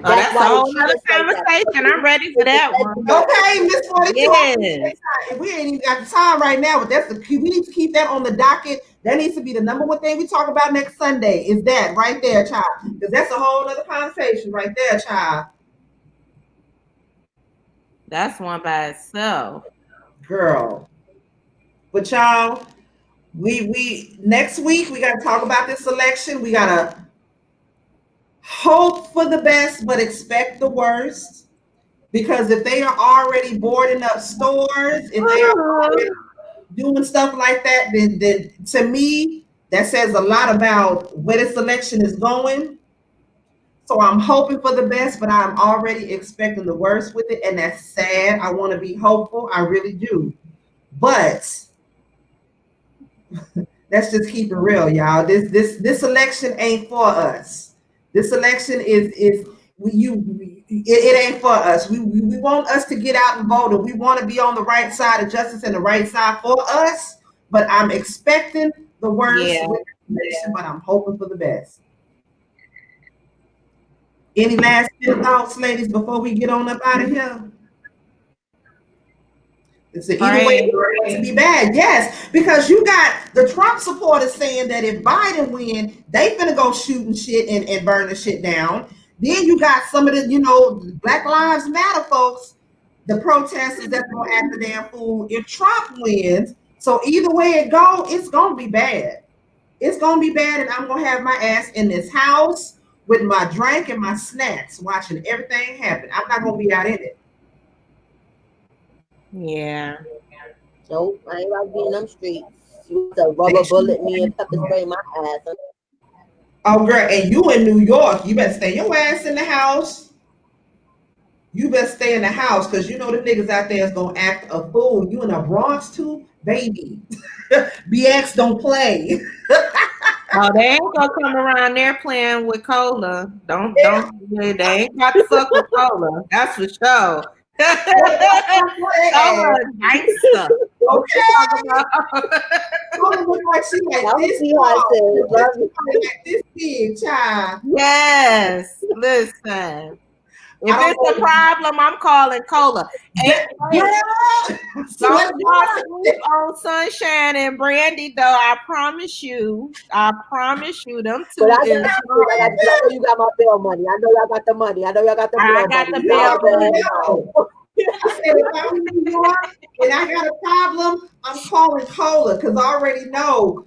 Oh, that's a why they whole treat other us like that. conversation. I'm ready for that one. Okay, Miss 42. Yes. We ain't even got the time right now, but we need to keep that on the docket. That needs to be the number one thing we talk about next Sunday. Is that right there, child? Because that's a whole other conversation right there, child. That's one by itself. Girl. But y'all, we next week we gotta talk about this election. We gotta hope for the best, but expect the worst. Because if they are already boarding up stores, if they are already doing stuff like that, then to me, that says a lot about where this election is going. So I'm hoping for the best, but I'm already expecting the worst with it, and that's sad. I want to be hopeful, I really do. But let's just keep it real, y'all. This election ain't for us. This election is it ain't for us. We want us to get out and vote, and we want to be on the right side of justice and the right side for us. But I'm expecting the worst Yeah. with this election, but I'm hoping for the best. Any last thoughts, ladies, before we get on up out of here? It's either way it's going to be bad. Yes, because you got the Trump supporters saying that if Biden win, they finna go shooting shit and burning shit down. Then you got some of the, Black Lives Matter folks, the protesters that's gonna act the damn fool if Trump wins. So either way it go, it's gonna be bad. It's gonna be bad, and I'm gonna have my ass in this house with my drink and my snacks, watching everything happen. I'm not gonna be out in it. Yeah. Nope, I ain't about to be in them streets. You have to rubber bullet me and pepper spray my ass. Oh, girl, and you in New York, you better stay your ass in the house. You better stay in the house because you know the niggas out there is gonna act a fool. You in the Bronx too, baby. BX don't play. Oh, they ain't gonna come around there playing with cola. Don't they ain't got to fuck with cola. That's for sure. Cola gangster. Okay. Cola look like she like this tall. Like this big, child. Yes. Listen. If it's a problem, I'm calling cola. Don't sleep on Sunshine and Brandy, though. I promise you. Them two. But I know you got my bail money. I know y'all got the money. I know y'all got the bail money. I got the bail money. I said, if I'm in New York and I got a problem, I'm calling Cola because I already know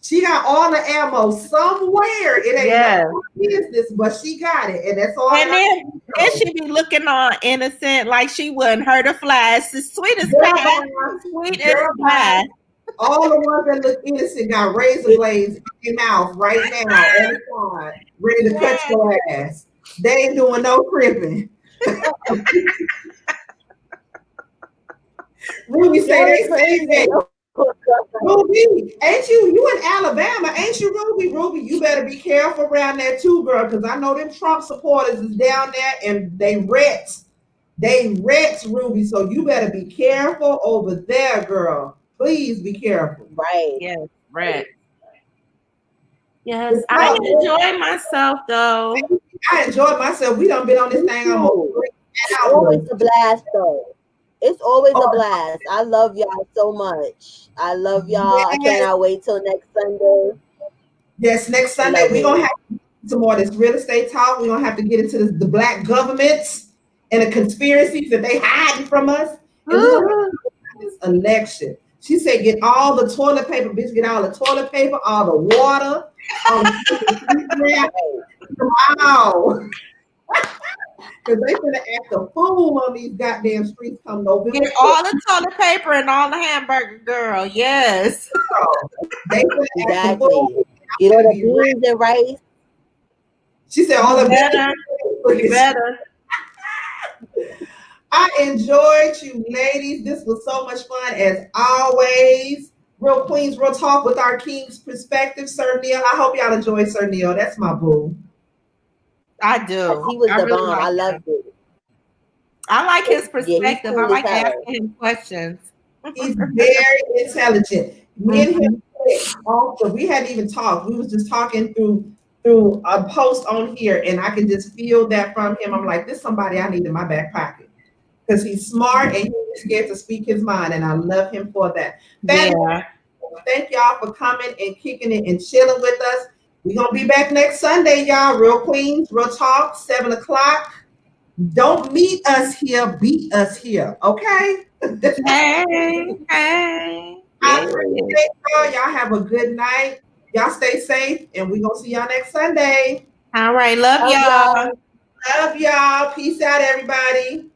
she got all the ammo somewhere. It ain't no business, but she got it, and that's all. And then she be looking all innocent, like she wouldn't hurt a fly. It's the sweetest pie. Sweetest pie. All the ones that look innocent got razor blades in their mouth right now on the side, ready to cut your ass. They ain't doing no crimping. Ruby say they say that. Ruby, ain't you in Alabama? Ain't you, Ruby? Ruby, you better be careful around there too, girl, because I know them Trump supporters is down there and they rats, Ruby. So you better be careful over there, girl. Please be careful. Right. Yes, right. Yes, I enjoy myself though. I enjoyed myself. We done been on this thing almost 3 hours. Always a blast though. It's always a blast. I love y'all so much. I love y'all. I cannot wait till next Sunday. Yes, next Sunday we're gonna have some more of this real estate talk. We're gonna have to get into the black governments and the conspiracies that they hiding from us. And we're gonna have this election. She said, get all the toilet paper, bitch, get all the toilet paper, all the water, all the wow. Because they finna act a fool on these goddamn streets come November. Get all the toilet paper and all the hamburger, girl. Yes. They finna act a fool. Get all the beans and rice. She said all the better. You better. I enjoyed you ladies. This was so much fun as always. Real Queens, Real Talk with our King's perspective. Sir Neil, I hope y'all enjoyed Sir Neil. That's my boo. I do. He was the really bomb. I loved it. I like his perspective. Cool I like as hell. asking him questions. He's very intelligent. Me and him also, we hadn't even talked. We was just talking through a post on here, and I can just feel that from him. I'm like, this is somebody I need in my back pocket. Because he's smart and he's scared to speak his mind, and I love him for that. Thank y'all for coming and kicking it and chilling with us. We're going to be back next Sunday, y'all. Real Queens, Real Talk, 7 o'clock. Don't meet us here, beat us here, okay? Hey. I appreciate y'all. Y'all have a good night. Y'all stay safe, and we're going to see y'all next Sunday. All right. Love y'all. Love y'all. Peace out, everybody.